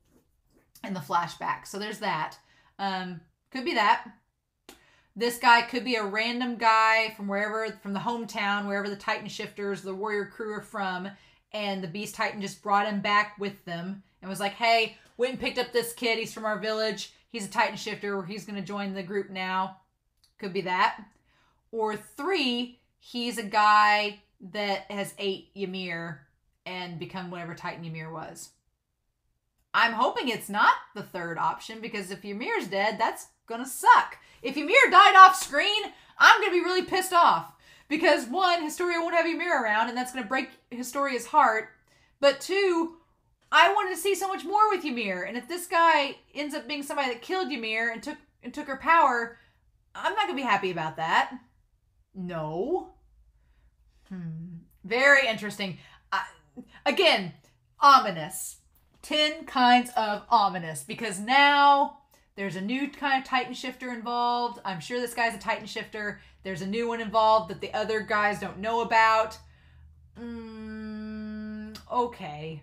Speaker 1: in the flashback. So there's that. Could be that. This guy could be a random guy from the hometown, wherever the Titan shifters, the warrior crew are from. And the Beast Titan just brought him back with them. And was like, hey, went and picked up this kid. He's from our village. He's a Titan shifter. He's going to join the group now. Could be that. Or 3, he's a guy that has ate Ymir and become whatever Titan Ymir was. I'm hoping it's not the third option, because if Ymir's dead, that's going to suck. If Ymir died off screen, I'm going to be really pissed off. Because 1, Historia won't have Ymir around, and that's going to break Historia's heart. But 2, I wanted to see so much more with Ymir. And if this guy ends up being somebody that killed Ymir and took her power, I'm not going to be happy about that. No. Very interesting. Again, ominous. 10 kinds of ominous. Because now there's a new kind of Titan shifter involved. I'm sure this guy's a Titan shifter. There's a new one involved that the other guys don't know about. Okay.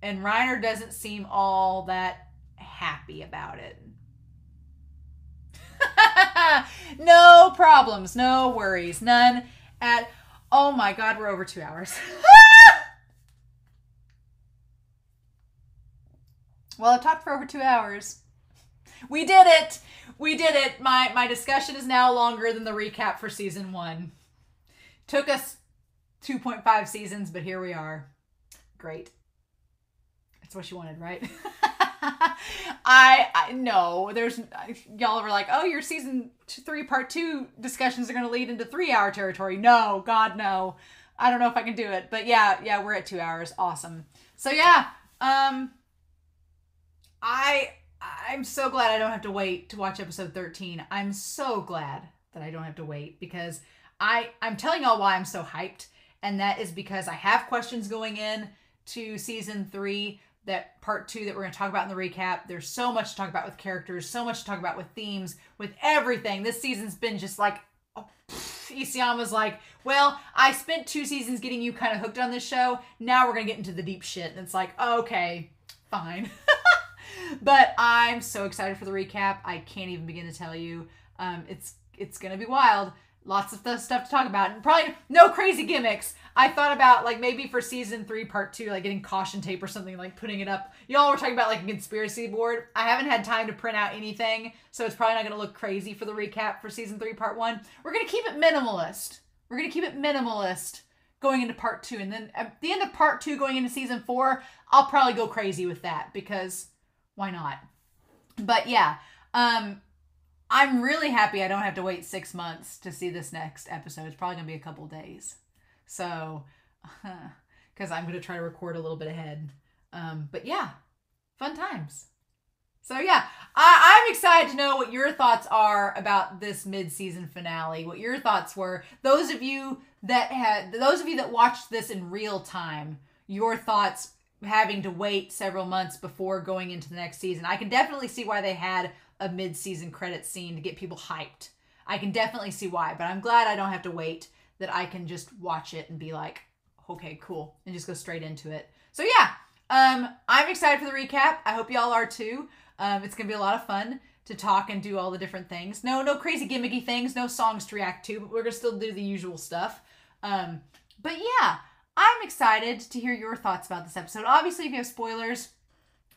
Speaker 1: And Reiner doesn't seem all that happy about it. No problems, no worries, none at... Oh my God, we're over 2 hours. Well, I talked for over 2 hours. We did it. We did it. My discussion is now longer than the recap for season 1. Took us 2.5 seasons, but here we are. Great. That's what you wanted, right? I know there's y'all were like, oh, your season 3 part 2 discussions are going to lead into 3-hour territory. No, God, no. I don't know if I can do it, but yeah, we're at 2 hours. Awesome. So yeah, I'm so glad I don't have to wait to watch episode 13. I'm so glad that I don't have to wait, because I'm telling y'all why I'm so hyped. And that is because I have questions going in to season 3, that part 2 that we're going to talk about in the recap. There's so much to talk about with characters, so much to talk about with themes, with everything. This season's been just like, Isayama's like, well, I spent 2 seasons getting you kind of hooked on this show. Now we're going to get into the deep shit. And it's like, okay, fine. But I'm so excited for the recap. I can't even begin to tell you. It's going to be wild. Lots of stuff to talk about, and probably no crazy gimmicks. I thought about, like, maybe for season 3 part 2, like getting caution tape or something, like putting it up. Y'all were talking about like a conspiracy board. I haven't had time to print out anything, so it's probably not going to look crazy for the recap for season 3 part 1. We're going to keep it minimalist. We're going to keep it minimalist going into part 2, and then at the end of part 2 going into season 4, I'll probably go crazy with that, because why not? But yeah, I'm really happy I don't have to wait 6 months to see this next episode. It's probably going to be a couple days. So, because I'm going to try to record a little bit ahead. But yeah, fun times. So yeah, I'm excited to know what your thoughts are about this mid-season finale. What your thoughts were. Those of you that watched this in real time, your thoughts having to wait several months before going into the next season. I can definitely see why they had a mid-season credit scene to get people hyped. I can definitely see why, but I'm glad I don't have to wait that I can just watch it and be like, okay, cool, and just go straight into it. So yeah, I'm excited for the recap. I hope y'all are too. It's gonna be a lot of fun to talk and do all the different things. No crazy gimmicky things, no songs to react to, but we're gonna still do the usual stuff. But yeah, I'm excited to hear your thoughts about this episode. Obviously, if you have spoilers,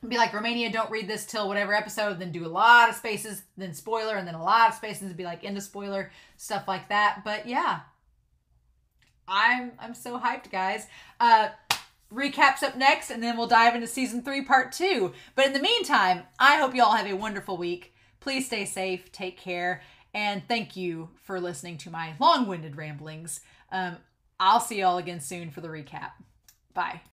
Speaker 1: be like, Romania, don't read this till whatever episode, then do a lot of spaces, then spoiler, and then a lot of spaces and be like, into spoiler, stuff like that. But yeah, I'm so hyped, guys. Recaps up next, and then we'll dive into season 3, part 2. But in the meantime, I hope you all have a wonderful week. Please stay safe, take care, and thank you for listening to my long-winded ramblings. I'll see y'all again soon for the recap. Bye.